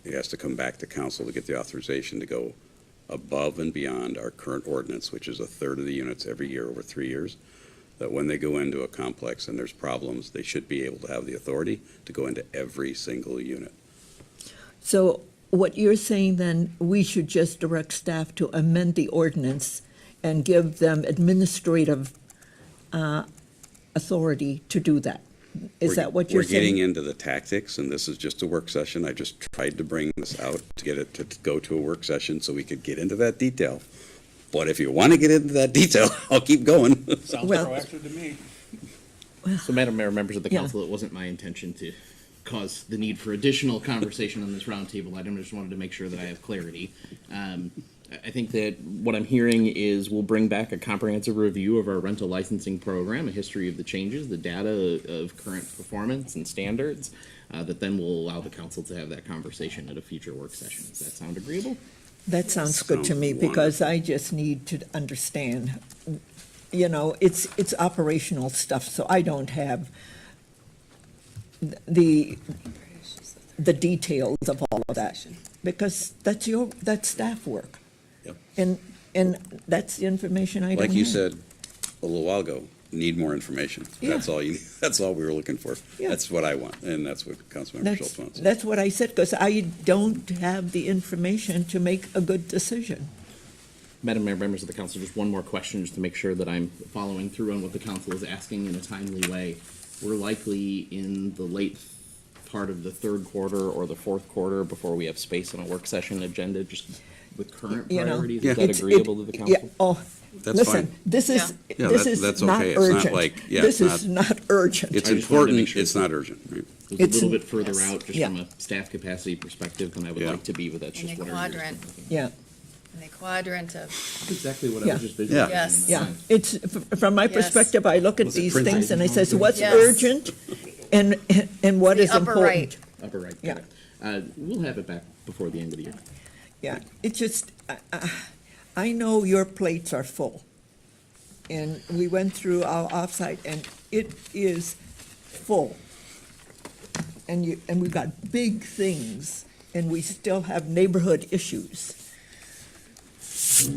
he has to come back to council to get the authorization to go above and beyond our current ordinance, which is a third of the units every year over 3 years, that when they go into a complex and there's problems, they should be able to have the authority to go into every single unit. so what you're saying then, we should just direct staff to amend the ordinance and give them administrative authority to do that? Is that what you're We're getting saying? into the tactics, and this is just a work session. I just tried to bring this out to get it to go to a work session so we could get into that detail. But if you want to get into that detail, I'll keep going. Sounds Well- proactive to me. So, Madam Mayor, members of the Yeah. council, it wasn't my intention to cause the need for additional conversation on this roundtable item. I just wanted to make sure that I have clarity. I think that what I'm hearing is we'll bring back a comprehensive review of our rental licensing program, a history of the changes, the data of current performance and standards, that then will allow the council to have that conversation at a future work session. Does that sound agreeable? That sounds good to Sounds me, because I just need to understand, you know, it's operational stuff, so I don't have the details of all of that, because that's staff work. Yep. And that's the information I don't have. Like you said a little while ago, need more information. Yeah. That's all we were looking for. Yeah. That's what I want, and that's what Councilmember Schultz wants. That's what I said, because I don't have the information to make a good decision. Madam Mayor, members of the council, just one more question just to make sure that I'm following through on what the council is asking in a timely way. We're likely in the late part of the third quarter or the fourth quarter before we have space on a work session agenda, just with current You know, priorities. Yeah. Is that agreeable to the Yeah, council? oh, That's listen, fine. this is, Yeah, this that- is that's not okay. It's not urgent. like- yeah, This it's is not urgent. It's I just wanted to make important, sure it's not urgent, right? It was a It's- little bit further out, just Yeah. from a staff capacity perspective than I would Yeah. like to be, but that's In just the what our. quadrant, Yeah, in the quadrant of, That's exactly what I Yeah. was just visualizing. Yes. yeah. It's, from my Yes. perspective, I look at Was it these printed? things and I says, what's Yes. urgent and what The is upper important? Upper right. Yeah. got it. We'll have it back before the end of the year. Yeah, it's just, I know your plates are full. And we went through our offsite and it is full. And we've got big things and we still have neighborhood issues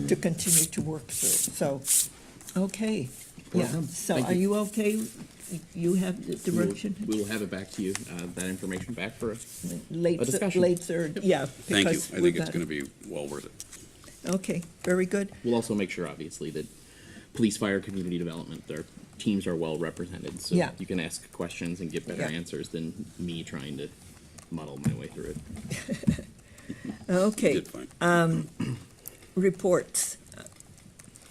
to continue to work through. So, okay, yeah. So Thank are you. you okay? You have the direction? We will have it back to you, that information back for Late, a discussion. late third, yeah. Thank you. because I we've think it's got- gonna be well worth it. Okay, very good. We'll also make sure, obviously, that police, fire, community development, their teams are well represented. So Yeah. you can ask questions and get better Yeah. answers than me trying to muddle my way through it. Okay. Did fine. Reports.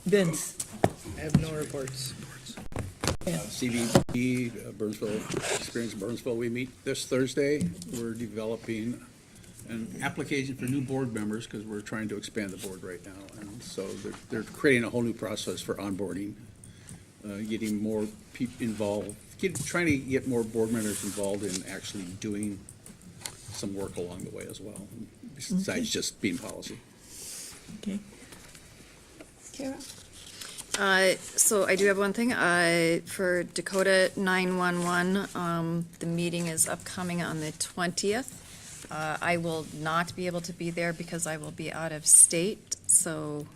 Vince? I have no reports. CVB, Burnsville, Experience Burnsville, we meet this Thursday. We're developing an application for new board members because we're trying to expand the board right now. And so they're creating a whole new process for onboarding, getting more people involved, trying to get more board members involved in actually doing some work along the way as well, besides just being policy. Okay. Kara? so I do have one thing, for Dakota 911, the meeting is upcoming on the 20th. I will not be able to be there because I will be out of state, so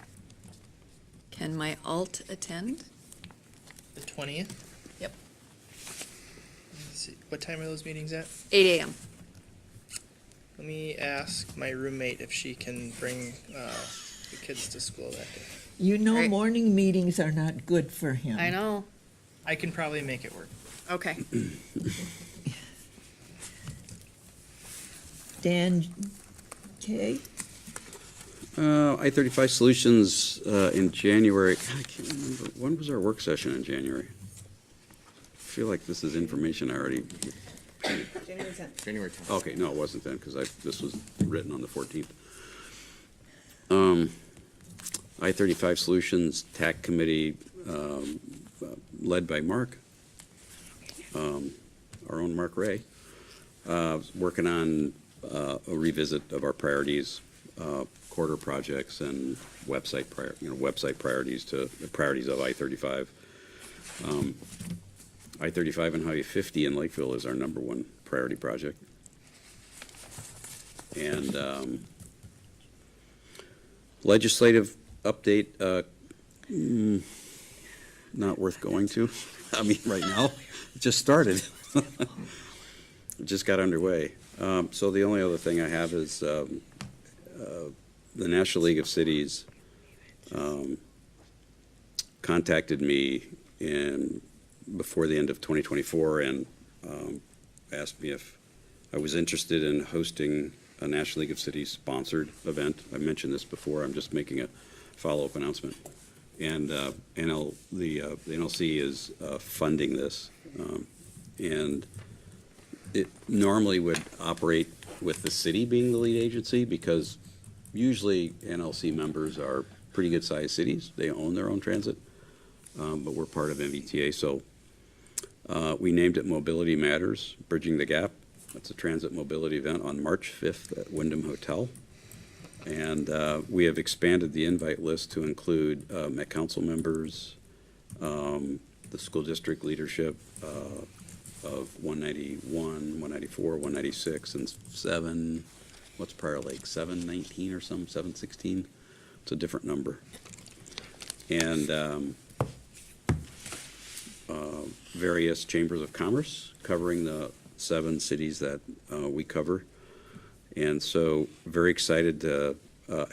can my alt attend? The 20th? Yep. Let's see, what time are those meetings at? 8 a.m. Let me ask my roommate if she can bring the kids to school that day. You know, Great. morning meetings are not good for him. I know, I can probably make it work. okay. Dan Kay? I-35 Solutions in January, God, I can't remember When was our work session in January? I feel like this is information I already, January 10th. January 10th. okay, no, it wasn't then, because this was written on the 14th. I-35 Solutions TAC Committee, led by Mark, our own Mark Ray, working on a revisit of our priorities, quarter projects and website priorities to the priorities of I-35. I-35 and Highway 50 in Lakeville is our #1 priority project. And legislative update, not worth going to. I mean, right now, it just started. It just got underway. So the only other thing I have is the National League of Cities contacted me before the end of 2024 and asked me if I was interested in hosting a National League of Cities sponsored event. I mentioned this before. I'm just making a follow-up announcement. And the NLC is funding this. And it normally would operate with the city being the lead agency because usually NLC members are pretty good-sized cities. They own their own transit, but we're part of MBTA. So we named it Mobility Matters, Bridging the Gap. That's a transit mobility event on March 5th at Wyndham Hotel. And we have expanded the invite list to include Met Council members, the school district leadership of 191, 194, 196, and 7, what's Prior Lake, 719 or something, 716? It's a different number. And various chambers of commerce covering the 7 cities that we cover. And so very excited to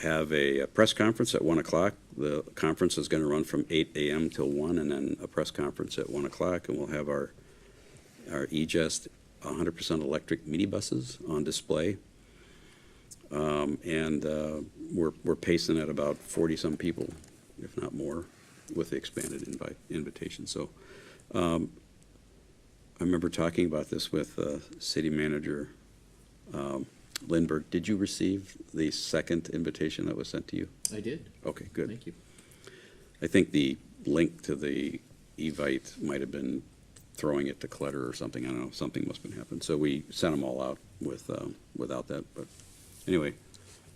have a press conference at 1 o'clock. The conference is going to run from 8 a.m. till 1, and then a press conference at 1 o'clock, and we'll have our EJEST 100% electric minibuses on display. And we're pacing at about 40-some people, if not more, with the expanded invitation. So I remember talking about this with City Manager Lindbergh. Did you receive the second invitation that was sent to you? I did. Okay, good. Thank you. I think the link to the Evite might have been throwing it to clutter or something. I don't know. Something must have been happening. So we sent them all out without that. But anyway,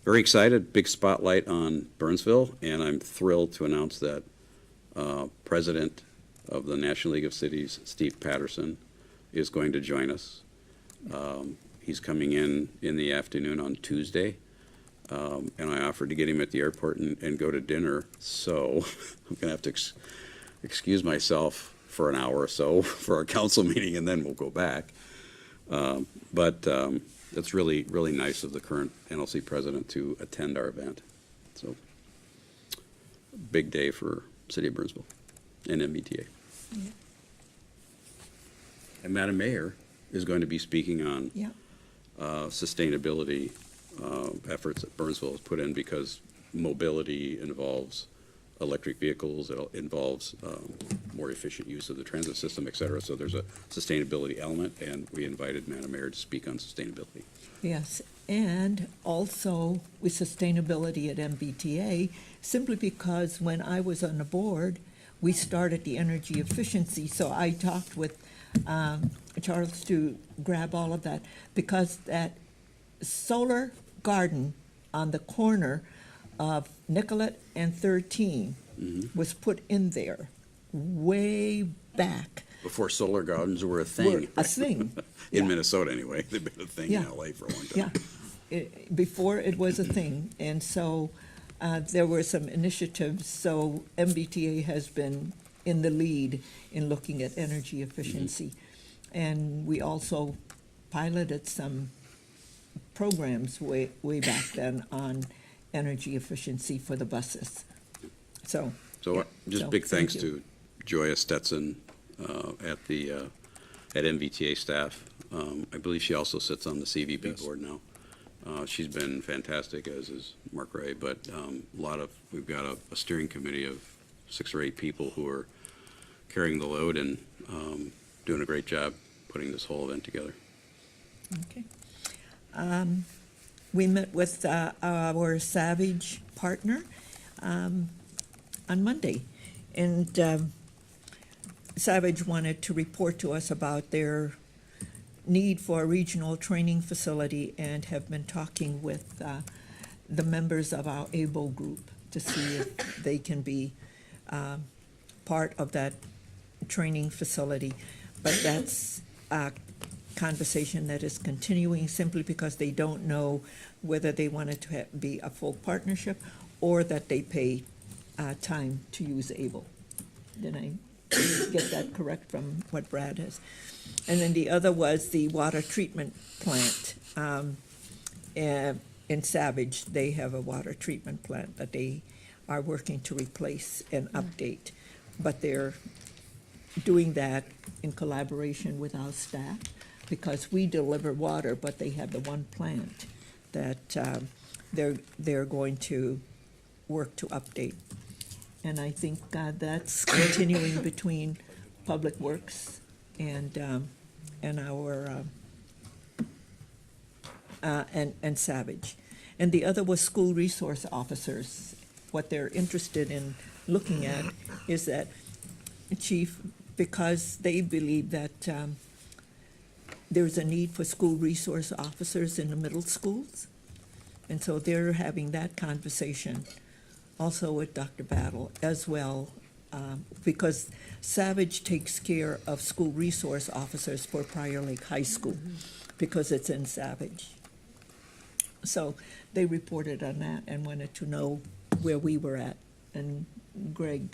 very excited. Big spotlight on Burnsville, and I'm thrilled to announce that President of the National League of Cities, Steve Patterson, is going to join us. He's coming in the afternoon on Tuesday, and I offered to get him at the airport and go to dinner. So I'm going to have to excuse myself for an hour or so for our council meeting, and then we'll go back. But it's really, really nice of the current NLC president to attend our event. So big day for City of Burnsville and MBTA. Yeah. And Madam Mayor is going to be speaking on Yeah. Sustainability efforts that Burnsville has put in, because mobility involves electric vehicles, it involves more efficient use of the transit system, et cetera. So there's a sustainability element, and we invited Madam Mayor to speak on sustainability. Yes, and also with sustainability at MBTA, simply because when I was on the board, we started the energy efficiency. So I talked with Charles to grab all of that, because that solar garden on the corner of Nicollet and 13 was put in there way back. Before solar gardens were a thing. A thing. In Yeah. Minnesota, anyway. They've been a thing Yeah. in LA for a long time. Yeah, before it was a thing, and so there were some initiatives. So MBTA has been in the lead in looking at energy efficiency, and we also piloted some programs way back then on energy efficiency for the buses. So Just So, big thanks thank you. to Joya Stetson at MVTA staff. I believe she also sits on the CVB board now. She's been fantastic, as is Mark Ray, but we've got a steering committee of 6 or 8 people who are carrying the load and doing a great job putting this whole event together. Okay. We met with our Savage partner on Monday, and Savage wanted to report to us about their need for a regional training facility and have been talking with the members of our ABO group to see if they can be part of that training facility. But that's a conversation that is continuing simply because they don't know whether they want it to be a full partnership or that they pay time to use ABO. Did I get that correct from what Brad has? And then the other was the water treatment plant. In Savage, they have a water treatment plant that they are working to replace and update. But they're doing that in collaboration with our staff because we deliver water, but they have the one plant that they're going to work to update. And I think that's continuing between Public Works and our and Savage. And the other was school resource officers. What they're interested in looking at is that, Chief, because they believe that there's a need for school resource officers in the middle schools. And so they're having that conversation also with Dr. Battle as well, because Savage takes care of school resource officers for Prior Lake High School because it's in Savage. So they reported on that and wanted to know where we were at. And Greg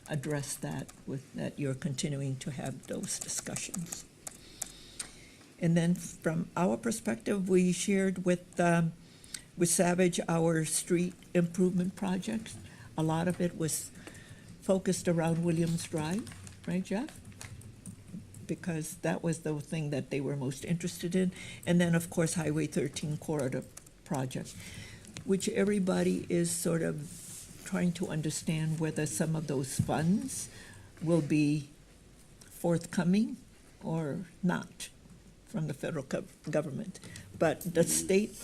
addressed that that you're continuing to have those discussions. And then from our perspective, we shared with Savage our street improvement projects. A lot of it was focused around Williams Drive, right, Jeff? Because that was the thing that they were most interested in. And then, of course, Highway 13 corridor project, which everybody is sort of trying to understand whether some of those funds will be forthcoming or not from the federal government. But the state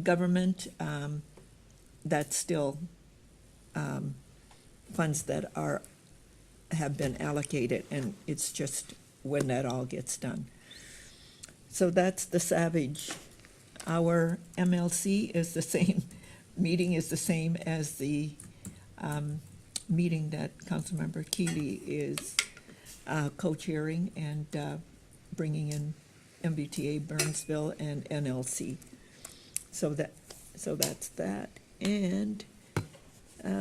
government, that's still funds that have been allocated, and it's just when that all gets done. So that's the Savage. Our MLC is the same, meeting is the same as the meeting that Councilmember Keeley is co-chairing and bringing in MBTA Burnsville and NLC. So that's that. And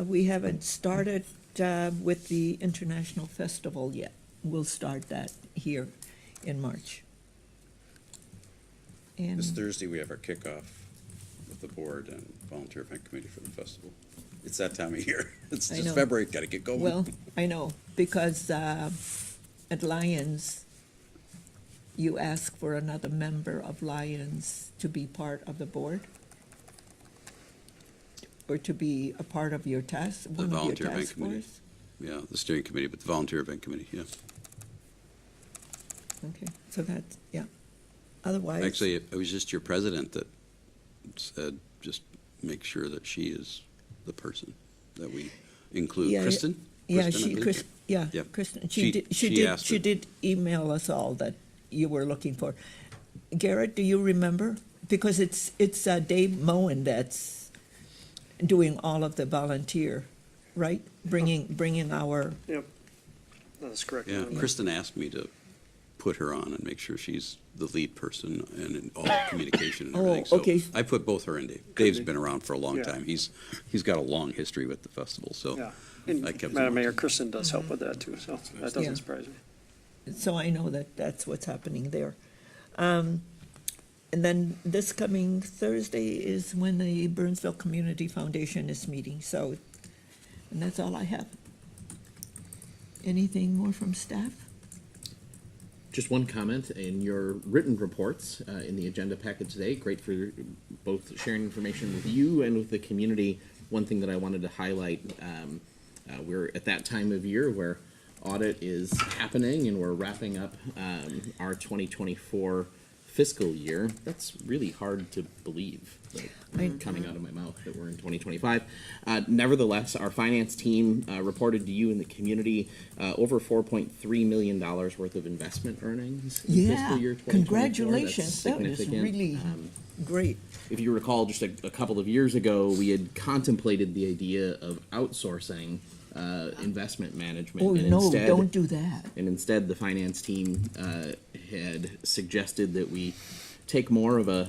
we haven't started with the International Festival yet. We'll start that here in March. And This Thursday, we have our kickoff with the board and volunteer event committee for the festival. It's that time of year. It's I just know. February, gotta get going. Well, I know, because at Lions, you ask for another member of Lions to be part of the board, or to be a part of your task, The one of your volunteer event task committee. force? Yeah, the steering committee, but the volunteer event committee, yeah. Okay, so that's, yeah. Otherwise. Actually, it was just your president that said, just make sure that she is the person that we include. Yeah, Kristen? Yeah, Kristen, I she, believe? yeah, Yeah. Kristen, She asked she her- did email us all that you were looking for. Garrett, do you remember? Because it's Dave Moen that's doing all of the volunteer, right? Bringing our, Yep, that's correct. Yeah, Kristen asked me to put her on and make sure she's the lead person and in all communication and Oh, everything. So okay. I put both her and Dave. Dave's been around for a long Yeah. time. He's got a long history with the festival, so Yeah, and I kept him Madam on. Mayor, Kristen does help with that too, so that Yeah. doesn't surprise me. so I know that that's what's happening there. And then this coming Thursday is when the Burnsville Community Foundation is meeting, so, and that's all I have. Anything more from staff? Just one comment in your written reports in the agenda packet today. Great for both sharing information with you and with the community. One thing that I wanted to highlight, We're at that time of year where audit is happening and we're wrapping up our 2024 fiscal year. That's really hard to believe, coming out of my mouth, that we're in 2025. Nevertheless, our finance team reported to you in the community over $4.3 million worth of investment earnings in fiscal year 2024. Congratulations. That's That was significant. really great. If you recall, just a couple of years ago, we had contemplated the idea of outsourcing investment management. Oh, and no, instead, don't do that. And instead, the finance team had suggested that we take more of a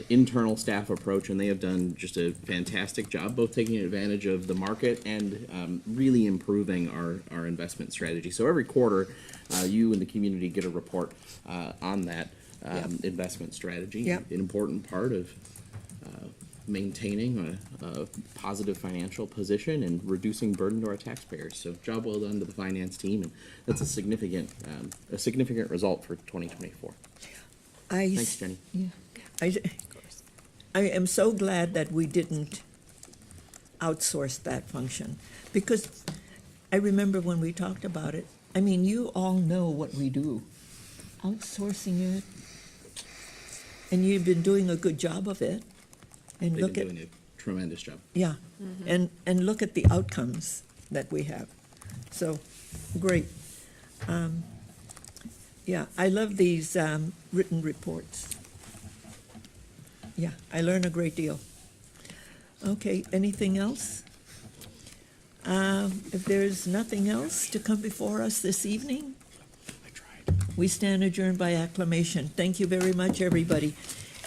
internal staff approach, and they have done just a fantastic job, both taking advantage of the market and really improving our investment strategy. So every quarter, you and the community get a report on that investment strategy. Yep. An important part of maintaining a positive financial position and reducing burden to our taxpayers. So job well done to the finance team, and that's a significant result for 2024. Thanks, Jenny. Yeah. I am so glad that we didn't outsource that function, because I remember when we talked about it, I mean, you all know what we do. Outsourcing it, and you've been doing a good job of it. And They've look been at, doing a tremendous job. yeah, and look at the outcomes that we have. So, great. Yeah, I love these written reports. Yeah, I learn a great deal. Okay, anything else? If there's nothing else to come before us this evening, we stand adjourned by acclamation. Thank you very much, everybody.